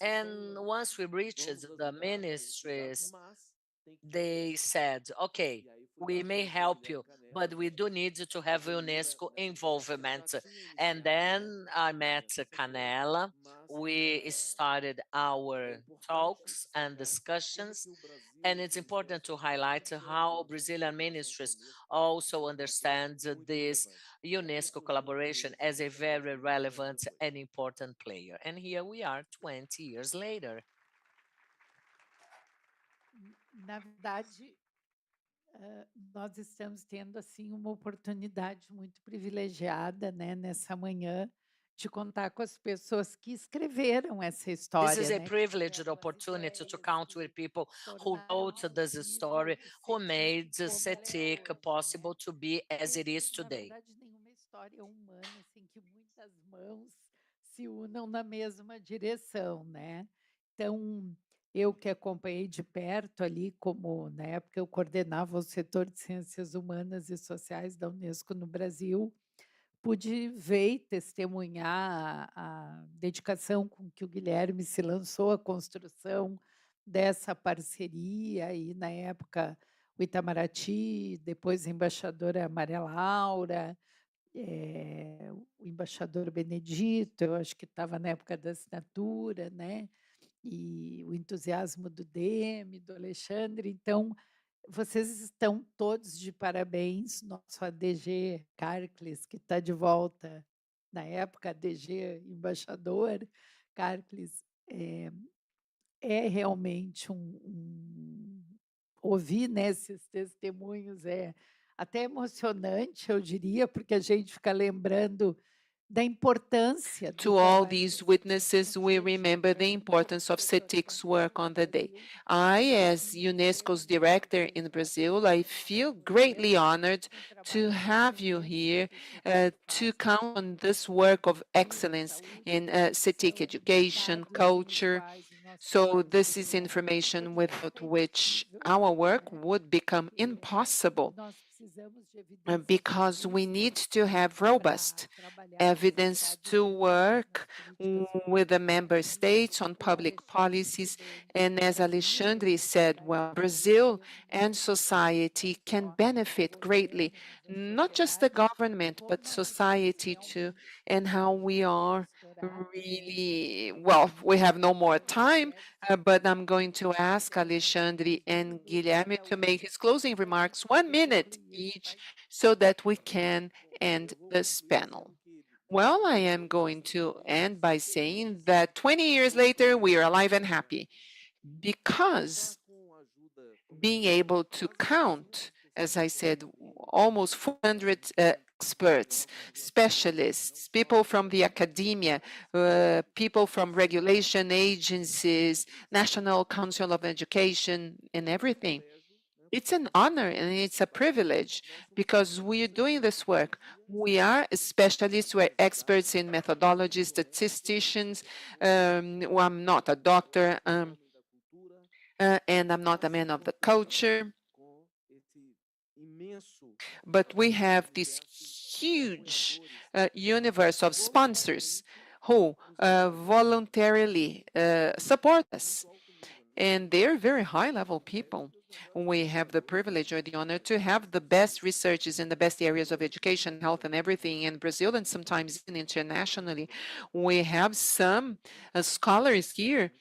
And once we reached the ministries, they said, okay, we may help you, but we do need to have UNESCO involvement. And then I met Canela. We started our talks and discussions. And it's important to highlight how Brazilian ministries also understand this UNESCO collaboration as a very relevant and important player. And here we are 20 years later. Na verdade, nós estamos tendo assim uma oportunidade muito privilegiada, né, nessa manhã, de contar com as pessoas que escreveram essa This is história, a né, privileged opportunity to count with people who wrote this story, who made Cetic possible to be as it is na today. verdade, nenhuma história humana sem que muitas mãos se unam na mesma direção, né? Então, eu que acompanhei de perto ali, como na época eu coordenava o setor de ciências humanas e sociais da Unesco no Brasil, pude ver e testemunhar a dedicação com que o Guilherme se lançou à construção dessa parceria, e na época o Itamaraty, depois a embaixadora Maria Laura, o embaixador Benedito, eu acho que estava na época da assinatura, né? E o entusiasmo do Demi, do Alexandre. Então, vocês estão todos de parabéns. Nosso ADG Carcles, que está de volta, na época, ADG embaixador, Carcles, é realmente ouvir, né, esses testemunhos é até emocionante, eu diria, porque a gente fica lembrando da importância do To all trabalho these que witnesses, we remember the importance of Cetic's work on the day. I, as UNESCO's director in Brazil, I feel greatly honored to have you here to count on this work of excellence in Cetic education, culture. So this is information without which our work would become impossible. because we need to have robust evidence to work with the member states on public policies. And as Alexandre said, well, Brazil and society can benefit greatly, not just the government, but society too, and how we are really, well, we have no more time, but I'm going to ask Alexandre and Guilherme to make his closing remarks, 1 minute each, so that we can end this panel. Well, I am going to end by saying that 20 years later, we are alive and happy because being able to count, as I said, almost 400 experts, specialists, people from the academia, people from regulation agencies, National Council of Education, and everything. It's an honor and it's a privilege because we are doing this work. We are specialists, we're experts in methodology, statisticians. Well, I'm not a doctor, and I'm not a man of the culture. But we have this huge universe of sponsors who voluntarily support us. And they're very high level people. We have the privilege or the honor to have the best researchers in the best areas of education, health, and everything in Brazil and sometimes even internationally. We have some scholars here,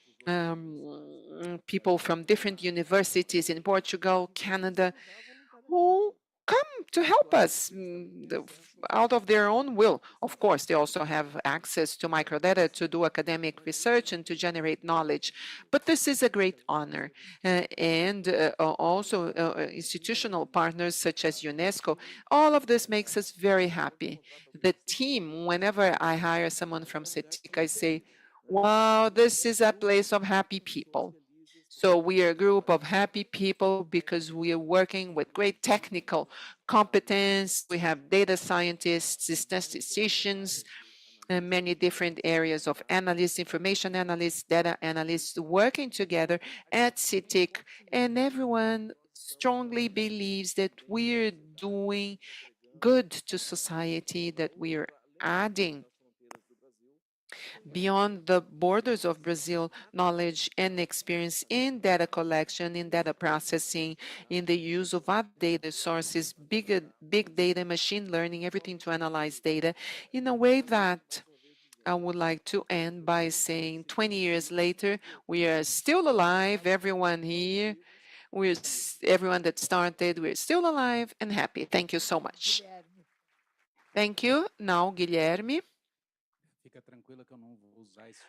people from different universities in Portugal, Canada, who come to help us out of their own will. Of course, they also have access to microdata to do academic research and to generate knowledge. But this is a great honor. And also institutional partners such as UNESCO. All of this makes us very happy. The team, whenever I hire someone from Cetic, I say, wow, this is a place of happy people. So we are a group of happy people because we are working with great technical competence. We have data scientists, statisticians, and many different areas of analysts, information analysts, data analysts working together at CITIC. And everyone strongly believes that we're doing good to society, that we are adding beyond the borders of Brazil, knowledge and experience in data collection, in data processing, in the use of other data sources, big data, machine learning, everything to analyze data in a way that I would like to end by saying 20 years later, we are still alive, everyone here, everyone that started, we're still alive and happy. Thank you so much. Thank you. Now, Guilherme. Fica tranquila que eu não vou usar esse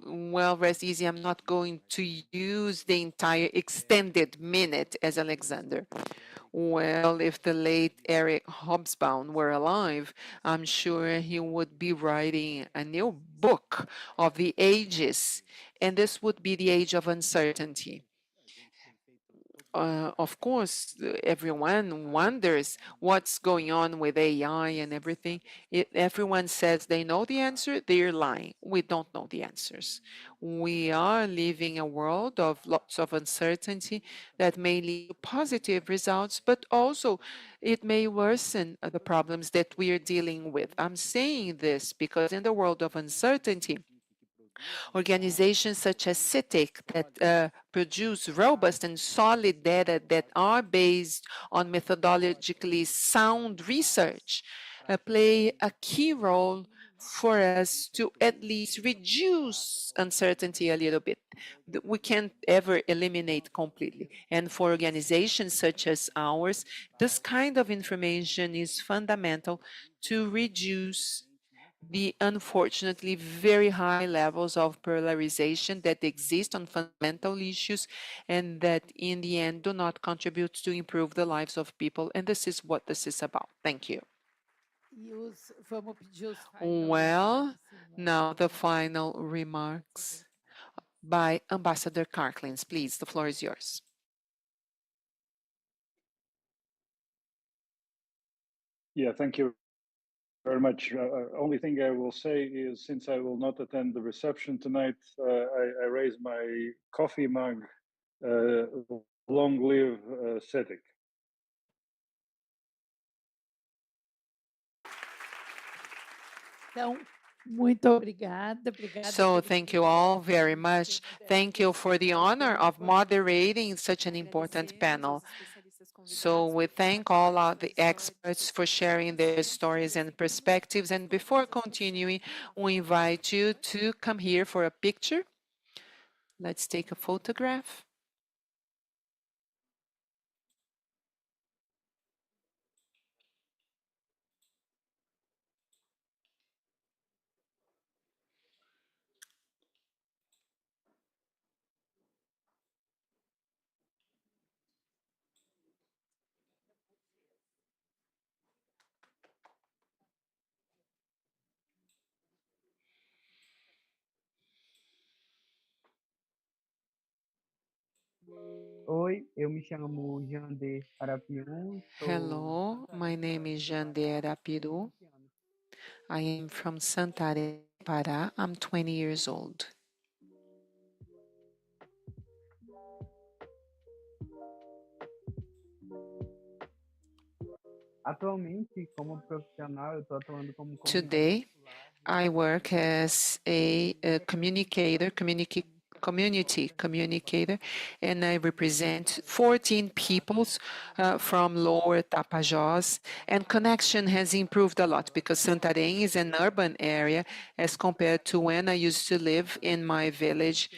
Well, rest easy. I'm not going to use the entire extended minute as Alexander. Well, if the late Eric Hobsbawm were alive, I'm sure he would be writing a new book of the ages, and this would be the age of uncertainty. Of course, everyone wonders what's going on with AI and everything. Everyone says they know the answer, they're lying. We don't know the answers. We are living a world of lots of uncertainty that may lead to positive results, but also it may worsen the problems that we are dealing with. I'm saying this because in the world of uncertainty, organizations such as CITIC that produce robust and solid data that are based on methodologically sound research play a key role for us to at least reduce uncertainty a little bit. We can't ever eliminate completely. And for organizations such as ours, this kind of information is fundamental to reduce the unfortunately very high levels of polarization that exist on fundamental issues and that in the end do not contribute to improve the lives of people. And this is what this is about. Thank you. Well, now the final remarks by Ambassador Karklins. Please, the floor is yours. Yeah, thank you very much. Only thing I will say is, since I will not attend the reception tonight, I raise my coffee mug. Long live Cetic. Então, muito obrigada, obrigada So pelo thank you all very much. Thank you for the honor of moderating such an important Agradecemos panel. aos especialistas So convidados we por thank all compartilharem of sua the história de experts for sharing their sucesso e stories and experiência perspectives. nas And before políticas sociais continuing, e we inovações. invite you to come here for a picture. Let's take a photograph. Oi, eu me chamo Jandê Arapiu, sou de Hello, my Santarém, name is Pará, Jandera tenho Apiru. 20 anos. I am from Santarém, Pará. I'm 20 years old. Atualmente, como profissional, eu estou atuando como comunicador Today, popular I junto work as a communicator, community communicator, and I represent 14 peoples from Lower Tapajós. And connection has improved a lot because Santarém is an urban area as compared to when I used to live in my village,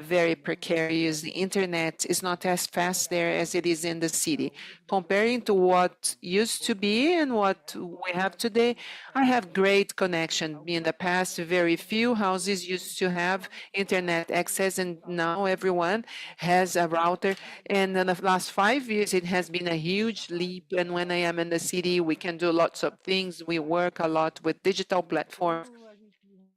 very precarious. The internet is not as fast there as it is in the city. Comparing to what used to be and what we have today, I have great connection. In the past, very few houses used to have internet access, and now everyone has a router. And in the last 5 years, it has been a huge leap. And when I am in the city, we can do lots of things. We work a lot with digital platforms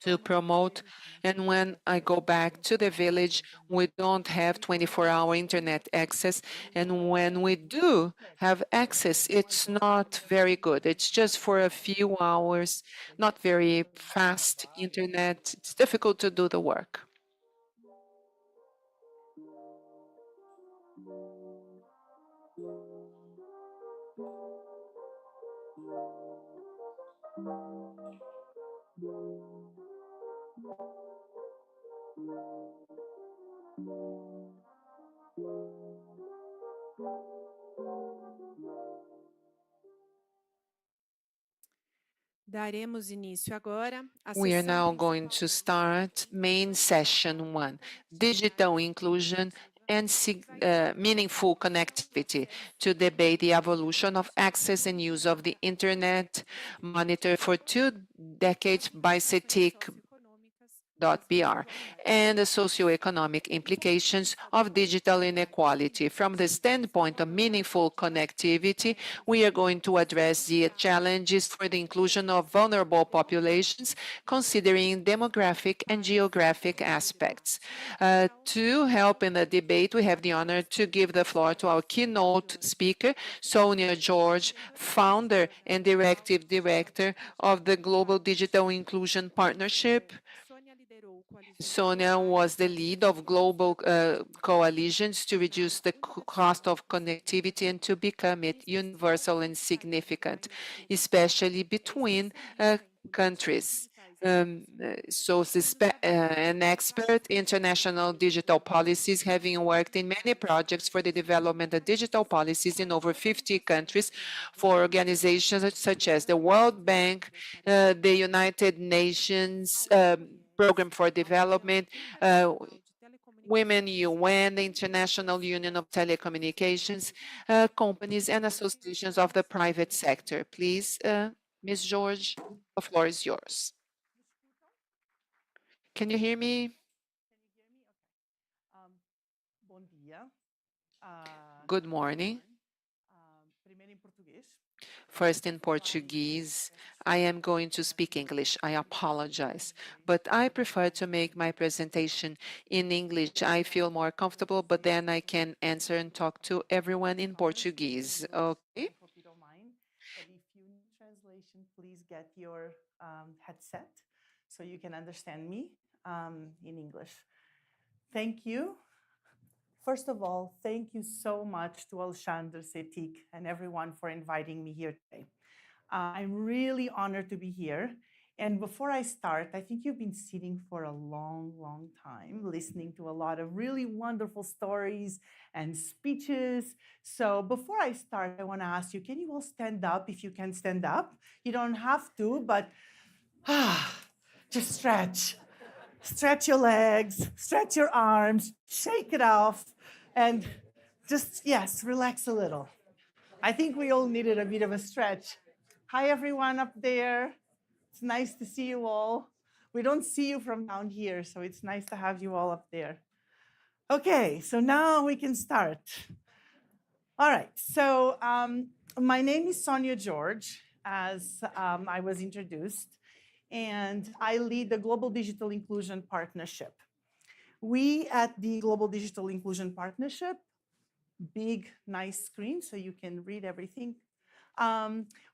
to promote. And when I go back to the village, we don't have 24-hour internet access. And when we do have access, it's not very good. It's just for a few hours, not very fast internet. It's difficult to do the work. Daremos início agora à We are sessão now going principal to da nossa start main session one, digital inclusion and meaningful connectivity, to debate the evolution of access and use of the internet, monitored for 2 decades by Cetic.br, and the socioeconomic implications of digital inequality. From the standpoint of meaningful connectivity, we are going to address the challenges for the inclusion of vulnerable populations, considering demographic and geographic aspects. To help in the debate, we have the honor to give the floor to our keynote speaker, Sonia George, founder and directive director of the Global Digital Inclusion Partnership. Sonia was the lead of global coalitions to reduce the cost of connectivity and to become it universal and significant, especially between countries. An expert, international digital policies, having worked in many projects for the development of digital policies in over 50 countries for organizations such as the World Bank, the United Nations Program for Development, Women UN, the International Union of Telecommunications, companies and associations of the private sector. Please, Ms. George, the floor is yours. Can you hear me? Bom dia. Good morning. Primeiro em português. First in Portuguese. I am going to speak English. I apologize. But I prefer to make my presentation in English. I feel more comfortable, but then I can answer and talk to everyone in Portuguese. Okay? Hope you don't mind. But if you need translation, please get your headset so you can understand me in English. Thank you. First of all, thank you so much to Alexandre, Cetic, and everyone for inviting me here today. I'm really honored to be here. And before I start, I think you've been sitting for a long, long time, listening to a lot of really wonderful stories and speeches. So before I start, I want to ask you, can you all stand up if you can stand up? You don't have to, but just stretch. Stretch your legs, stretch your arms, shake it off, and just, yes, relax a little. I think we all needed a bit of a stretch. Hi, everyone up there. It's nice to see you all. We don't see you from down here, so it's nice to have you all up there. Okay, so now we can start. All right, so my name is Sonia George, as I was introduced, and I lead the Global Digital Inclusion Partnership. We at the Global Digital Inclusion Partnership, big, nice screen so you can read everything.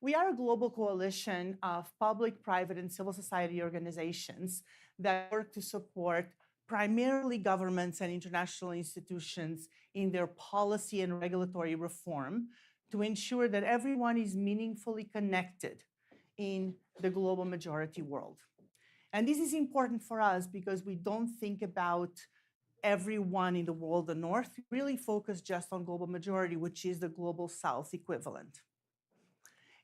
We are a global coalition of public, private, and civil society organizations that work to support primarily governments and international institutions in their policy and regulatory reform to ensure that everyone is meaningfully connected in the global majority world. And this is important for us because we don't think about everyone in the world, the North, really focus just on global majority, which is the global South equivalent.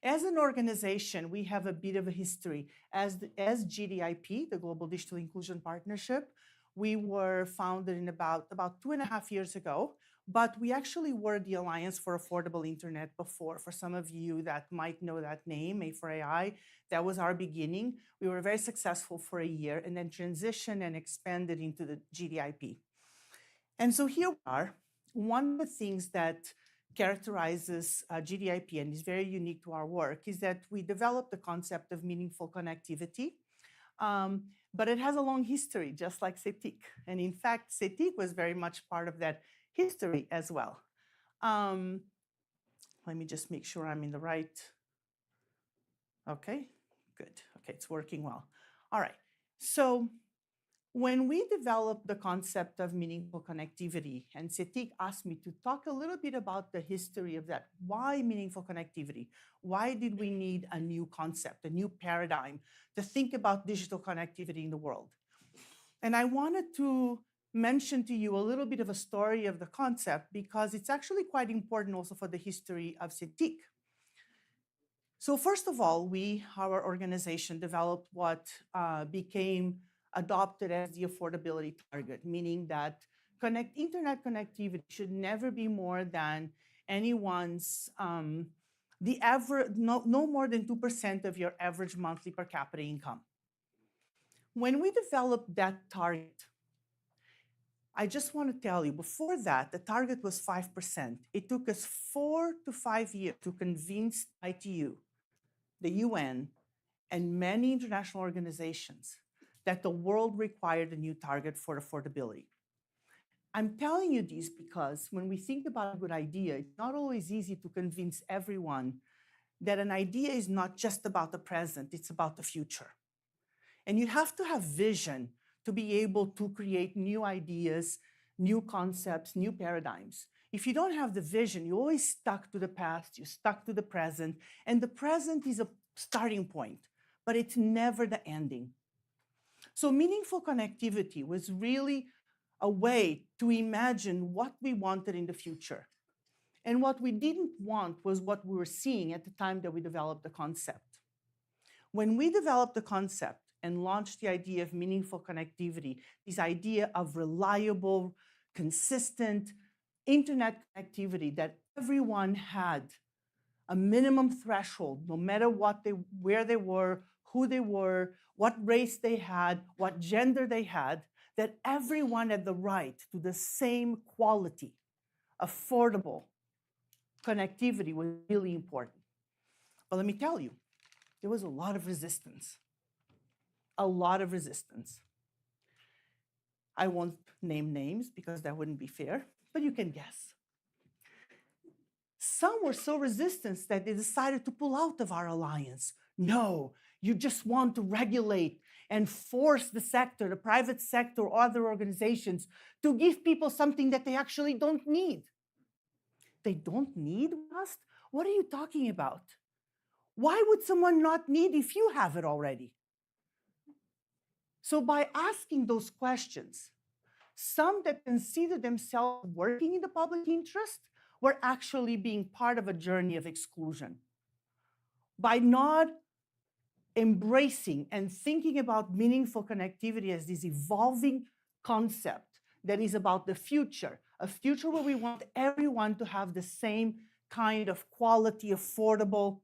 As an organization, we have a bit of a history. As GDIP, the Global Digital Inclusion Partnership, we were founded in about 2.5 years ago, but we actually were the Alliance for Affordable Internet before. For some of you that might know that name, A4AI, that was our beginning. We were very successful for a year and then transitioned and expanded into the GDIP. And so here we are. One of the things that characterizes GDIP and is very unique to our work is that we developed the concept of meaningful connectivity, but it has a long history, just like Cetic. And in fact, Cetic was very much part of that history as well. Let me just make sure I'm in the right. Okay, good. Okay, it's working well. All right. So when we developed the concept of meaningful connectivity, and Cetic asked me to talk a little bit about the history of that. Why meaningful connectivity? Why did we need a new concept, a new paradigm to think about digital connectivity in the world? And I wanted to mention to you a little bit of a story of the concept because it's actually quite important also for the history of Cetic. So first of all, our organization, developed what became adopted as the affordability target, meaning that internet connectivity should never be more than anyone's, no more than 2% of your average monthly per capita income. When we developed that target, I just want to tell you, before that, the target was 5%. It took us 4 to 5 years to convince ITU, the UN, and many international organizations that the world required a new target for affordability. I'm telling you this because when we think about a good idea, it's not always easy to convince everyone that an idea is not just about the present, it's about the future. And you have to have vision to be able to create new ideas, new concepts, new paradigms. If you don't have the vision, you're always stuck to the past, you're stuck to the present, and the present is a starting point, but it's never the ending. So meaningful connectivity was really a way to imagine what we wanted in the future. And what we didn't want was what we were seeing at the time that we developed the concept. When we developed the concept and launched the idea of meaningful connectivity, this idea of reliable, consistent internet connectivity that everyone had a minimum threshold, no matter where they were, who they were, what race they had, what gender they had, that everyone had the right to the same quality, affordable connectivity was really important. But let me tell you, there was a lot of resistance. A lot of resistance. I won't name names because that wouldn't be fair, but you can guess. Some were so resistant that they decided to pull out of our alliance. No, you just want to regulate and force the sector, the private sector, or other organizations to give people something that they actually don't need. They don't need us? What are you talking about? Why would someone not need if you have it already? So by asking those questions, some that consider themselves working in the public interest were actually being part of a journey of exclusion. By not embracing and thinking about meaningful connectivity as this evolving concept that is about the future, a future where we want everyone to have the same kind of quality, affordable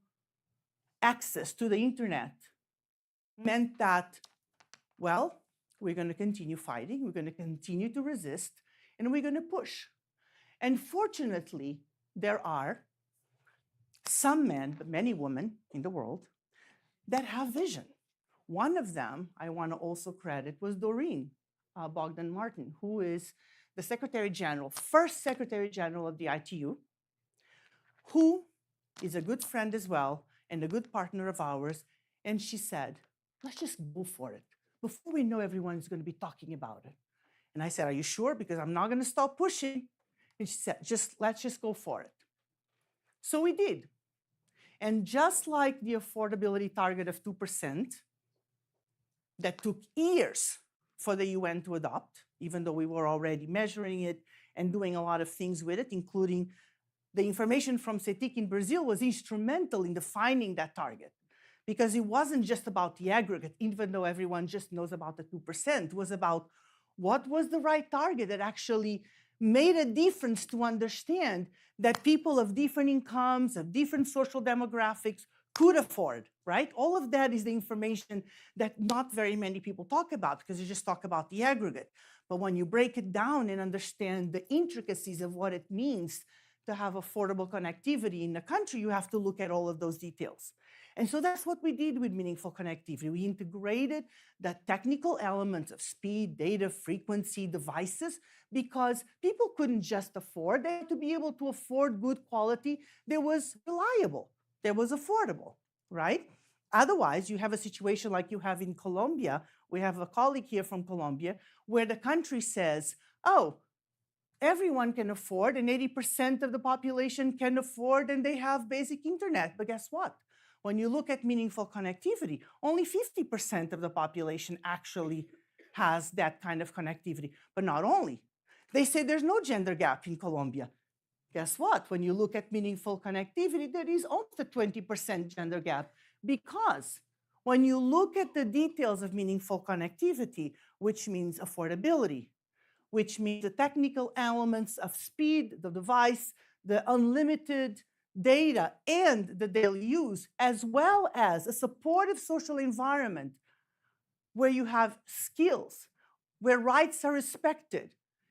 access to the internet, meant that, well, we're going to continue fighting, we're going to continue to resist, and we're going to push. And fortunately, there are some men, but many women in the world that have vision. One of them I want to also credit was Doreen Bogdan Martin, who is the Secretary General, first Secretary General of the ITU, who is a good friend as well and a good partner of ours. And she said, let's just go for it. Before we know, everyone's going to be talking about it. And I said, are you sure? Because I'm not going to stop pushing. And she said, let's just go for it. So we did. And just like the affordability target of 2%, that took years for the UN to adopt, even though we were already measuring it and doing a lot of things with it, including the information from Cetic in Brazil was instrumental in defining that target, because it wasn't just about the aggregate, even though everyone just knows about the 2%. It was about what was the right target that actually made a difference to understand that people of different incomes, of different social demographics could afford, right? All of that is the information that not very many people talk about, because you just talk about the aggregate. But when you break it down and understand the intricacies of what it means to have affordable connectivity in the country, you have to look at all of those details. And so that's what we did with meaningful connectivity. We integrated the technical elements of speed, data, frequency, devices, because people couldn't just afford. They had to be able to afford good quality that was reliable, that was affordable, right? Otherwise, you have a situation like you have in Colombia. We have a colleague here from Colombia, where the country says, oh, everyone can afford, and 80% of the population can afford, and they have basic internet. But guess what? When you look at meaningful connectivity, only 50% of the population actually has that kind of connectivity. But not only. They say there's no gender gap in Colombia. Guess what? When you look at meaningful connectivity, there is almost a 20% gender gap, because when you look at the details of meaningful connectivity, which means affordability, which means the technical elements of speed, the device, the unlimited data, and the daily use, as well as a supportive social environment where you have skills, where rights are respected,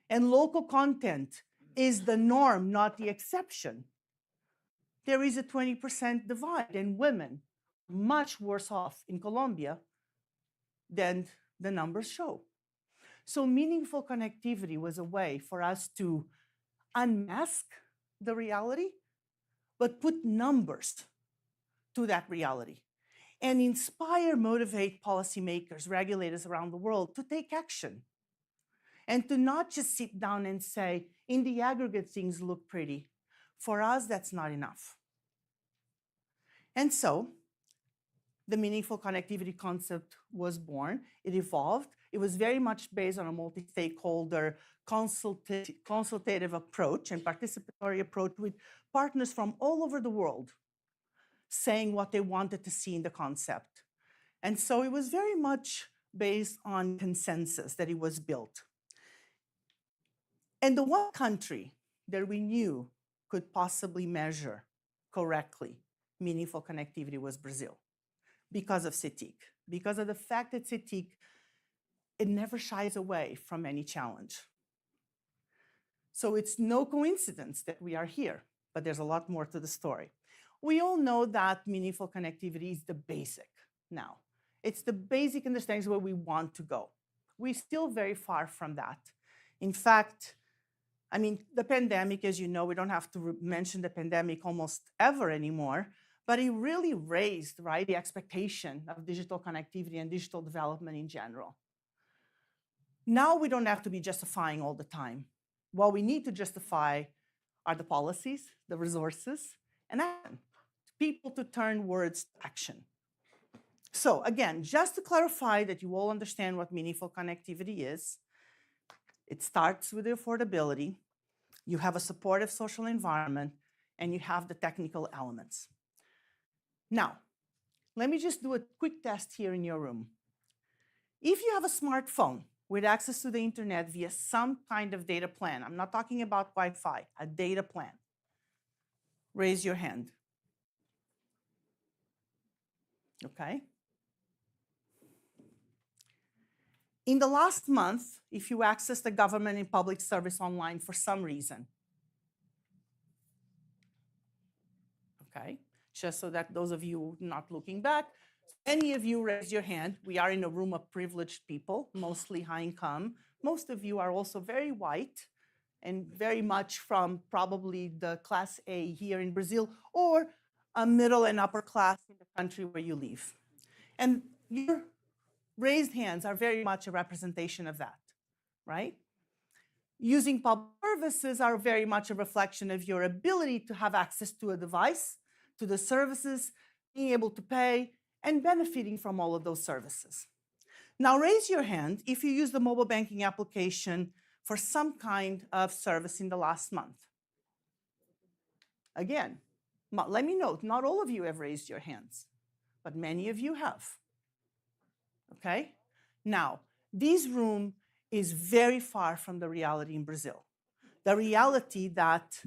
and local content is the norm, not the exception. There is a 20% divide, and women are much worse off in Colombia than the numbers show. So meaningful connectivity was a way for us to unmask the reality, but put numbers to that reality and inspire, motivate policymakers, regulators around the world to take action and to not just sit down and say, in the aggregate, things look pretty. For us, that's not enough. And so the meaningful connectivity concept was born. It evolved. It was very much based on a multi-stakeholder consultative approach and participatory approach with partners from all over the world saying what they wanted to see in the concept. And so it was very much based on consensus that it was built. And the one country that we knew could possibly measure correctly meaningful connectivity was Brazil, because of Cetic, because of the fact that Cetic, it never shies away from any challenge. So it's no coincidence that we are here, but there's a lot more to the story. We all know that meaningful connectivity is the basic now. It's the basic understanding of where we want to go. We're still very far from that. In fact, I mean, the pandemic, as you know, we don't have to mention the pandemic almost ever anymore, but it really raised, right, the expectation of digital connectivity and digital development in general. Now we don't have to be justifying all the time. What we need to justify are the policies, the resources, and action. People to turn words to action. So again, just to clarify that you all understand what meaningful connectivity is, it starts with the affordability, you have a supportive social environment, and you have the technical elements. Now, let me just do a quick test here in your room. If you have a smartphone with access to the internet via some kind of data plan, I'm not talking about Wi-Fi, a data plan, raise your hand. Okay? In the last month, if you access the government and public service online for some reason, okay? Just so that those of you not looking back, any of you raise your hand. We are in a room of privileged people, mostly high income. Most of you are also very white and very much from probably the class A here in Brazil or a middle and upper class in the country where you live. And your raised hands are very much a representation of that, right? Using public services are very much a reflection of your ability to have access to a device, to the services, being able to pay, and benefiting from all of those services. Now raise your hand if you use the mobile banking application for some kind of service in the last month. Again, let me note, not all of you have raised your hands, but many of you have. Okay? Now, this room is very far from the reality in Brazil. The reality that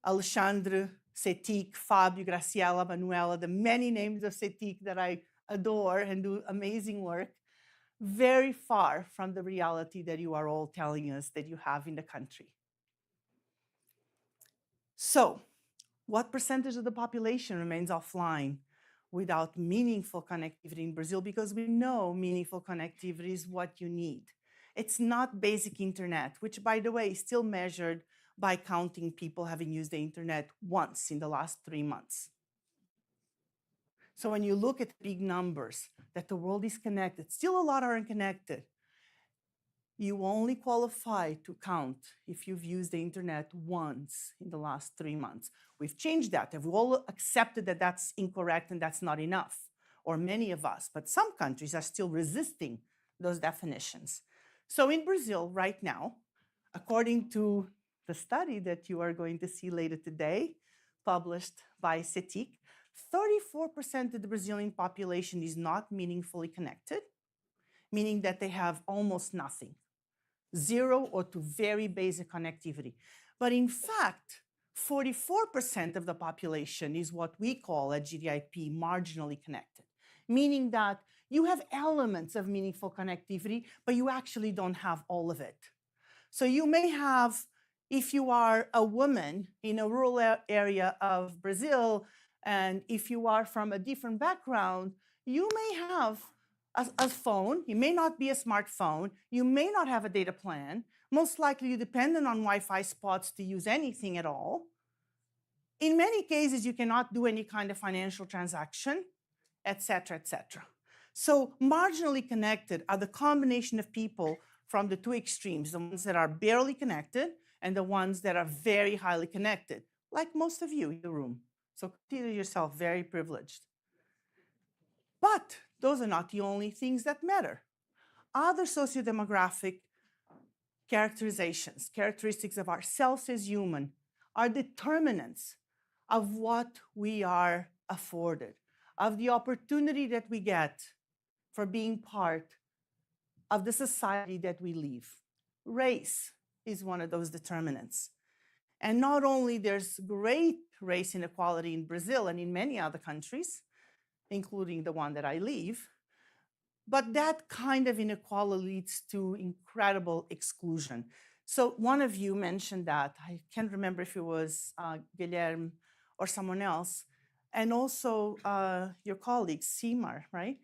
Alexandre, Cetic, Fábio, Graciela, Manuela, the many names of Cetic that I adore and do amazing work, very far from the reality that you are all telling us that you have in the country. So, what percentage of the population remains offline without meaningful connectivity in Brazil? Because we know meaningful connectivity is what you need. It's not basic internet, which, by the way, is still measured by counting people having used the internet once in the last 3 months. So when you look at big numbers, that the world is connected, still a lot are unconnected. You only qualify to count if you've used the internet once in the last 3 months. We've changed that. We've all accepted that that's incorrect and that's not enough, or many of us, but some countries are still resisting those definitions. So in Brazil right now, according to the study that you are going to see later today, published by Cetic, 34% of the Brazilian population is not meaningfully connected, meaning that they have almost nothing, zero or to very basic connectivity. But in fact, 44% of the population is what we call at GDIP marginally connected, meaning that you have elements of meaningful connectivity, but you actually don't have all of it. So you may have, if you are a woman in a rural area of Brazil, and if you are from a different background, you may have a phone. It may not be a smartphone. You may not have a data plan. Most likely you depend on Wi-Fi spots to use anything at all. In many cases, you cannot do any kind of financial transaction, et cetera, et cetera. So marginally connected are the combination of people from the two extremes, the ones that are barely connected and the ones that are very highly connected, like most of you in the room. So consider yourself very privileged. But those are not the only things that matter. Other sociodemographic characteristics of ourselves as human, are determinants of what we are afforded, of the opportunity that we get for being part of the society that we live. Race is one of those determinants. And not only there's great race inequality in Brazil and in many other countries, including the one that I live, but that kind of inequality leads to incredible exclusion. So one of you mentioned that, I can't remember if it was Guilherme or someone else, and also your colleague, Simar, right?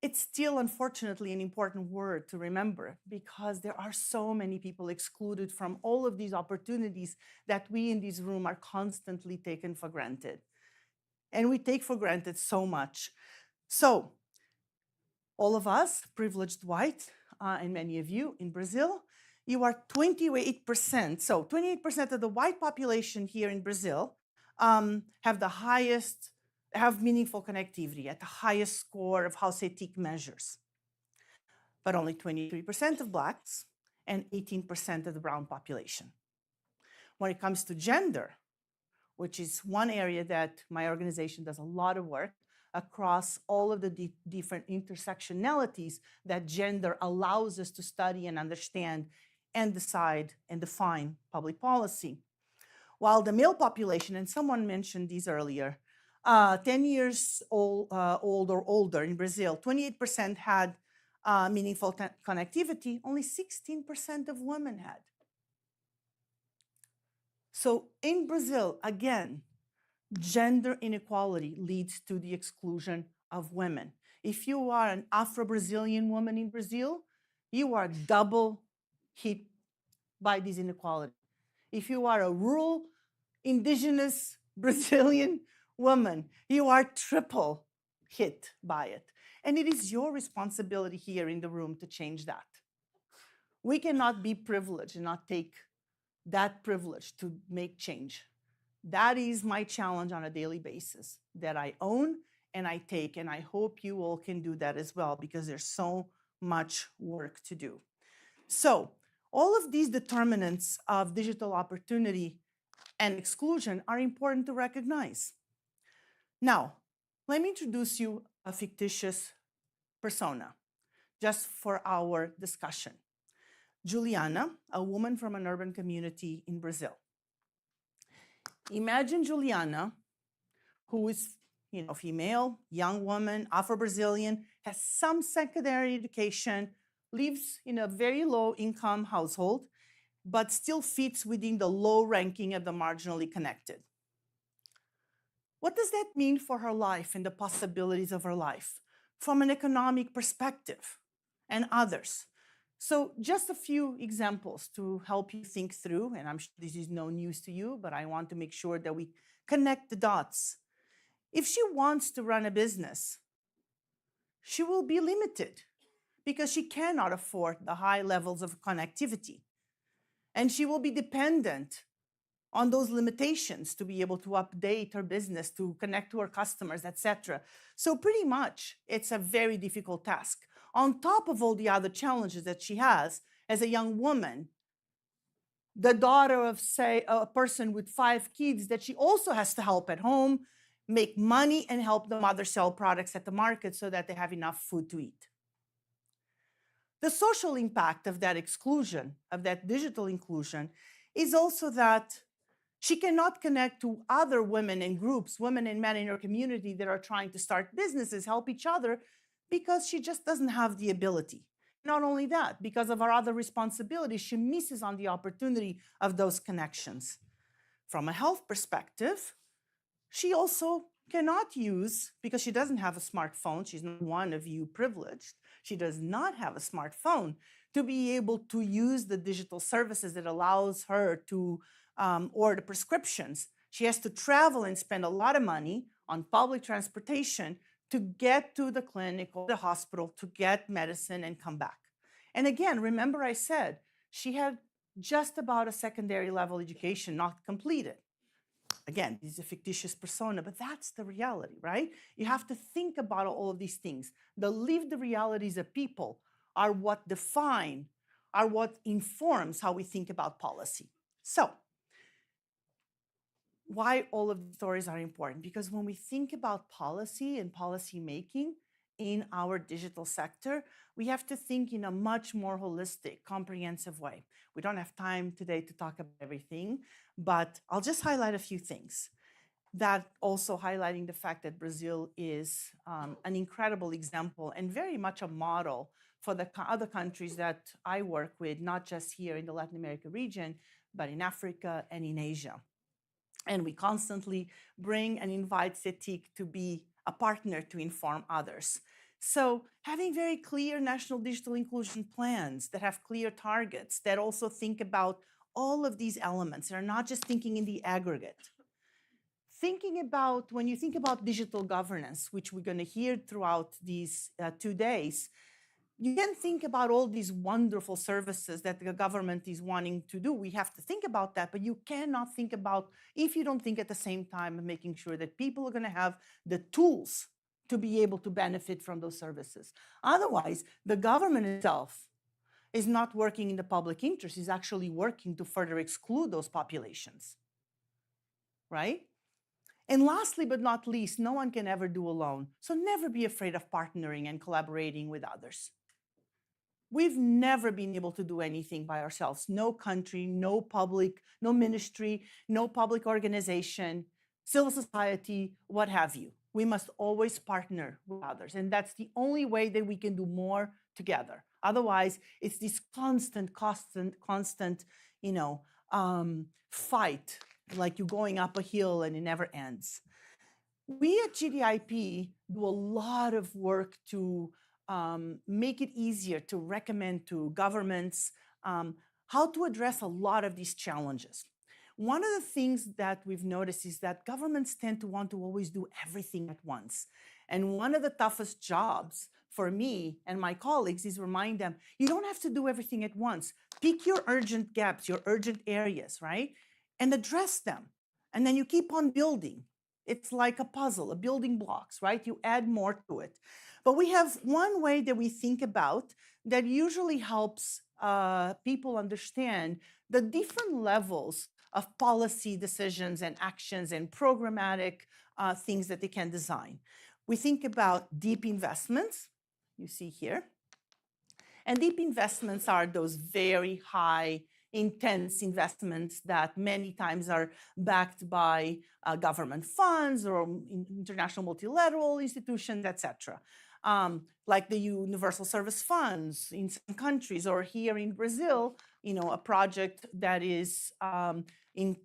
It's still, unfortunately, an important word to remember because there are so many people excluded from all of these opportunities that we in this room are constantly taken for granted. And we take for granted so much. So all of us, privileged white, and many of you in Brazil, you are 28%. So 28% of the white population here in Brazil have the highest have meaningful connectivity at the highest score of how Cetic measures, but only 23% of Blacks and 18% of the brown population. When it comes to gender, which is one area that my organization does a lot of work across all of the different intersectionalities that gender allows us to study and understand and decide and define public policy. While the male population, and someone mentioned these earlier, 10 years old or older in Brazil, 28% had meaningful connectivity, only 16% of women had. So in Brazil, again, gender inequality leads to the exclusion of women. If you are an Afro-Brazilian woman in Brazil, you are double hit by this inequality. If you are a rural, indigenous Brazilian woman, you are triple hit by it. And it is your responsibility here in the room to change that. We cannot be privileged and not take that privilege to make change. That is my challenge on a daily basis that I own and I take, and I hope you all can do that as well because there's so much work to do. So all of these determinants of digital opportunity and exclusion are important to recognize. Now, let me introduce you a fictitious persona just for our discussion. Juliana, a woman from an urban community in Brazil. Imagine Juliana, who is female, young woman, Afro-Brazilian, has some secondary education, lives in a very low-income household, but still fits within the low ranking of the marginally connected. What does that mean for her life and the possibilities of her life from an economic perspective and others? So just a few examples to help you think through, and I'm sure this is no news to you, but I want to make sure that we connect the dots. If she wants to run a business, she will be limited because she cannot afford the high levels of connectivity. And she will be dependent on those limitations to be able to update her business, to connect to her customers, etc. So pretty much, it's a very difficult task. On top of all the other challenges that she has as a young woman, the daughter of, say, a person with 5 kids that she also has to help at home, make money, and help the mother sell products at the market so that they have enough food to eat. The social impact of that exclusion, of that digital inclusion, is also that she cannot connect to other women and groups, women and men in her community that are trying to start businesses, help each other, because she just doesn't have the ability. Not only that, because of her other responsibilities, she misses on the opportunity of those connections. From a health perspective, she also cannot use, because she doesn't have a smartphone, she's not one of you privileged, she does not have a smartphone to be able to use the digital services that allows her to order prescriptions. She has to travel and spend a lot of money on public transportation to get to the clinic or the hospital to get medicine and come back. And again, remember I said she had just about a secondary level education not completed. Again, this is a fictitious persona, but that's the reality, right? You have to think about all of these things. The lived realities of people are what define, are what informs how we think about policy. So, why all of these stories are important? Because when we think about policy and policy making in our digital sector, we have to think in a much more holistic, comprehensive way. We don't have time today to talk about everything, but I'll just highlight a few things. That also highlighting the fact that Brazil is an incredible example and very much a model for the other countries that I work with, not just here in the Latin America region, but in Africa and in Asia. And we constantly bring and invite Cetic to be a partner to inform others. So having very clear national digital inclusion plans that have clear targets, that also think about all of these elements, and are not just thinking in the aggregate. Thinking about, when you think about digital governance, which we're going to hear throughout these 2 days, You can think about all these wonderful services that the government is wanting to do. We have to think about that, but you cannot think about, if you don't think at the same time of making sure that people are going to have the tools to be able to benefit from those services. Otherwise, the government itself is not working in the public interest, is actually working to further exclude those populations, right? And lastly, but not least, no one can ever do alone. So never be afraid of partnering and collaborating with others. We've never been able to do anything by ourselves. No country, no public, no ministry, no public organization, civil society, what have you. We must always partner with others. And that's the only way that we can do more together. Otherwise, it's this constant, fight, like you're going up a hill and it never ends. We at GDIP do a lot of work to make it easier to recommend to governments how to address a lot of these challenges. One of the things that we've noticed is that governments tend to want to always do everything at once. And one of the toughest jobs for me and my colleagues is remind them, you don't have to do everything at once. Pick your urgent gaps, your urgent areas, right? And address them. And then you keep on building. It's like a puzzle, a building blocks, right? You add more to it. But we have one way that we think about that usually helps people understand the different levels of policy decisions and actions and programmatic things that they can design. We think about deep investments, you see here. And deep investments are those very high, intense investments that many times are backed by government funds or international multilateral institutions, etc. Like the Universal Service Funds in some countries, or here in Brazil, a project that is in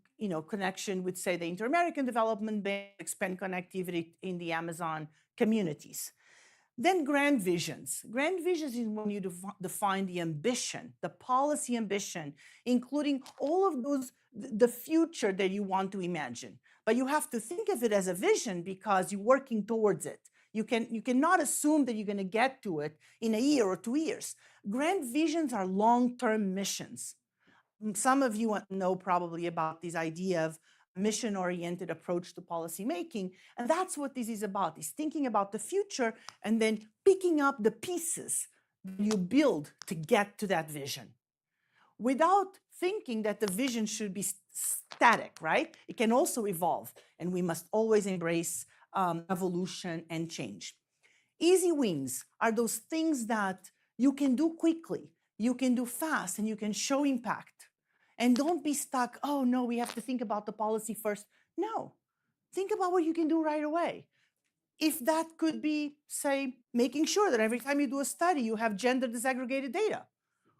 connection with, say, the Inter-American Development Bank, expand connectivity in the Amazon communities. Then grand visions. Grand visions is when you define the ambition, the policy ambition, including all of those, the future that you want to imagine. But you have to think of it as a vision because you're working towards it. You cannot assume that you're going to get to it in a year or 2 years. Grand visions are long-term missions. Some of you know probably about this idea of mission-oriented approach to policymaking, and that's what this is about, is thinking about the future and then picking up the pieces you build to get to that vision. Without thinking that the vision should be static, right? It can also evolve, and we must always embrace evolution and change. Easy wins are those things that you can do quickly, you can do fast, and you can show impact. And don't be stuck, oh no, we have to think about the policy first. No, think about what you can do right away. If that could be, say, making sure that every time you do a study, you have gender disaggregated data.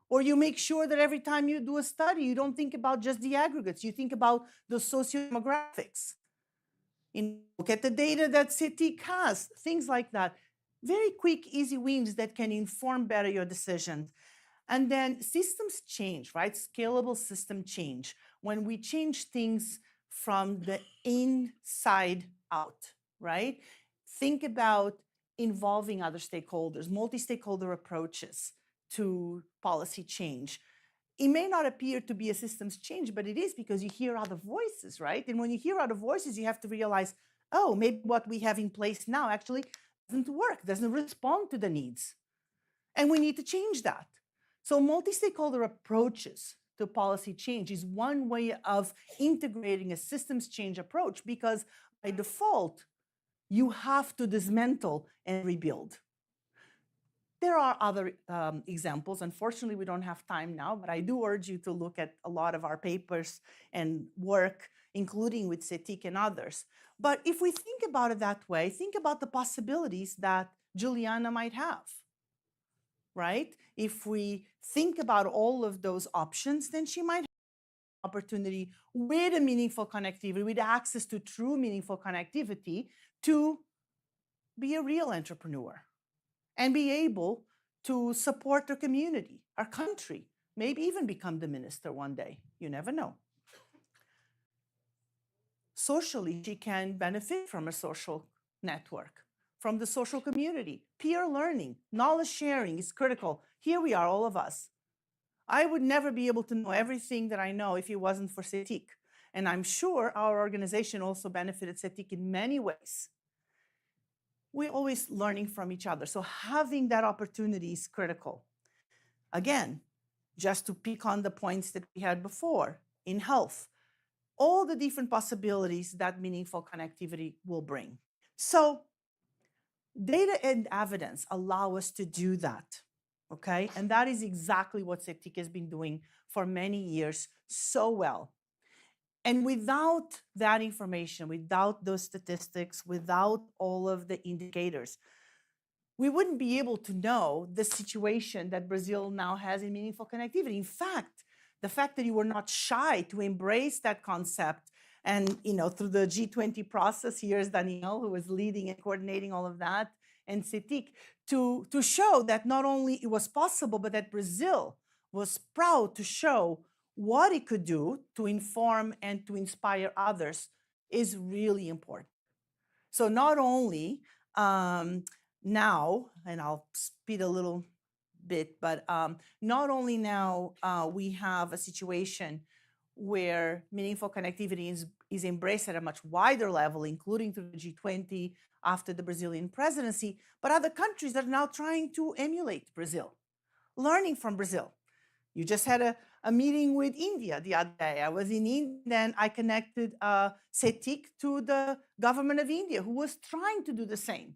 Or you make sure that every time you do a study, you don't think about just the aggregates, you think about the sociodemographics. Look at the data that Cetic has, things like that. Very quick, easy wins that can inform better your decisions. And then systems change, right? Scalable system change. When we change things from the inside out, right? Think about involving other stakeholders, multi-stakeholder approaches to policy change. It may not appear to be a systems change, but it is because you hear other voices, right? And when you hear other voices, you have to realize, oh, maybe what we have in place now actually doesn't work, doesn't respond to the needs. And we need to change that. So multi-stakeholder approaches to policy change is one way of integrating a systems change approach, because by default, you have to dismantle and rebuild. There are other examples. Unfortunately, we don't have time now, but I do urge you to look at a lot of our papers and work, including with Cetic and others. But if we think about it that way, think about the possibilities that Juliana might have, right? If we think about all of those options, then she might have an opportunity with a meaningful connectivity, with access to true meaningful connectivity, to be a real entrepreneur and be able to support her community, our country, maybe even become the minister one day. You never know. Socially, she can benefit from a social network. from the social community. Peer learning, knowledge sharing is critical. Here we are, all of us. I would never be able to know everything that I know if it wasn't for Cetic. And I'm sure our organization also benefited Cetic in many ways. We're always learning from each other. So having that opportunity is critical. Again, just to pick on the points that we had before, in health, all the different possibilities that meaningful connectivity will bring. So data and evidence allow us to do that, okay? And that is exactly what Cetic has been doing for many years so well. And without that information, without those statistics, without all of the indicators, we wouldn't be able to know the situation that Brazil now has in meaningful connectivity. In fact, the fact that you were not shy to embrace that concept and, through the G20 process, here's Daniel, who was leading and coordinating all of that, and Cetic, to show that not only it was possible, but that Brazil was proud to show what it could do to inform and to inspire others is really important. So not only now, and I'll speed a little bit, but not only now we have a situation where meaningful connectivity is embraced at a much wider level, including through the G20 after the Brazilian presidency, but other countries are now trying to emulate Brazil, learning from Brazil. You just had a meeting with India the other day. I was in India and I connected Cetic to the government of India, who was trying to do the same.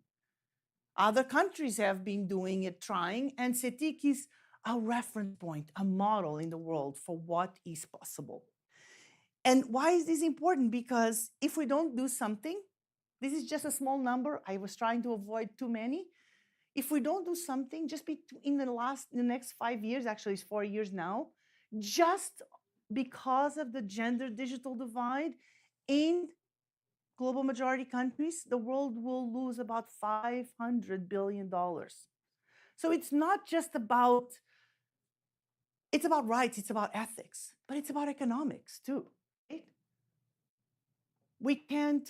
Other countries have been doing it, trying, and Cetic is a reference point, a model in the world for what is possible. And why is this important? Because if we don't do something, this is just a small number. I was trying to avoid too many. If we don't do something, just in the next 5 years, actually it's 4 years now, just because of the gender digital divide in global majority countries, the world will lose about $500 billion. So it's not just about, it's about rights, it's about ethics, but it's about economics too. Right? We can't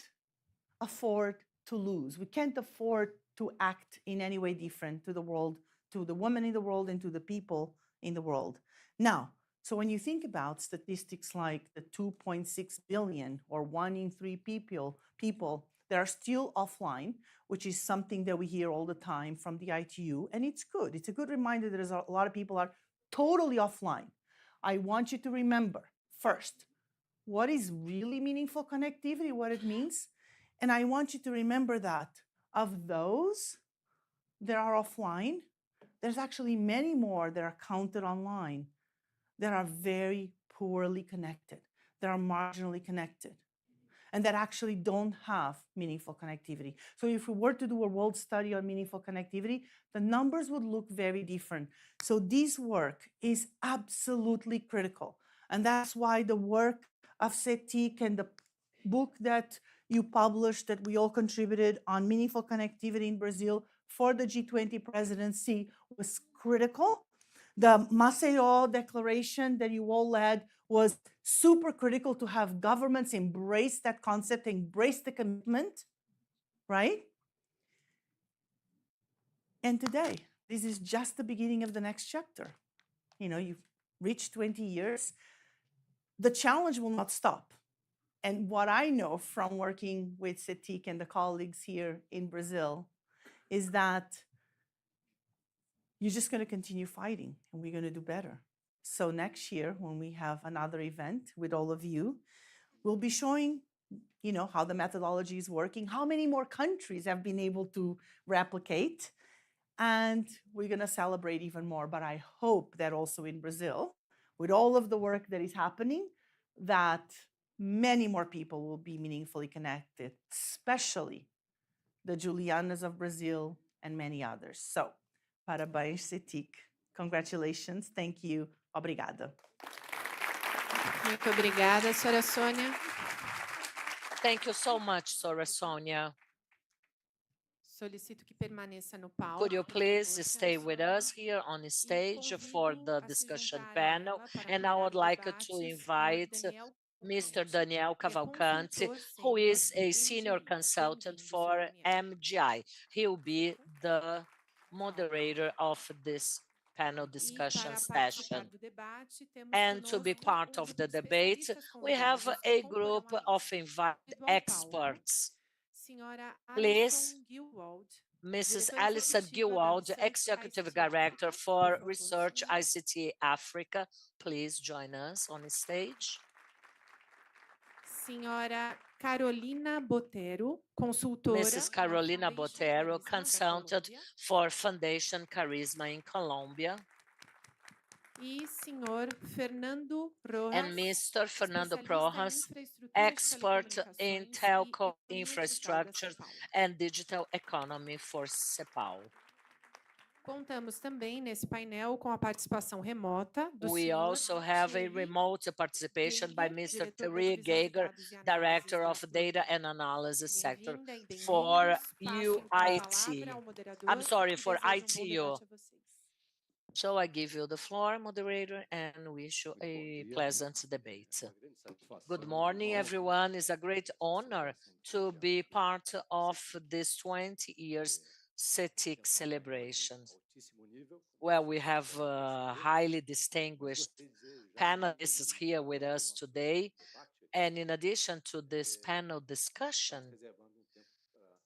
afford to lose. We can't afford to act in any way different to the world, to the women in the world, and to the people in the world. Now, so when you think about statistics like the 2.6 billion or 1 in 3 people that are still offline, which is something that we hear all the time from the ITU, and it's good. It's a good reminder that there's a lot of people are totally offline. I want you to remember, first, what is really meaningful connectivity, what it means. And I want you to remember that of those that are offline, there's actually many more that are counted online that are very poorly connected, that are marginally connected, and that actually don't have meaningful connectivity. So if we were to do a world study on meaningful connectivity, the numbers would look very different. So this work is absolutely critical. And that's why the work of Cetic and the book that you published that we all contributed on meaningful connectivity in Brazil for the G20 presidency was critical. The Maceió Declaration that you all led was super critical to have governments embrace that concept, embrace the commitment, right? And today, this is just the beginning of the next chapter. You've reached 20 years. The challenge will not stop. And what I know from working with Cetic and the colleagues here in Brazil is that you're just going to continue fighting and we're going to do better. So next year, when we have another event with all of you, we'll be showing, how the methodology is working, how many more countries have been able to replicate, and we're going to celebrate even more. But I hope that also in Brazil, with all of the work that is happening, that many more people will be meaningfully connected, especially the Julianas of Brazil and many others. So, parabéns, Cetic. Congratulations. Thank you. Obrigada. Muito obrigada, senhora Sônia. Thank you so much, Sora Sonia. Solicito que permaneça no palco. Could you please stay with us here on stage for the discussion panel? And I would like to invite Mr. Daniel que é Cavalcante, consultor who sênior is a em senior GI. consultant Bem-vindo, Sr. for Daniel. MGI. He will be the moderator of this panel E discussion para participar session. do debate, temos And to be conosco part um of grupo the de debate, especialistas we have convidados que a comporão group a of mesa. invited Convido ao palco experts. senhora Please, Alison Gilwald, Mrs. diretora Alison executiva da Gilwald, Research Executive ICT Africa. Director Por for favor, Research senhora. ICT Africa. Please join us on stage. Senhora Carolina Botero, consultora Mrs. na Carolina Foundation Botero, Carisma da consultant Colômbia. for Foundation Charisma in Colombia. E senhor Fernando Rojas, And Mr. Fernando especialista em Projas, infraestruturas de expert in telecomunicações e telco economia digital da infrastructure CEPAL. and digital economy for CEPAL. Contamos também nesse painel com a participação remota do We senhor also have a Thierry remote participation by Geiger, Mr. diretor da Thierry divisão de Geiger, dados e análises Director da of Data Provida. and Analysis Sector Bem-vinda e for bem-vindos. Passo então a palavra UIT. ao I'm moderador sorry, e for desejo um bom ITU. debate a vocês. So I give you the floor, moderator, and wish you a pleasant debate. Good morning, everyone. It's a great honor to be part of this 20 years Cetic celebration, where we have highly distinguished panelists here with us today. And in addition to this panel discussion,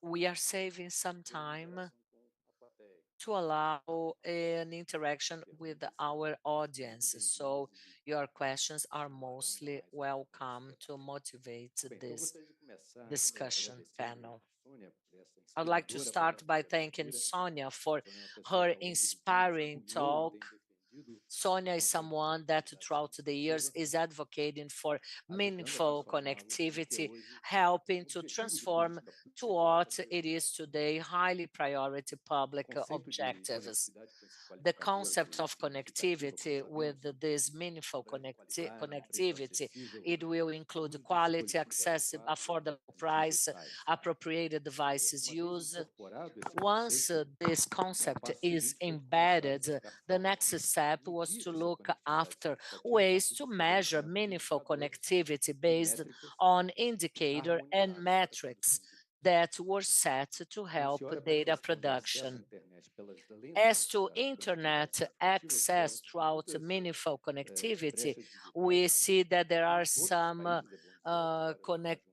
we are saving some time to allow an interaction with our audience. So your questions are mostly welcome to motivate this discussion panel. I'd like to start by thanking Sonia for her inspiring talk. Sonia is someone that throughout the years is advocating for meaningful connectivity, helping to transform to what it is today highly priority public objectives. The concept of connectivity with this meaningful connectivity, it will include quality, accessible, affordable price, appropriated devices use. Once this concept is embedded, the next step was to look after ways to measure meaningful connectivity based on indicator and metrics that were set to help data production. As to internet access throughout meaningful connectivity, we see that there are some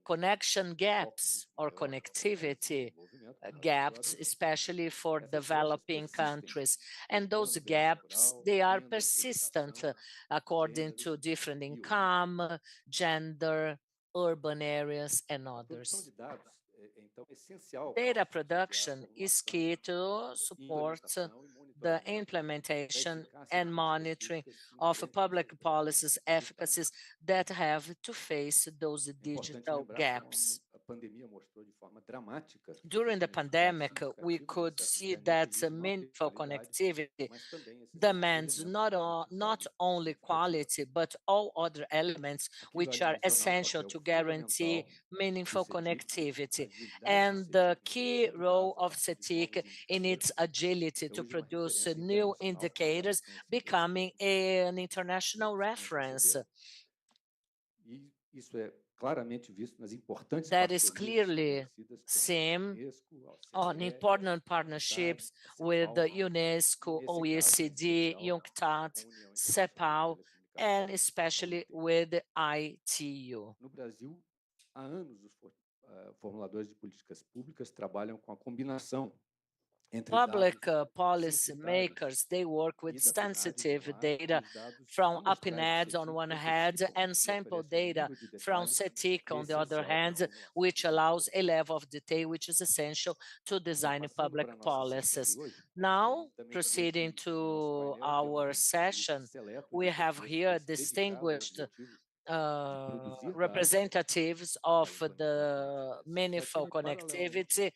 connection gaps or connectivity gaps, especially for developing countries. And those gaps, they are persistent according to different income, gender, urban areas, and others. Data production is key to support the implementation and monitoring of public policies efficacies that have to face those digital gaps. During the pandemic, we could see that meaningful connectivity demands not only quality, but all other elements which are essential to guarantee meaningful connectivity. And the key role of CETIC in its agility to produce new indicators, becoming an international reference. That is clearly seen on important partnerships with the UNESCO, OECD, UNCTAD, CEPAL, and especially with the ITU. No Brasil, há anos os formuladores de políticas públicas trabalham com a combinação Public policy makers, they work with sensitive data from UPNED on one hand and sample data from CETIC on the other hand, which allows a level of detail which is essential to design public policies. Now, proceeding to our session, we have here distinguished representatives of the meaningful connectivity,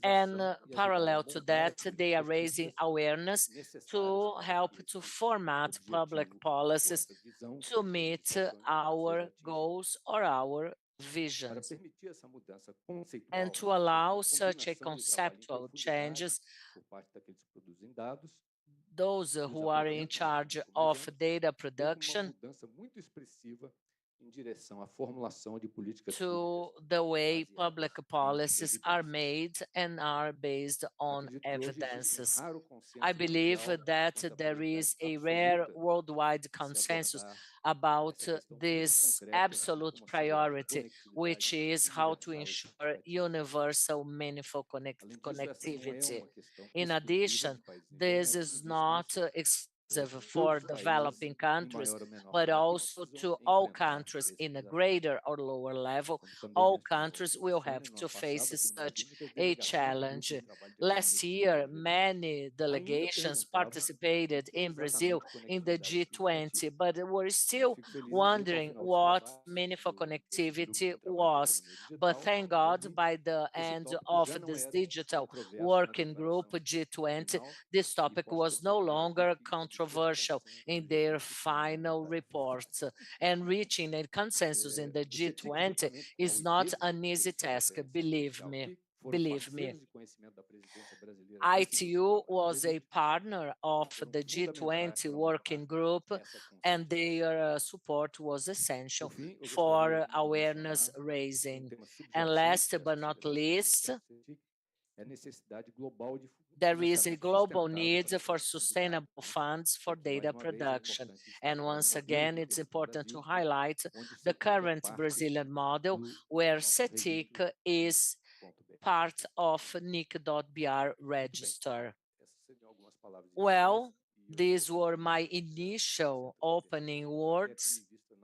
and parallel to that, they are raising awareness to help to format public policies to meet our goals or our visions. And to allow such a conceptual changes, those who are in charge of data production, em direção à formulação de políticas to públicas the way baseadas public em policies are evidências. made and are based on Acredito que hoje existe evidences. raro I consenso believe mundial that quanto à there is prioridade a rare absoluta worldwide de se consensus abordar about essa questão bem this concreta absolute como seria a priority, which conectividade is how to universal e ensure satisfatória. universal, meaningful Além disso, essa não é connectivity. uma questão In exclusiva addition, de países this desenvolvidos, is visto que not isso exclusive todos for os países, developing em countries, maior ou menor but grau, also precisam to all enfrentar countries esse in a desafio. greater or lower level. Como também All mencionou countries a will Sônia, have no to ano face passado, aqui no Brasil, such muitas a delegações do Grupo de challenge. Trabalho de Last Gabinete year, Desenvolvimento many ainda delegations perguntavam o participated que é in Brazil exatamente in the conectividade G20, significativa. but were E eu still fico feliz em dizer que ao wondering final desse what debate meaningful desse grupo connectivity de trabalho de was. economia But digital, thank God, G20, by the esse end tópico of já não this era digital controverso na working group declaração G20, final this e topic posso was no testificar aqui longer que obteve controversial consenso in no their G20 por final unanimidade. report. And reaching a consensus in the O CETIC, G20 juntamente com a is not UIT, an que ele easy faz task, referência believe especial me. aqui, foram Believe me. parceiros de conhecimento da presidência brasileira desse grupo de ITU trabalho. was a Eles partner of foram the fundamentais G20 para working honrar group, essa and consenso. their support was Por essential fim, eu gostaria for de awareness mencionar um raising. tema And subjacente last dessa but not celebração do least, Dia do CETIC, é a necessidade global de there is a financiamento global sustentável need para a for produção de dados, sustainable funds for o que, mais data uma vez, é production. importante And destacar o once modelo again, que it's temos no important to Brasil, highlight onde o the CETIC é current parte Brazilian model, do where nosso Cetic registro is NIC.br. part of NIC.br Muito bem, register. essas seriam algumas palavras iniciais Well, e eu these estou were muito my feliz de initial poder opening participar aqui, words. tendo em vista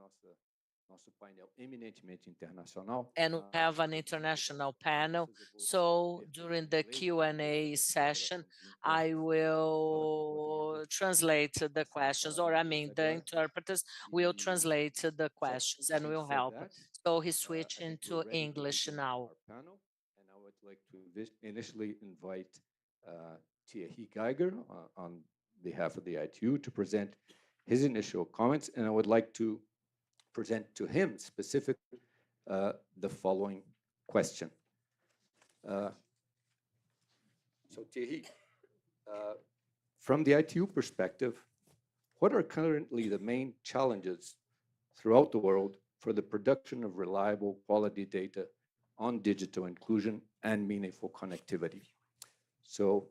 nosso painel eminentemente internacional. And we have an international panel. So during the Q&A session, I will translate the questions, or I mean, the interpreters will translate the questions and will help. So he switched into English now. And I would like to initially invite Thierry Geiger on behalf of the ITU to present his initial comments, and I would like to present to him specifically the following question. So Thierry, from the ITU perspective, what are currently the main challenges throughout the world for the production of reliable quality data on digital inclusion and meaningful connectivity? So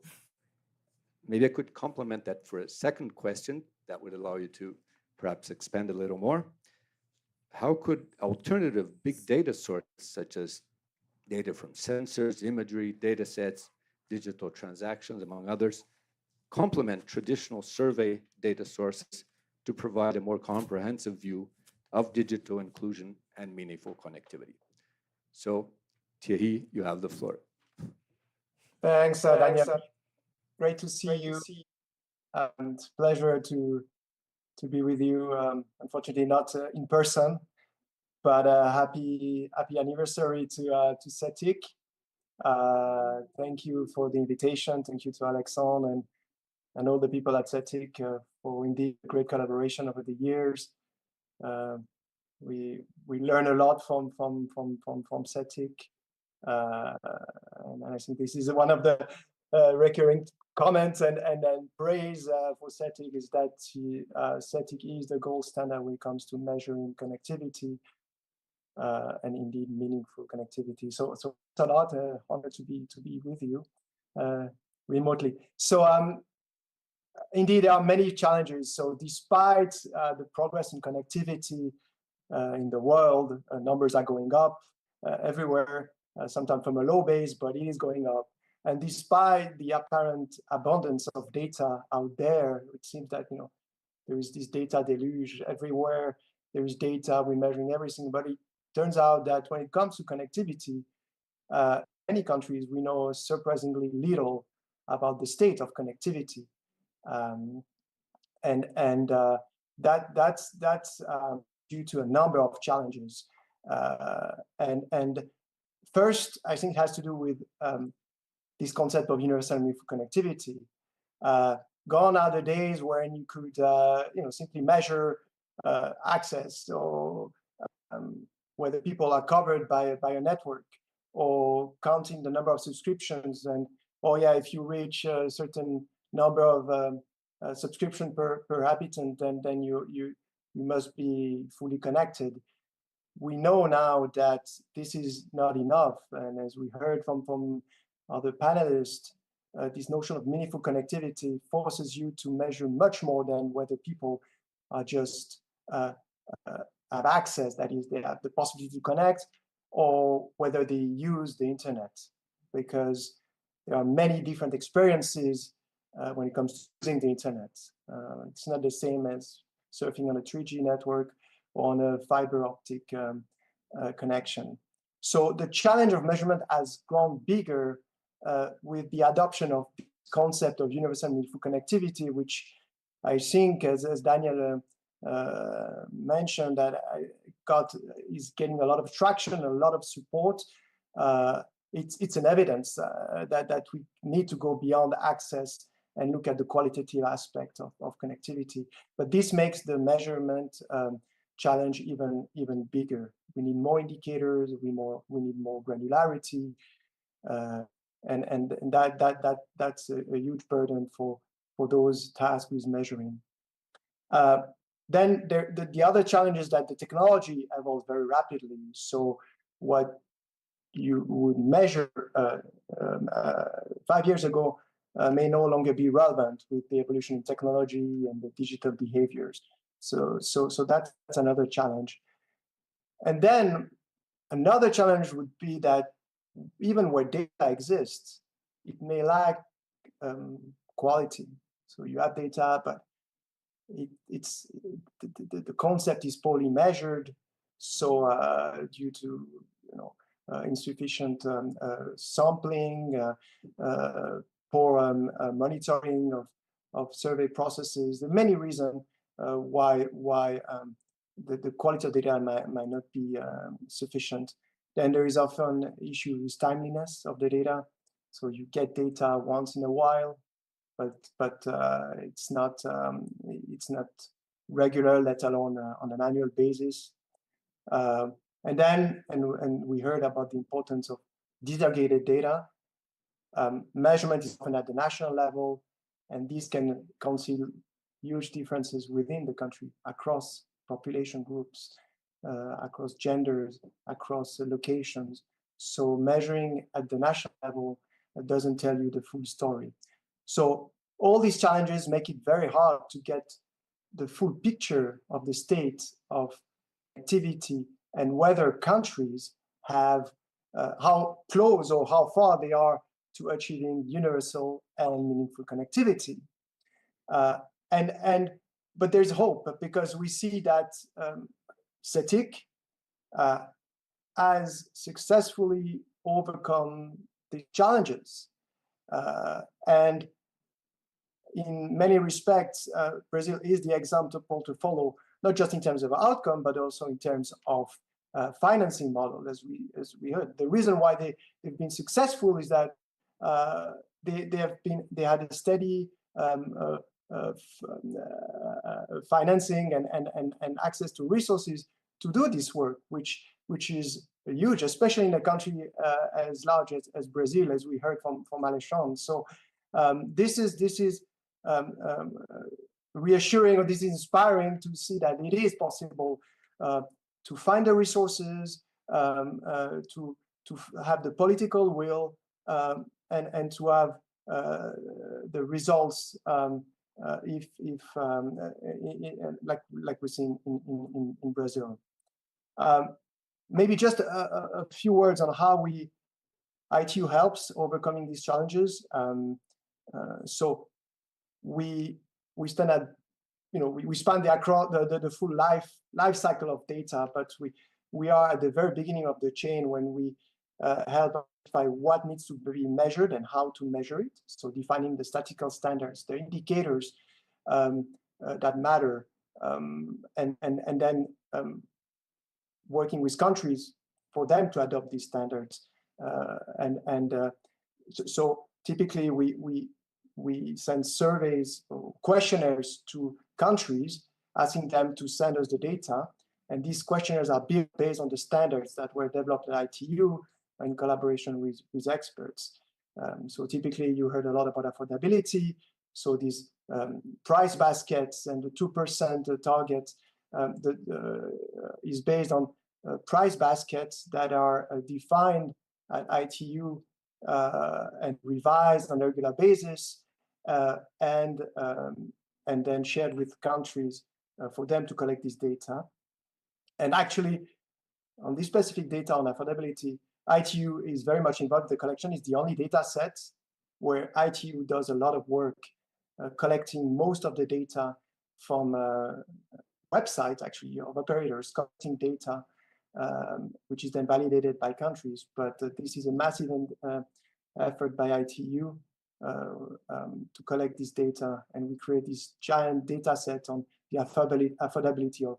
maybe I could complement that for a second question that would allow you to perhaps expand a little more. How could alternative big data sources, such as data from sensors, imagery, data sets, digital transactions, among others, complement traditional survey data sources to provide a more comprehensive view of digital inclusion and meaningful connectivity? So, Thierry, you have the floor. Thanks, Daniel. Great to see you, and pleasure to be with you. Unfortunately, not in person, but happy anniversary to Cetic. Thank you for the invitation. Thank you to Alexandre and all the people at Cetic for indeed great collaboration over the years. We learn a lot from Cetic, and I think this is one of the recurring comments and praise for Cetic is that Cetic is the gold standard when it comes to measuring connectivity and indeed meaningful connectivity. So it's a lot honored to be with you remotely. So indeed there are many challenges. So despite the progress in connectivity in the world, numbers are going up everywhere, sometimes from a low base, but it is going up. And despite the apparent abundance of data out there, it seems that there is this data deluge everywhere. There is data, we're measuring everything, but it turns out that when it comes to connectivity, many countries we know surprisingly little about the state of connectivity, and that's due to a number of challenges. And first, I think it has to do with this concept of universal meaningful connectivity. Gone are the days when you could simply measure access or whether people are covered by a network, or counting the number of subscriptions and if you reach a certain number of subscription per habitant, then you must be fully connected. we know now that this is not enough. And as we heard from other panelists, this notion of meaningful connectivity forces you to measure much more than whether people are just have access, that is, they have the possibility to connect, or whether they use the internet, because there are many different experiences when it comes to using the internet. It's not the same as surfing on a 3G network or on a fiber optic connection. So the challenge of measurement has grown bigger with the adoption of the concept of universal meaningful connectivity, which I think, as Daniel mentioned, that is getting a lot of traction, a lot of support. It's an evidence that we need to go beyond access and look at the qualitative aspect of connectivity. But this makes the measurement challenge even bigger. We need more indicators. We need more granularity, and that's a huge burden for those tasked with measuring. Then the other challenge is that the technology evolves very rapidly. So what you would measure 5 years ago may no longer be relevant with the evolution in technology and the digital behaviors. So that's another challenge. And then another challenge would be that even where data exists, it may lack quality. So you have data, but the concept is poorly measured. So due to insufficient sampling, poor monitoring of survey processes, there are many reasons why the quality of data might not be sufficient. Then there is often issue with timeliness of the data. So you get data once in a while, but it's not regular, let alone on an annual basis. And then we heard about the importance of disaggregated data. Measurement is often at the national level, and these can conceal huge differences within the country, across population groups, across genders, across locations. So measuring at the national level doesn't tell you the full story. So all these challenges make it very hard to get the full picture of the state of activity and whether countries have how close or how far they are to achieving universal and meaningful connectivity. But there's hope, because we see that Cetic has successfully overcome the challenges. And in many respects, Brazil is the example to follow, not just in terms of outcome, but also in terms of financing model, as we heard. The reason why they've been successful is that they had a steady financing and access to resources to do this work, which is huge, especially in a country as large as Brazil, as we heard from Alexandre. So this is reassuring, or this is inspiring to see that it is possible to find the resources, to have the political will, and to have the results like we see in Brazil. Maybe just a few words on how ITU helps overcoming these challenges. So we stand at, we span the full life cycle of data, but we are at the very beginning of the chain when we help identify what needs to be measured and how to measure it. So defining the statistical standards, the indicators that matter, and then working with countries for them to adopt these standards. So typically we send surveys or questionnaires to countries, asking them to send us the data. And these questionnaires are built based on the standards that were developed at ITU in collaboration with experts. So typically you heard a lot about affordability. So these price baskets and the 2% target is based on price baskets that are defined at ITU and revised on a regular basis, and then shared with countries for them to collect this data. And actually, on this specific data on affordability, ITU is very much involved. The collection is the only data set where ITU does a lot of work collecting most of the data from websites, actually, of operators collecting data, which is then validated by countries. But this is a massive effort by ITU to collect this data, and we create this giant data set on the affordability of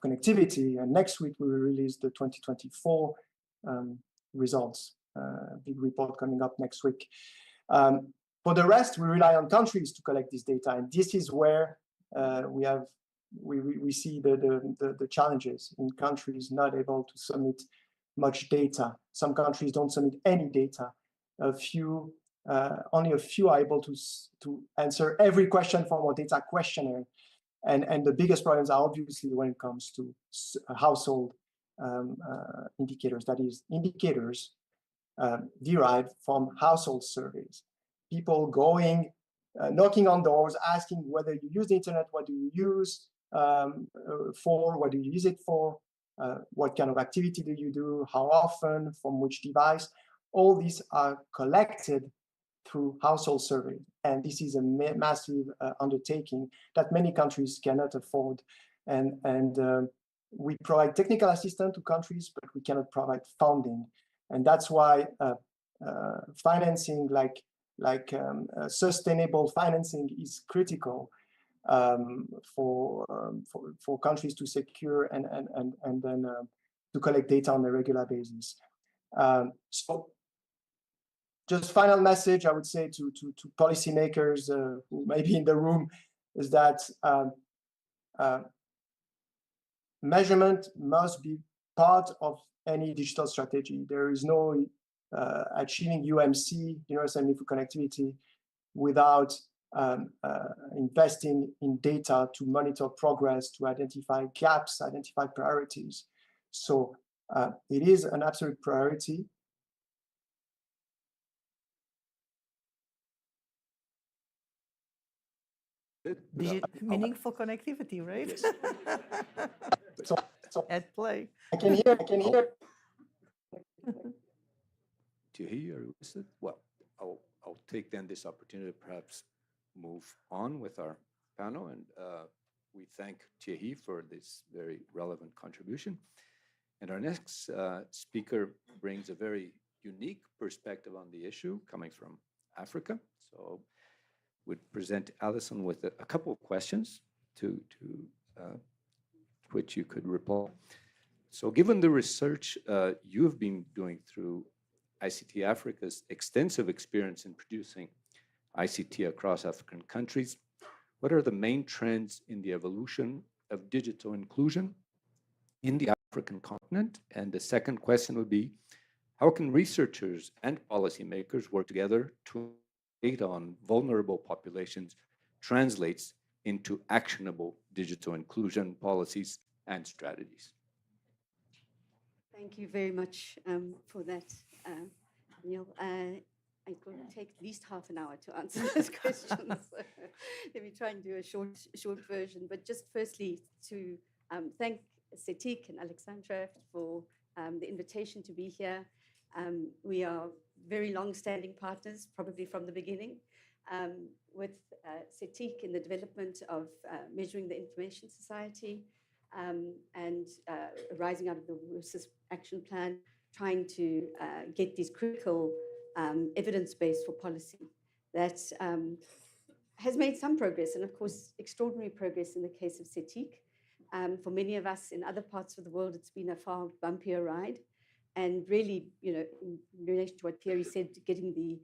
connectivity. And next week, we will release the 2024 results, big report coming up next week. For the rest, we rely on countries to collect this data. And this is where we see the challenges in countries not able to submit much data. Some countries don't submit any data. Only a few are able to answer every question from our data questionnaire. And the biggest problems are obviously when it comes to household indicators, that is, indicators derived from household surveys. People going, knocking on doors, asking whether you use the internet, what do you use for, what do you use it for, what kind of activity do you do, how often, from which device. All these are collected through household surveys. And this is a massive undertaking that many countries cannot afford. And we provide technical assistance to countries, but we cannot provide funding. And that's why financing, like sustainable financing, is critical for countries to secure and then to collect data on a regular basis. So just final message, I would say to policymakers who may be in the room, is that measurement must be part of any digital strategy. There is no achieving UMC, universal meaningful connectivity, without investing in data to monitor progress, to identify gaps, identify priorities. So it is an absolute priority. Meaningful connectivity, right? Yes. So At play. I can hear. Thierry, are you listening? Well, I'll take then this opportunity to perhaps move on with our panel, and we thank Thierry for this very relevant contribution. And our next speaker brings a very unique perspective on the issue coming from Africa. So would present Alison with a couple of questions to which you could reply. So given the research you've been doing through ICT Africa's extensive experience in producing ICT across African countries, what are the main trends in the evolution of digital inclusion in the African continent? And the second question would be, how can researchers and policymakers work together to data on vulnerable populations translates into actionable digital inclusion policies and strategies? Thank you very much for that, Neil. It will take at least half an hour to answer those questions. So let me try and do a short version. But just firstly, to thank Cetic and Alexandra for the invitation to be here. We are very long-standing partners, probably from the beginning, with Cetic in the development of measuring the information society and rising out of the WSIS action plan, trying to get these critical evidence base for policy that has made some progress, and of course, extraordinary progress in the case of Cetic. For many of us in other parts of the world, it's been a far bumpier ride. And really, in relation to what Thierry said, getting the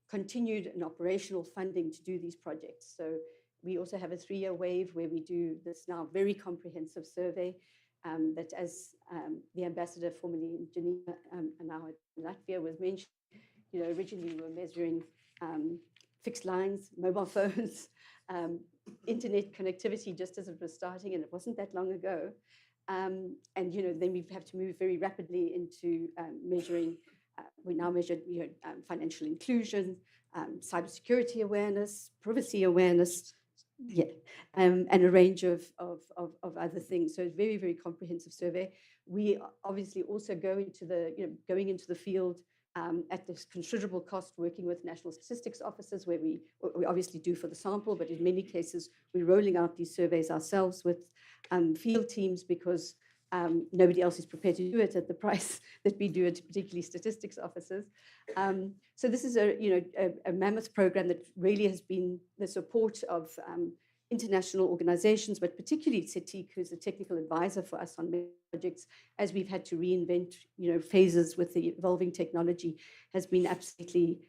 continued and operational funding to do these projects. So we also have a 3-year wave where we do this now very comprehensive survey that, as the ambassador formerly in Geneva and now in Latvia was mentioned, originally we were measuring fixed lines, mobile phones, internet connectivity just as it was starting, and it wasn't that long ago. And then we have to move very rapidly into measuring. We now measure financial inclusion, cybersecurity awareness, privacy awareness, and a range of other things. So it's a very, very comprehensive survey. We obviously also go into going into the field at this considerable cost, working with national statistics offices, where we obviously do for the sample, but in many cases we're rolling out these surveys ourselves with field teams, because nobody else is prepared to do it at the price that we do it, particularly statistics officers. So this is a mammoth program that really has been the support of international organizations, but particularly Cetic, who's a technical advisor for us on many projects, as we've had to reinvent phases with the evolving technology, has been absolutely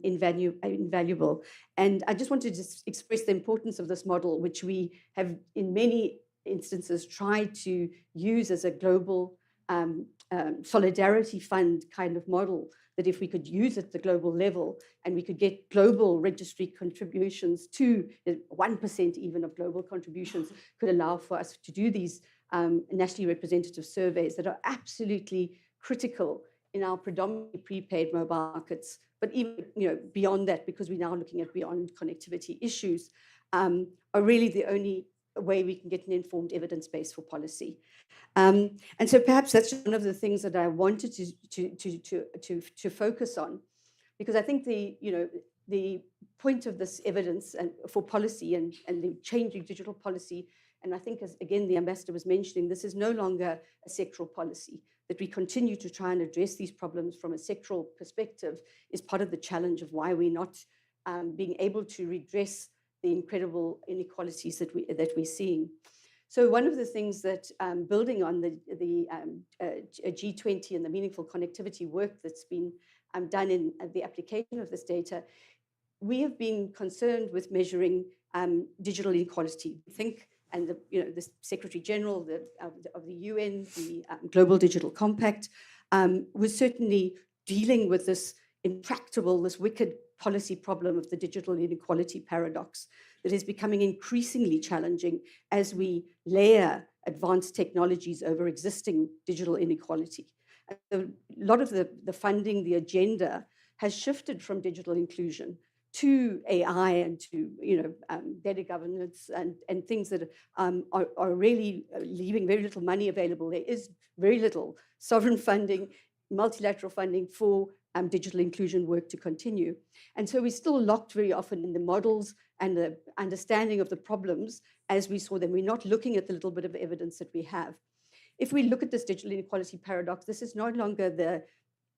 invaluable. And I just wanted to express the importance of this model, which we have in many instances tried to use as a global solidarity fund kind of model, that if we could use it at the global level and we could get global registry contributions to 1% even of global contributions, could allow for us to do these nationally representative surveys that are absolutely critical in our predominantly prepaid mobile markets, but even beyond that, because we're now looking at beyond connectivity issues, are really the only way we can get an informed evidence base for policy. And so perhaps that's one of the things that I wanted to focus on, because I think the point of this evidence and for policy and the changing digital policy, and I think, as again the ambassador was mentioning, this is no longer a sectoral policy. That we continue to try and address these problems from a sectoral perspective is part of the challenge of why we're not being able to redress the incredible inequalities that we're seeing. So one of the things that, building on the G20 and the meaningful connectivity work that's been done in the application of this data, we have been concerned with measuring digital inequality. We think, and the Secretary General of the UN, the Global Digital Compact, was certainly dealing with this intractable, this wicked policy problem of the digital inequality paradox that is becoming increasingly challenging as we layer advanced technologies over existing digital inequality. And a lot of the funding, the agenda, has shifted from digital inclusion to AI and to data governance and things that are really leaving very little money available. There is very little sovereign funding, multilateral funding for digital inclusion work to continue. And so we're still locked very often in the models and the understanding of the problems as we saw them. We're not looking at the little bit of evidence that we have. If we look at this digital inequality paradox, this is no longer the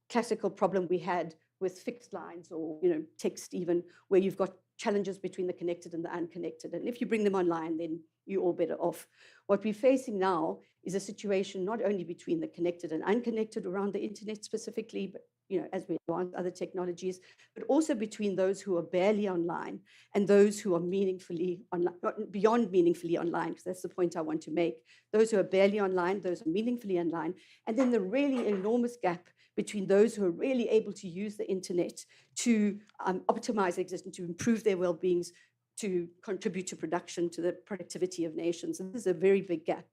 classical problem we had with fixed lines or text even, where you've got challenges between the connected and the unconnected. And if you bring them online, then you're all better off. What we're facing now is a situation not only between the connected and unconnected around the internet specifically, but as we advance other technologies, but also between those who are barely online and those who are meaningfully online, beyond meaningfully online, because that's the point I want to make. Those who are barely online, those who are meaningfully online, and then the really enormous gap between those who are really able to use the internet to optimize their existence, to improve their well-beings, to contribute to production, to the productivity of nations. And this is a very big gap.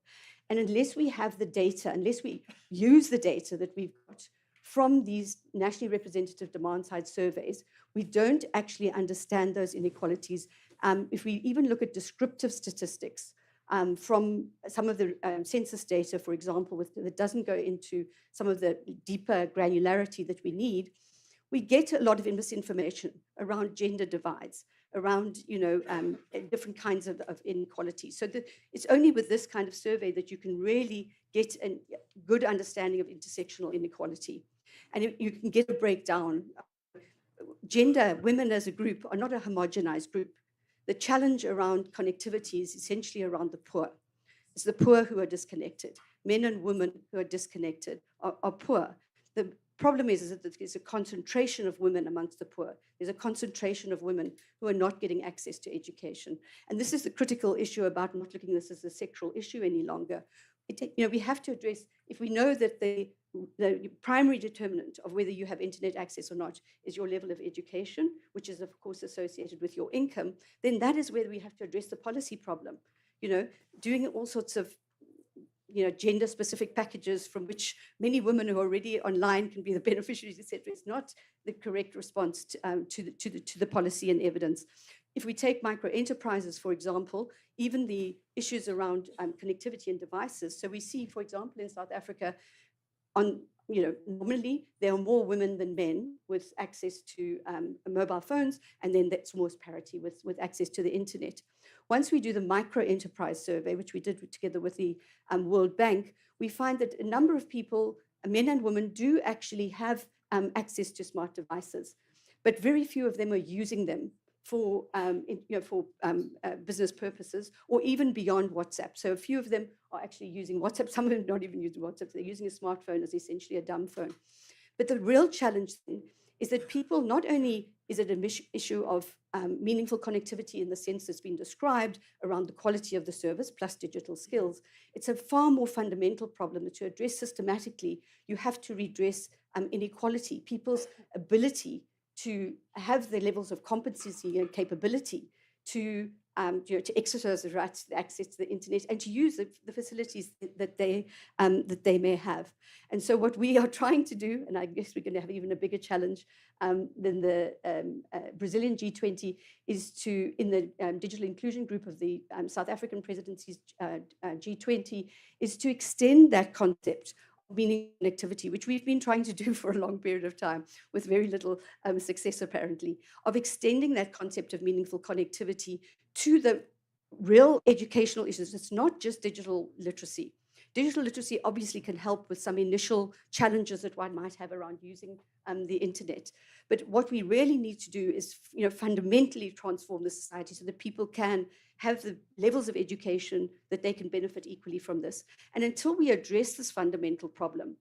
And unless we have the data, unless we use the data that we've got from these nationally representative demand-side surveys, we don't actually understand those inequalities. If we even look at descriptive statistics from some of the census data, for example, that doesn't go into some of the deeper granularity that we need, we get a lot of misinformation around gender divides, around different kinds of inequality. So it's only with this kind of survey that you can really get a good understanding of intersectional inequality. And you can get a breakdown. Gender, women as a group are not a homogenized group. The challenge around connectivity is essentially around the poor. It's the poor who are disconnected. Men and women who are disconnected are poor. The problem is that there's a concentration of women amongst the poor. There's a concentration of women who are not getting access to education. And this is the critical issue about not looking at this as a sectoral issue any longer. We have to address, if we know that the primary determinant of whether you have internet access or not is your level of education, which is of course associated with your income, then that is where we have to address the policy problem. Doing all sorts of gender-specific packages from which many women who are already online can be the beneficiaries, etc., is not the correct response to the policy and evidence. If we take micro enterprises, for example, even the issues around connectivity and devices. So we see, for example, in South Africa, normally there are more women than men with access to mobile phones, and then that's more parity with access to the internet. Once we do the micro enterprise survey, which we did together with the World Bank, we find that a number of people, men and women, do actually have access to smart devices, but very few of them are using them for business purposes or even beyond WhatsApp. So a few of them are actually using WhatsApp. Some of them not even using WhatsApp. They're using a smartphone as essentially a dumb phone. But the real challenge then is that people, not only is it an issue of meaningful connectivity in the sense that's been described around the quality of the service plus digital skills, it's a far more fundamental problem that to address systematically, you have to redress inequality, people's ability to have the levels of competency and capability to exercise the right to access to the internet and to use the facilities that they may have. And so what we are trying to do, and I guess we're going to have even a bigger challenge than the Brazilian G20, is to, in the digital inclusion group of the South African presidency's G20, is to extend that concept of meaning connectivity, which we've been trying to do for a long period of time with very little success apparently, of extending that concept of meaningful connectivity to the real educational issues. It's not just digital literacy. Digital literacy obviously can help with some initial challenges that one might have around using the internet. But what we really need to do is fundamentally transform the society so that people can have the levels of education that they can benefit equally from this. And until we address this fundamental problem,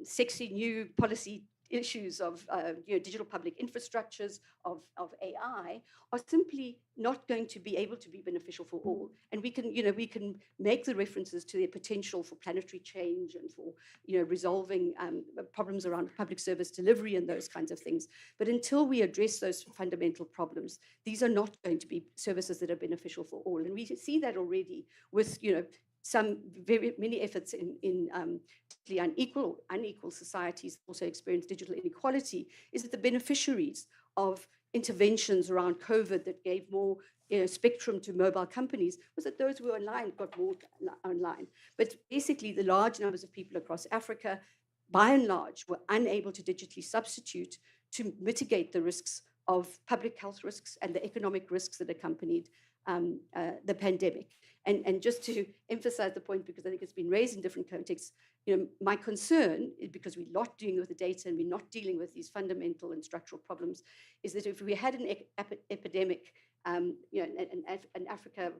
sexy new policy issues of digital public infrastructures, of AI, are simply not going to be able to be beneficial for all. And we can make the references to their potential for planetary change and for resolving problems around public service delivery and those kinds of things. But until we address those fundamental problems, these are not going to be services that are beneficial for all. And we see that already with some very many efforts in unequal societies also experience digital inequality, is that the beneficiaries of interventions around COVID that gave more spectrum to mobile companies was that those who were online got more online. But basically the large numbers of people across Africa, by and large, were unable to digitally substitute to mitigate the risks of public health risks and the economic risks that accompanied the pandemic. And just to emphasize the point, because I think it's been raised in different contexts, my concern, because we're not dealing with the data and we're not dealing with these fundamental and structural problems, is that if we had an epidemic, and Africa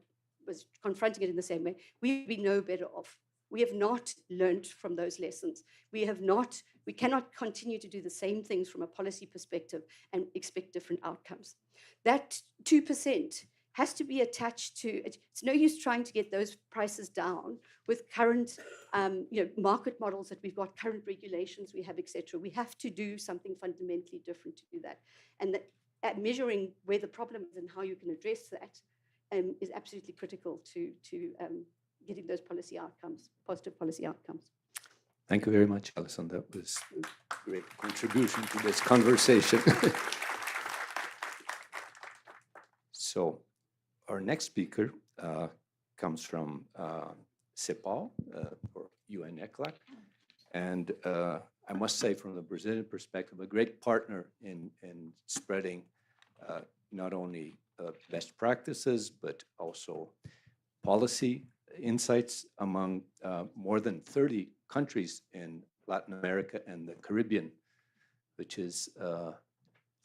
was confronting it in the same way, we'd be no better off. We have not learned from those lessons. We cannot continue to do the same things from a policy perspective and expect different outcomes. That 2% has to be attached to, it's no use trying to get those prices down with current market models that we've got, current regulations we have, etc. We have to do something fundamentally different to do that. And that measuring where the problem is and how you can address that is absolutely critical to getting those policy outcomes, positive policy outcomes. Thank you very much, Alison. That was a great contribution to this conversation. So our next speaker comes from CEPAL, or UN ECLAC. And I must say, from the Brazilian perspective, a great partner in spreading not only best practices, but also policy insights among more than 30 countries in Latin America and the Caribbean, which is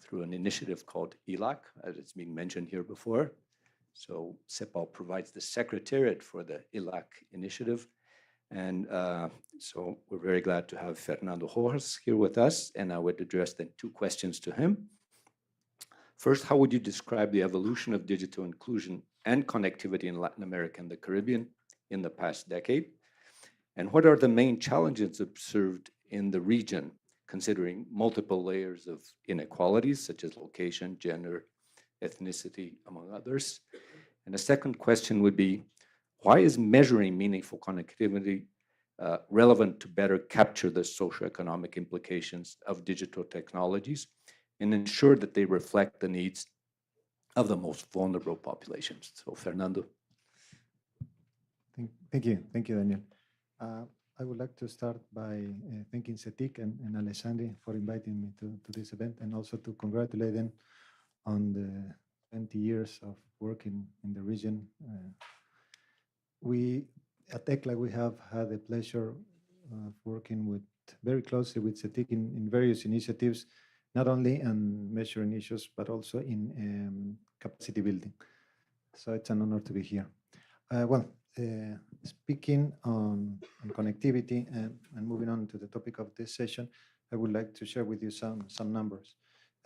through an initiative called ELAC, as it's been mentioned here before. So CEPAL provides the secretariat for the ELAC initiative. And so we're very glad to have Fernando Rojas here with us, and I would address then 2 questions to him. First, how would you describe the evolution of digital inclusion and connectivity in Latin America and the Caribbean in the past decade? And what are the main challenges observed in the region, considering multiple layers of inequalities, such as location, gender, ethnicity, among others? And the second question would be, why is measuring meaningful connectivity relevant to better capture the socioeconomic implications of digital technologies and ensure that they reflect the needs of the most vulnerable populations? So, Fernando. Thank you, Daniel. I would like to start by thanking Cetic and Alessandri for inviting me to this event, and also to congratulate them on the 20 years of working in the region. We at ECLA, we have had the pleasure of working very closely with Cetic in various initiatives, not only on measuring issues, but also in capacity building. So it's an honor to be here. Speaking on connectivity and moving on to the topic of this session, I would like to share with you some numbers.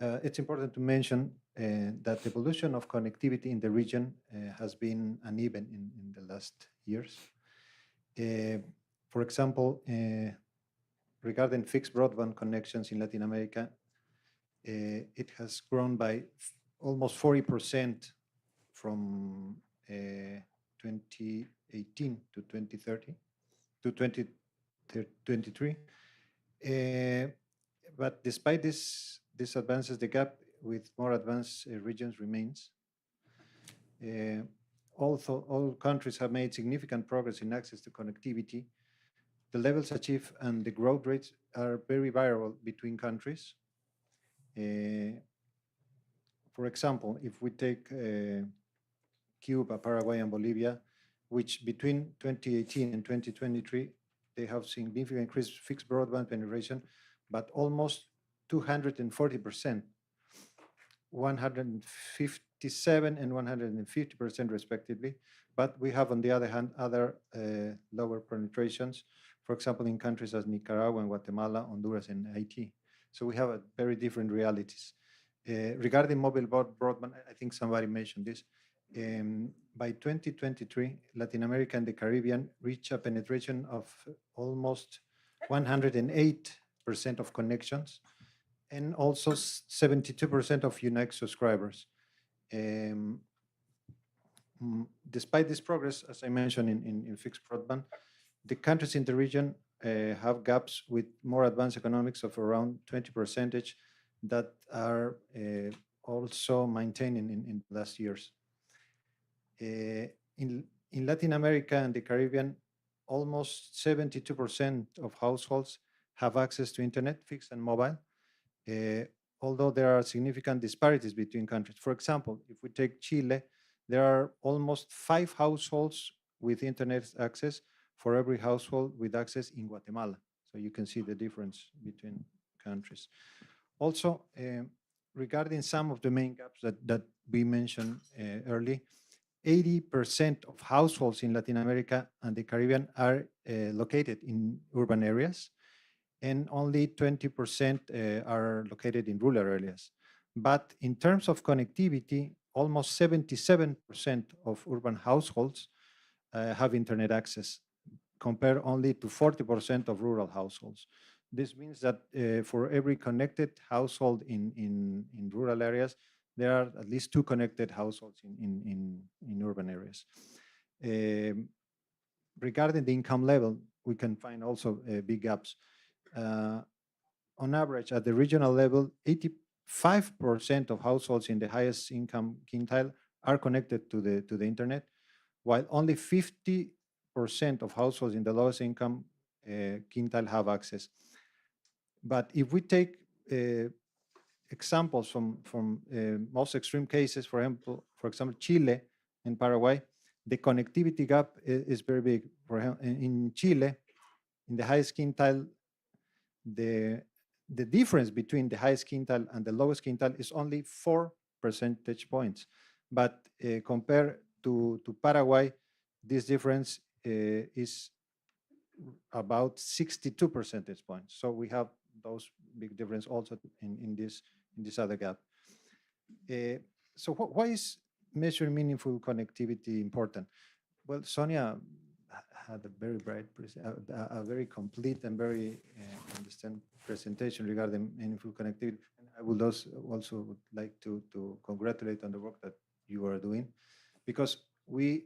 It's important to mention that the evolution of connectivity in the region has been uneven in the last years. For example, regarding fixed broadband connections in Latin America, it has grown by almost 40% from 2018 to 2030 to 2023. But despite these advances, the gap with more advanced regions remains. Although all countries have made significant progress in access to connectivity, the levels achieved and the growth rates are very variable between countries. For example, if we take Cuba, Paraguay, and Bolivia, which between 2018 and 2023, they have significantly increased fixed broadband penetration, but almost 240%, 157 and 150% respectively. But we have, on the other hand, other lower penetrations, for example, in countries as Nicaragua and Guatemala, Honduras, and Haiti. So we have very different realities. Regarding mobile broadband, I think somebody mentioned this. By 2023, Latin America and the Caribbean reached a penetration of almost 108% of connections, and also 72% of unique subscribers. Despite this progress, as I mentioned in fixed broadband, the countries in the region have gaps with more advanced economics of around 20% that are also maintained in the last years. In Latin America and the Caribbean, almost 72% of households have access to internet, fixed and mobile, although there are significant disparities between countries. For example, if we take Chile, there are almost 5 households with internet access for every household with access in Guatemala. So you can see the difference between countries. Also, regarding some of the main gaps that we mentioned early, 80% of households in Latin America and the Caribbean are located in urban areas, and only 20% are located in rural areas. But in terms of connectivity, almost 77% of urban households have internet access, compared only to 40% of rural households. This means that for every connected household in rural areas, there are at least 2 connected households in urban areas. Regarding the income level, we can find also big gaps. On average, at the regional level, 85% of households in the highest income quintile are connected to the internet, while only 50% of households in the lowest income quintile have access. But if we take examples from most extreme cases, for example, Chile and Paraguay, the connectivity gap is very big. In Chile, in the highest quintile, the difference between the highest quintile and the lowest quintile is only 4 percentage points. But compared to Paraguay, this difference is about 62 percentage points. So we have those big difference also in this other gap. So why is measuring meaningful connectivity important? Well, Sonia had a very a very complete and very understand presentation regarding meaningful connectivity. And I would also like to congratulate on the work that you are doing. because we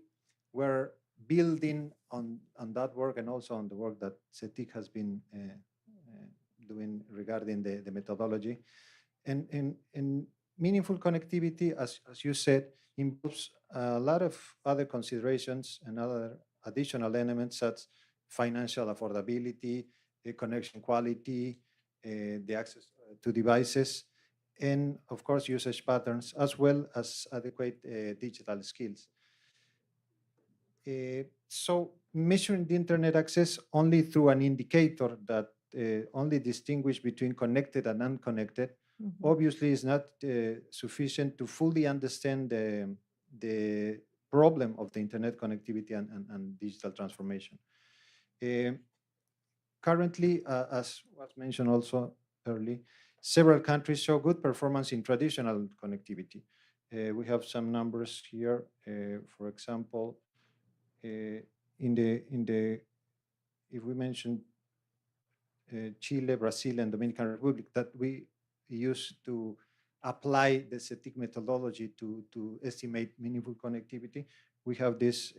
were building on that work and also on the work that Cetic has been doing regarding the methodology. And meaningful connectivity, as you said, involves a lot of other considerations and other additional elements such as financial affordability, connection quality, the access to devices, and of course usage patterns, as well as adequate digital skills. So measuring the internet access only through an indicator that only distinguish between connected and unconnected obviously is not sufficient to fully understand the problem of the internet connectivity and digital transformation. Currently, as was mentioned also early, several countries show good performance in traditional connectivity. We have some numbers here. For example, if we mention Chile, Brazil, and Dominican Republic, that we use to apply the Cetic methodology to estimate meaningful connectivity, we have these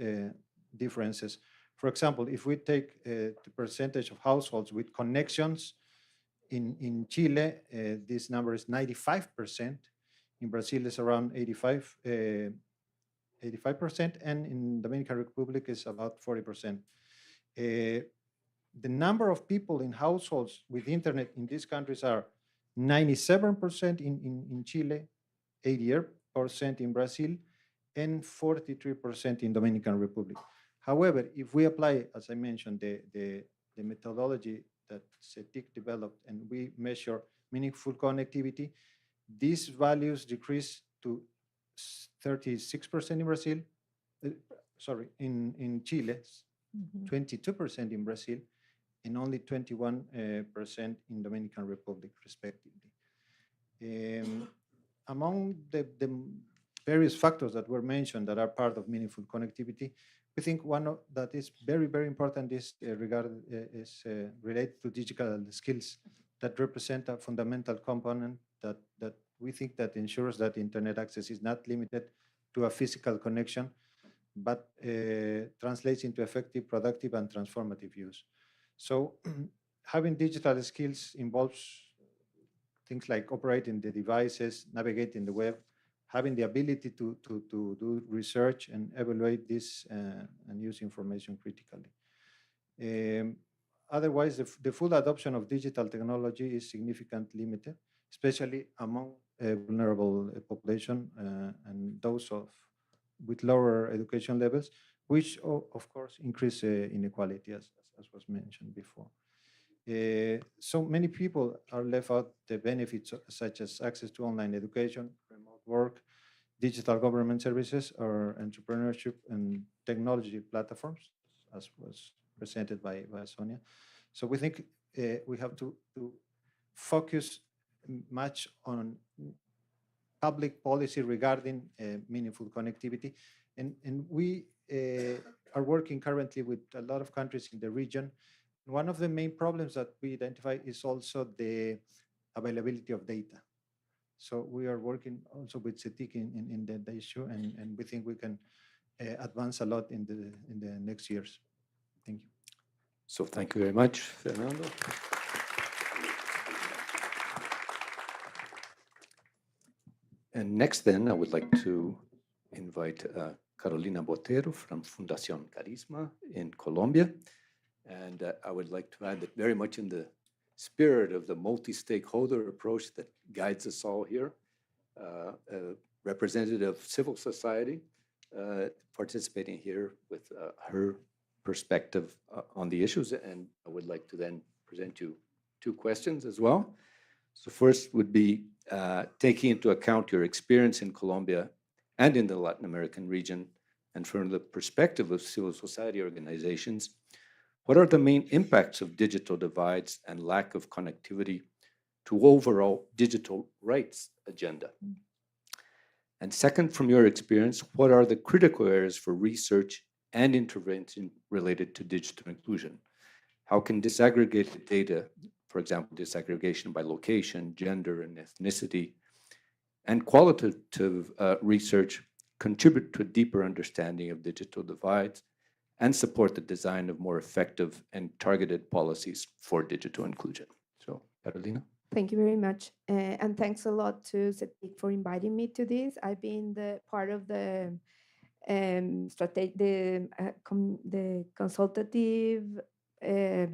differences. For example, if we take the percentage of households with connections in Chile, this number is 95%. In Brazil, it's around 85%, and in Dominican Republic is about 40%. The number of people in households with internet in these countries are 97% in Chile, 88% in Brazil, and 43% in Dominican Republic. However, if we apply, as I mentioned, the methodology that Cetic developed and we measure meaningful connectivity, these values decrease to 36% in Brazil, in Chile, 22% in Brazil, and only 21% in Dominican Republic, respectively. Among the various factors that were mentioned that are part of meaningful connectivity, we think one that is very, very important is related to digital skills that represent a fundamental component that we think that ensures that internet access is not limited to a physical connection, but translates into effective, productive, and transformative use. So having digital skills involves things like operating the devices, navigating the web, having the ability to do research and evaluate this and use information critically. Otherwise, the full adoption of digital technology is significantly limited, especially among vulnerable population and those with lower education levels, which of course increase inequality, as was mentioned before. So many people are left out the benefits such as access to online education, remote work, digital government services, or entrepreneurship and technology platforms, as was presented by Sonia. So we think we have to focus much on public policy regarding meaningful connectivity. And we are working currently with a lot of countries in the region. One of the main problems that we identify is also the availability of data. So we are working also with Cetic in the issue, and we think we can advance a lot in the next years. Thank you. So thank you very much, Fernando. And next then, I would like to invite Carolina Botero from Fundación Carisma in Colombia. And I would like to add that very much in the spirit of the multi-stakeholder approach that guides us all here, a representative of civil society participating here with her perspective on the issues. And I would like to then present you two questions as well. So first would be taking into account your experience in Colombia and in the Latin American region, and from the perspective of civil society organizations, what are the main impacts of digital divides and lack of connectivity to overall digital rights agenda? And second, from your experience, what are the critical areas for research and intervention related to digital inclusion? How can disaggregated data, for example, disaggregation by location, gender, and ethnicity, and qualitative research contribute to a deeper understanding of digital divides, and support the design of more effective and targeted policies for digital inclusion. So, Carolina? Thank you very much. And thanks a lot to Cetic for inviting me to this. I've been the part of the the consultative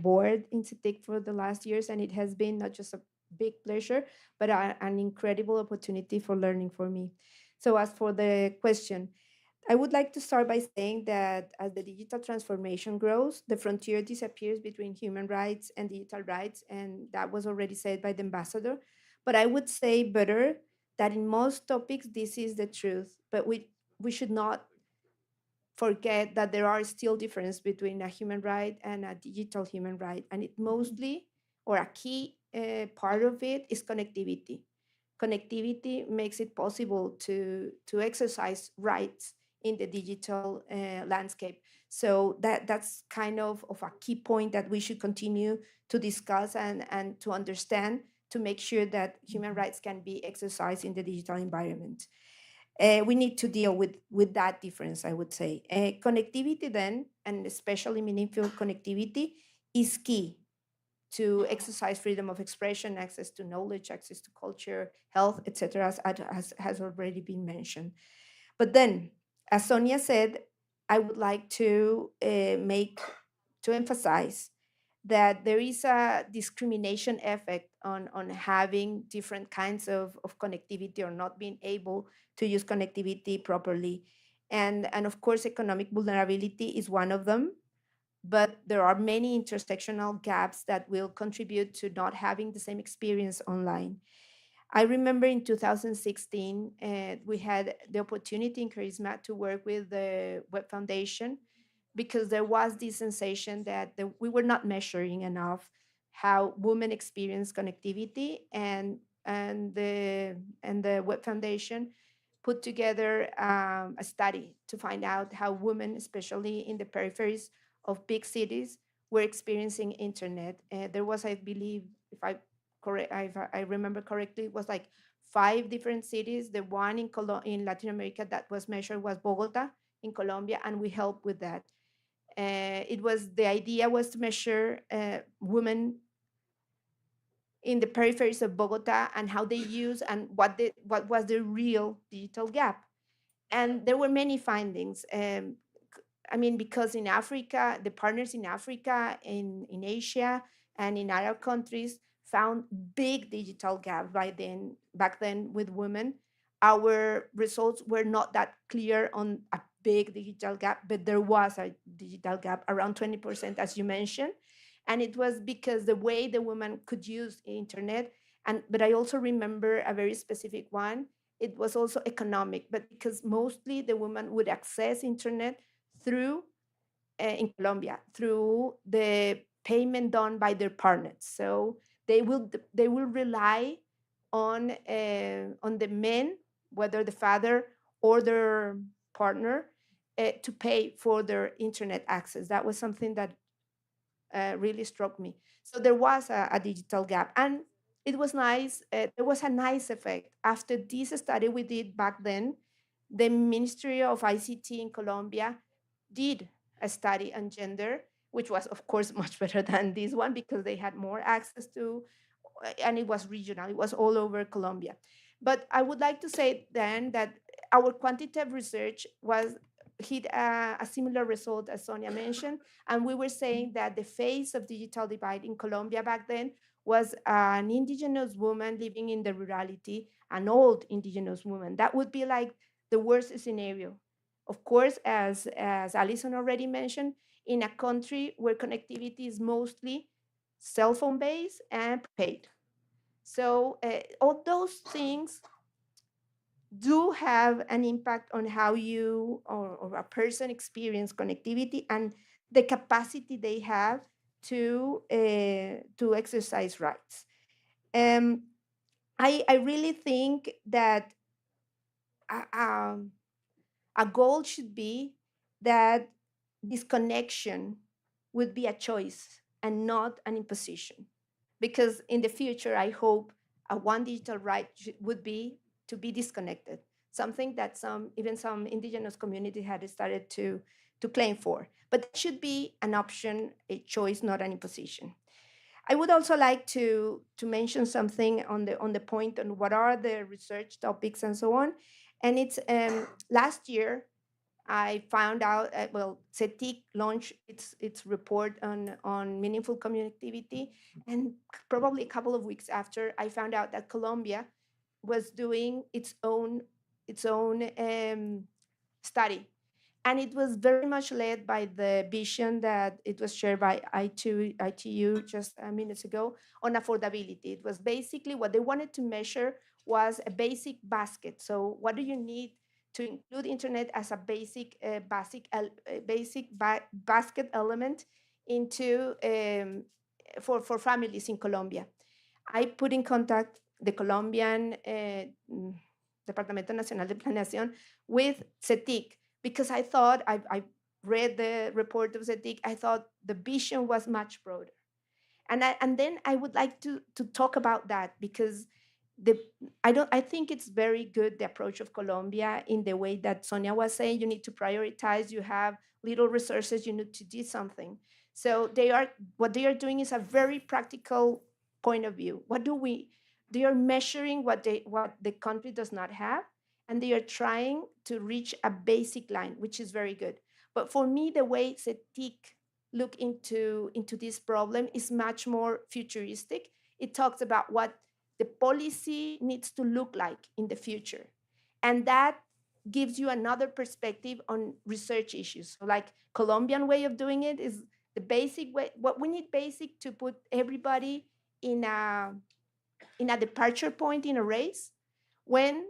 board in Cetic for the last years, and it has been not just a big pleasure, but an incredible opportunity for learning for me. So as for the question, I would like to start by saying that as the digital transformation grows, the frontier disappears between human rights and digital rights, and that was already said by the ambassador. But I would say better that in most topics, this is the truth, but we should not forget that there are still differences between a human right and a digital human right, and it mostly, or a key part of it, is connectivity. Connectivity makes it possible to exercise rights in the digital landscape. So that's kind of a key point that we should continue to discuss and to understand, to make sure that human rights can be exercised in the digital environment. We need to deal with that difference, I would say. Connectivity then, and especially meaningful connectivity, is key to exercise freedom of expression, access to knowledge, access to culture, health, etc., as has already been mentioned. But then, as Sonia said, I would like to emphasize that there is a discrimination effect on having different kinds of connectivity or not being able to use connectivity properly. And of course, economic vulnerability is one of them, but there are many intersectional gaps that will contribute to not having the same experience online. I remember in 2016, we had the opportunity in Charisma to work with the Web Foundation, because there was this sensation that we were not measuring enough how women experience connectivity, and the Web Foundation put together a study to find out how women, especially in the peripheries of big cities, were experiencing internet. There was, I believe, if I remember correctly, it was like 5 different cities. The one in Latin America that was measured was Bogota in Colombia, and we helped with that. The idea was to measure women in the peripheries of Bogota and how they use and what was the real digital gap. And there were many findings. I mean, because in Africa, the partners in Africa, in Asia, and in Arab countries found big digital gap back then with women. Our results were not that clear on a big digital gap, but there was a digital gap around 20%, as you mentioned. And it was because the way the woman could use internet, but I also remember a very specific one. It was also economic, but because mostly the woman would access internet through in Colombia through the payment done by their partners. So they will rely on the men, whether the father or their partner, to pay for their internet access. That was something that really struck me. So there was a digital gap, and it was nice. There was a nice effect after this study we did back then. The Ministry of ICT in Colombia did a study on gender, which was, of course, much better than this one because they had more access to, and it was regional, it was all over Colombia. But I would like to say then that our quantitative research hit a similar result as Sonia mentioned, and we were saying that the face of digital divide in Colombia back then was an indigenous woman living in the rurality, an old indigenous woman. That would be like the worst scenario. Of course, as Alison already mentioned, in a country where connectivity is mostly cell phone based and paid. So all those things do have an impact on how you or a person experience connectivity and the capacity they have to exercise rights. Um, I really think that a goal should be that this connection would be a choice and not an imposition. Because in the future, I hope a one digital right would be to be disconnected. something that even some indigenous community had started to claim for. But that should be an option, a choice, not an imposition. I would also like to mention something on the point on what are the research topics and so on. And it's last year I found out, well, Cetic launched its report on meaningful connectivity, and probably a couple of weeks after, I found out that Colombia was doing its own study, and it was very much led by the vision that it was shared by ITU just minutes ago on affordability. It was basically what they wanted to measure was a basic basket. So what do you need to include internet as a basket element into for families in Colombia? I put in contact the Colombian Departamento Nacional de Planeación with CETIC because I thought I read the report of CETIC. I thought the vision was much broader, and then I would like to talk about that because the I think it's very good the approach of Colombia in the way that Sonia was saying. You need to prioritize. You have little resources. You need to do something. So what they are doing is a very practical point of view. They are measuring what the country does not have, and they are trying to reach a basic line, which is very good. But for me, the way CETIC look into this problem is much more futuristic. It talks about what the policy needs to look like in the future, and that gives you another perspective on research issues. So like Colombian way of doing it is the basic way. What we need basic to put everybody in a departure point in a race when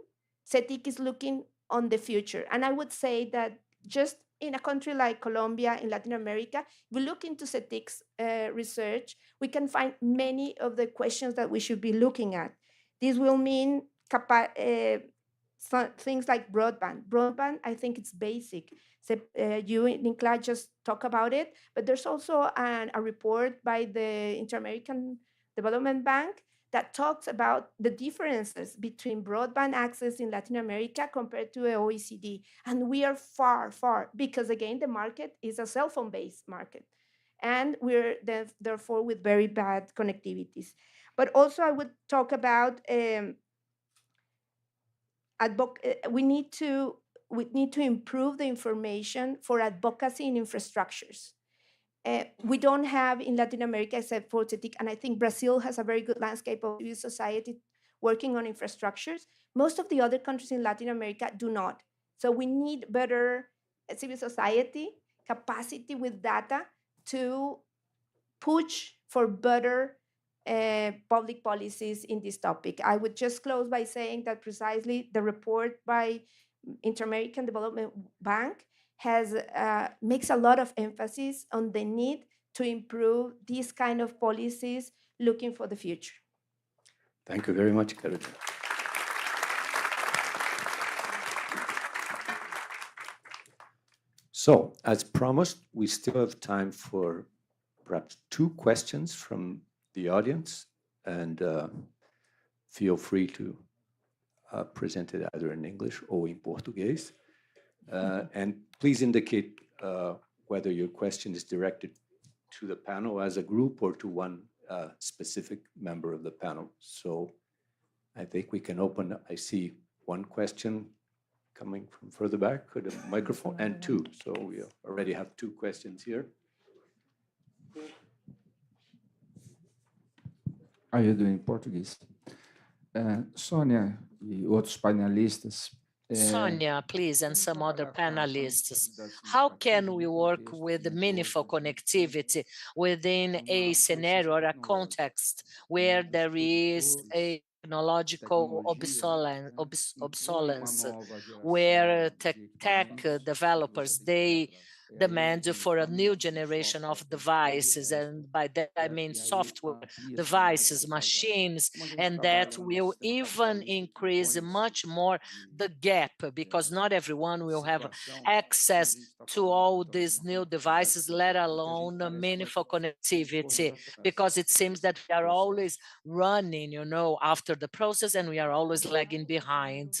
CETIC is looking on the future. And I would say that just in a country like Colombia in Latin America, we look into CETIC's research, we can find many of the questions that we should be looking at. This will mean things like broadband. Broadband, I think it's basic. So, you, Nicola, just talk about it, but there's also a report by the Inter-American Development Bank that talks about the differences between broadband access in Latin America compared to the OECD. And we are far, far, because again, the market is a cell phone based market. And we're therefore with very bad connectivities. But also, I would talk about we need to improve the information for advocacy in infrastructures. We don't have in Latin America except for CETIC, and I think Brazil has a very good landscape of civil society working on infrastructures. Most of the other countries in Latin America do not. So we need better civil society capacity with data to push for better public policies in this topic. I would just close by saying that precisely the report by Inter-American Development Bank makes a lot of emphasis on the need to improve these kind of policies looking for the future. Thank you very much, Carolina. So, as promised, we still have time for perhaps 2 questions from the audience, and feel free to present it either in English or in Portuguese. And please indicate whether your question is directed to the panel as a group or to one specific member of the panel. So I think we can open, I see one question coming from further back, could a microphone, and 2. So we already have 2 questions here. Aí eu dou em português. Sônia e outros painelistas. Sonia, please, and some other panelists. How can we work with meaningful connectivity within a scenario or a context where there is a technological obsolescence, where tech developers, they demand for a new generation of devices, and by that I mean software devices, machines, and that will even increase much more the gap, because not everyone will have access to all these new devices, let alone meaningful connectivity, because it seems that we are always running, after the process, and we are always lagging behind.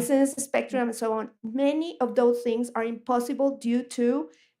license, spectrum, and so on. Many of those things are impossible due to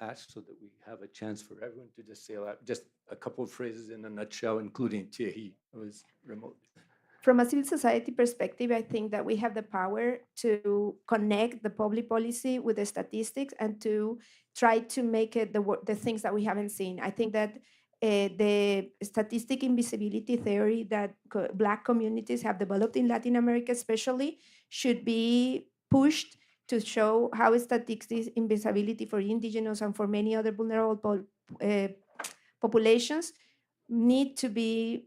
ask so that we have a chance for everyone to just say just a couple of phrases in a nutshell, including Thierry, who is remote. From a civil society perspective, I think that we have the power to connect the public policy with the statistics and to try to make it the things that we haven't seen. I think that the statistic invisibility theory that Black communities have developed in Latin America, especially, should be pushed to show how statistics invisibility for indigenous and for many other vulnerable populations need to be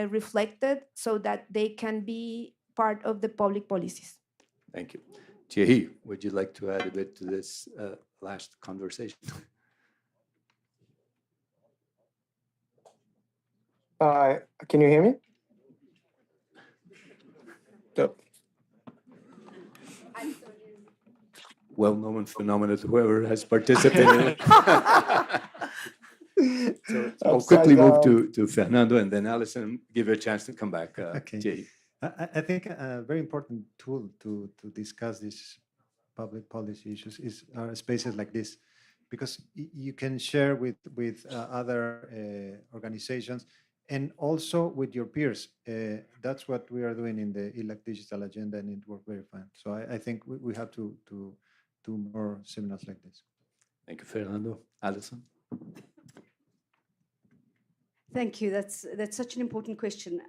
reflected so that they can be part of the public policies. Thank you. Thierry, would you like to add a bit to this last conversation? Can you hear me? Yep. Well-known phenomenon to whoever has participated in it. So I'll quickly move to Fernando and then Alison, give you a chance to come back. Okay. Thierry. I think a very important tool to discuss these public policy issues are spaces like this, because you can share with other organizations and also with your peers. That's what we are doing in the ILAC digital agenda, and it worked very fine. So I think we have to do more seminars like this. Thank you, Fernando. Alison. Thank you. That's such an important question.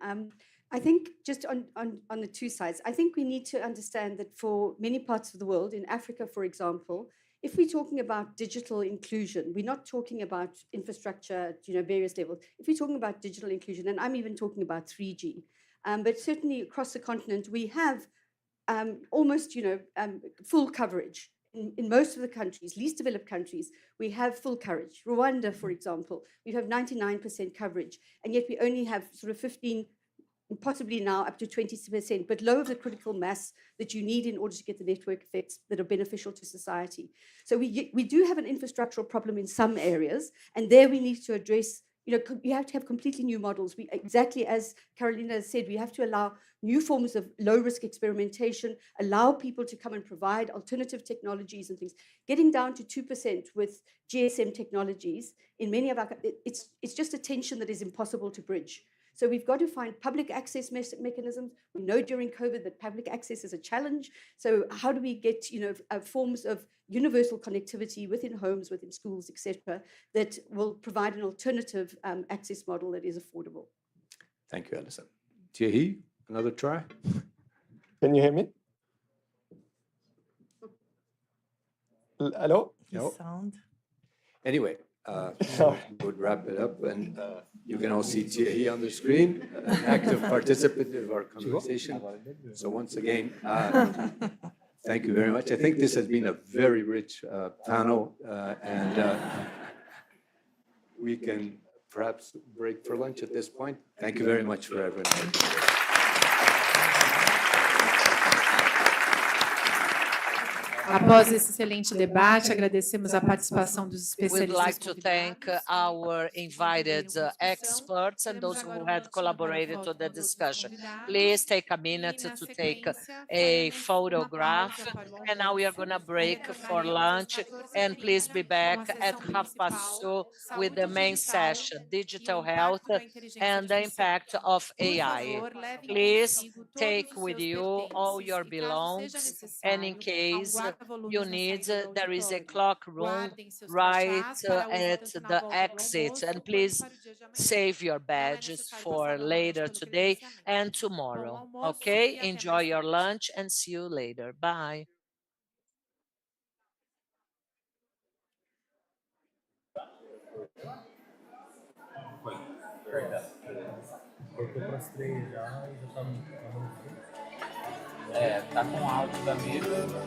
I think just on the two sides, I think we need to understand that for many parts of the world, in Africa, for example, if we're talking about digital inclusion, we're not talking about infrastructure at various levels. If we're talking about digital inclusion, and I'm even talking about 3G, but certainly across the continent, we have almost full coverage. In most of the countries, least developed countries, we have full coverage. Rwanda, for example, we have 99% coverage, and yet we only have sort of 15, possibly now up to 20%, but low of the critical mass that you need in order to get the network effects that are beneficial to society. So we do have an infrastructural problem in some areas, and there we need to address, you have to have completely new models. Exactly as Carolina said, we have to allow new forms of low-risk experimentation, allow people to come and provide alternative technologies and things. Getting down to 2% with GSM technologies in many of our, it's just a tension that is impossible to bridge. So we've got to find public access mechanisms. We know during COVID that public access is a challenge. So how do we get forms of universal connectivity within homes, within schools, etc., that will provide an alternative access model that is affordable? Thank you, Alison. Thierry, another try? Can you hear me? Hello? No. Sound. Anyway, would wrap it up, and you can all see Thierry on the screen, an active participant of our conversation. So once again, thank you very much. I think this has been a very rich panel, and we can perhaps break for lunch at this point. Thank you very much for everyone. Após esse excelente debate, agradecemos a participação dos We'd especialistas like to thank our invited experts and those who had collaborated to the discussion. Please take a minute to take a photograph. And now we are going to break for lunch. And please be back at 2:30 with the main session, Digital Health and the Impact of AI. Please take with you all your belongings, and in case you need, there is a clock room right at the exit, and please save your badges for later today and tomorrow. Okay, enjoy your lunch and see you later. Bye. Cortou para as 3 já e já tá no fim. Tá com áudio da mesa, né?